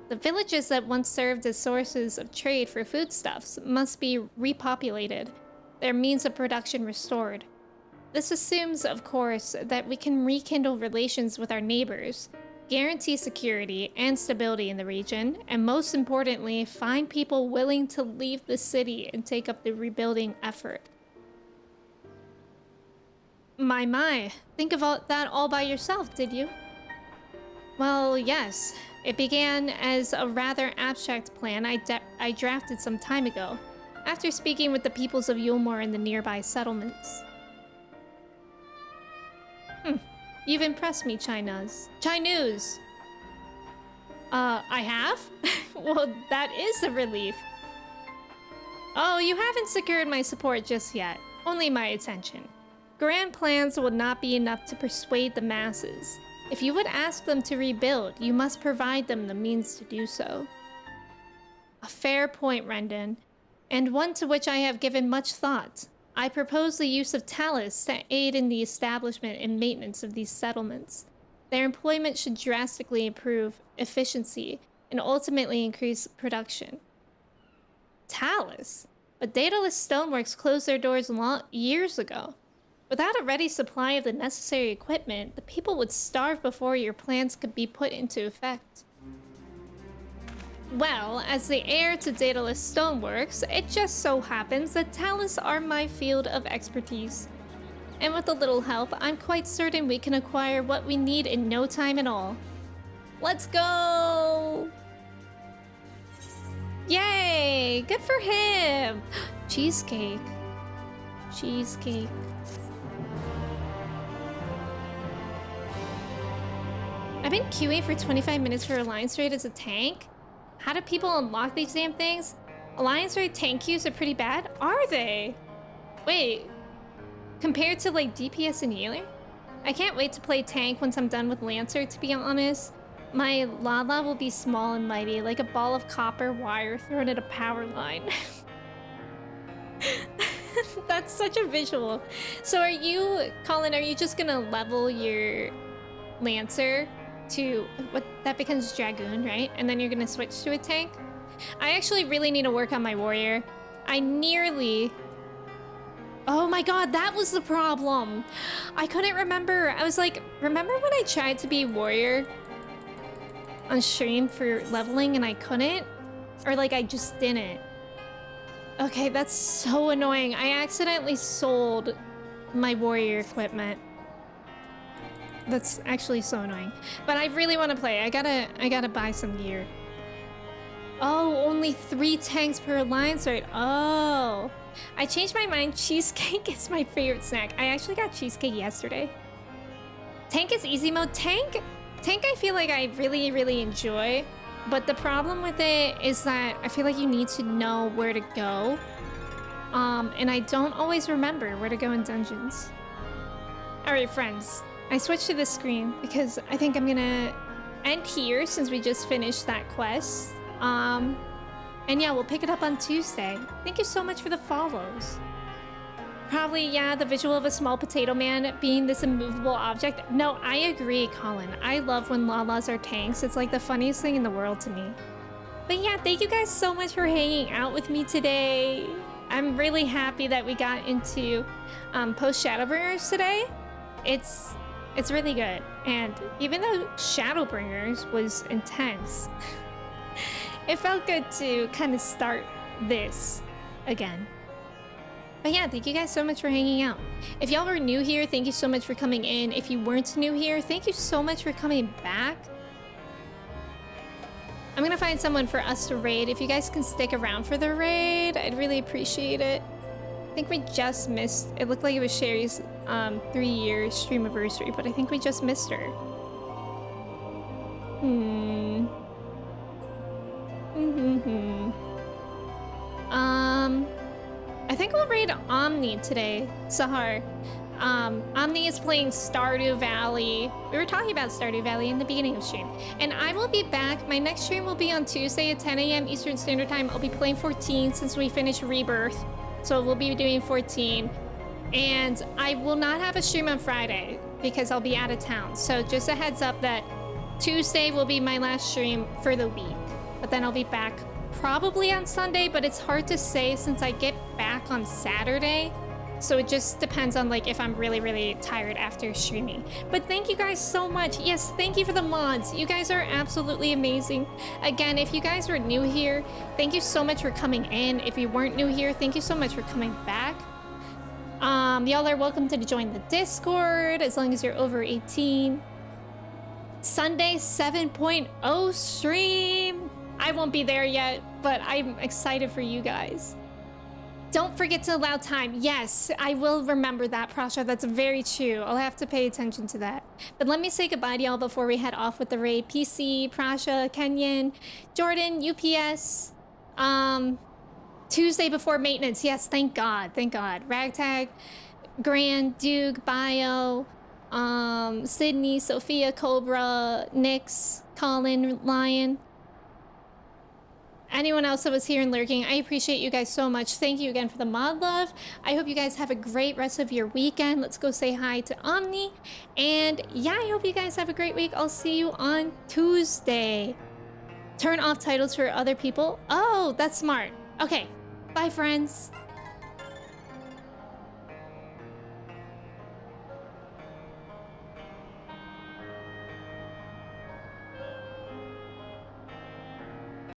The villages that once served as sources of trade for foodstuffs must be repopulated, their means of production restored. This assumes, of course, that we can rekindle relations with our neighbors, guarantee security and stability in the region, and most importantly, find people willing to leave the city and take up the rebuilding effort. My, think of that all by yourself, did you? Well, yes. It began as a rather abstract plan I drafted some time ago, after speaking with the peoples of Yulmore and the nearby settlements. You've impressed me, Chinese. I have? Well, that is a relief. Oh, you haven't secured my support just yet. Only my attention. Grand plans will not be enough to persuade the masses. If you would ask them to rebuild, you must provide them the means to do so. A fair point, Rendon, and one to which I have given much thought. I propose the use of talus to aid in the establishment and maintenance of these settlements. Their employment should drastically improve efficiency and ultimately increase production. Talus? But Daedalus Stoneworks closed their doors years ago. Without a ready supply of the necessary equipment, the people would starve before your plans could be put into effect. Well, as the heir to Daedalus Stoneworks, it just so happens that talents are my field of expertise. And with a little help, I'm quite certain we can acquire what we need in no time at all. Let's go! Yay! Good for him! Cheesecake. Cheesecake. I've been queuing for 25 minutes for Alliance Raid as a tank. How do people unlock these damn things? Alliance Raid tank queues are pretty bad? Are they? Wait. Compared to like DPS and healer? I can't wait to play tank once I'm done with Lancer, to be honest. My Lala will be small and mighty, like a ball of copper wire thrown at a power line. That's such a visual. So are you, Colin, are you just gonna level your Lancer to what that becomes Dragoon, right? And then you're gonna switch to a tank? I actually really need to work on my warrior. I nearly... Oh my god, that was the problem. I couldn't remember. I was like, remember when I tried to be warrior on stream for leveling and I couldn't? Or like I just didn't. Okay, that's so annoying. I accidentally sold my warrior equipment. That's actually so annoying. But I really want to play. I gotta buy some gear. Oh, only 3 tanks per alliance, right? Oh. I changed my mind. Cheesecake is my favorite snack. I actually got cheesecake yesterday. Tank is easy mode. Tank I feel like I really, really enjoy. But the problem with it is that I feel like you need to know where to go. And I don't always remember where to go in dungeons. Alright, friends. I switched to this screen because I think I'm gonna end here since we just finished that quest. And yeah, we'll pick it up on Tuesday. Thank you so much for the follows. Probably, yeah, the visual of a small potato man being this immovable object. No, I agree, Colin. I love when Lalas are tanks. It's like the funniest thing in the world to me. But yeah, thank you guys so much for hanging out with me today. I'm really happy that we got into post Shadowbringers today. It's really good. And even though Shadowbringers was intense, it felt good to kind of start this again. But yeah, thank you guys so much for hanging out. If y'all were new here, thank you so much for coming in. If you weren't new here, thank you so much for coming back. I'm gonna find someone for us to raid. If you guys can stick around for the raid, I'd really appreciate it. I think we just missed, it looked like it was Sherry's 3-year stream anniversary, but I think we just missed her. I think we'll raid Omni today, Sahar. Omni is playing Stardew Valley. We were talking about Stardew Valley in the beginning of stream. And I will be back. My next stream will be on Tuesday at 10 a.m. Eastern Standard Time. I'll be playing 14 since we finished Rebirth. So we'll be doing 14. And I will not have a stream on Friday because I'll be out of town. So just a heads up that Tuesday will be my last stream for the week. But then I'll be back probably on Sunday, but it's hard to say since I get back on Saturday. So it just depends on like if I'm really, really tired after streaming. But thank you guys so much. Yes, thank you for the mods. You guys are absolutely amazing. Again, if you guys were new here, thank you so much for coming in. If you weren't new here, thank you so much for coming back. Y'all are welcome to join the Discord as long as you're over 18. Sunday 7.0 stream. I won't be there yet, but I'm excited for you guys. Don't forget to allow time. Yes, I will remember that, Prasha. That's very true. I'll have to pay attention to that. But let me say goodbye to y'all before we head off with the raid. PC, Prasha, Kenyon, Jordan, UPS, Tuesday before maintenance. Yes, thank God. Thank God. Ragtag, Grand, Duke, Bio, Sydney, Sophia, Cobra, Nyx, Colin, Lion. Anyone else that was here and lurking, I appreciate you guys so much. Thank you again for the mod love. I hope you guys have a great rest of your weekend. Let's go say hi to Omni. And yeah, I hope you guys have a great week. I'll see you on Tuesday. Turn off titles for other people. Oh, that's smart. Okay, bye friends.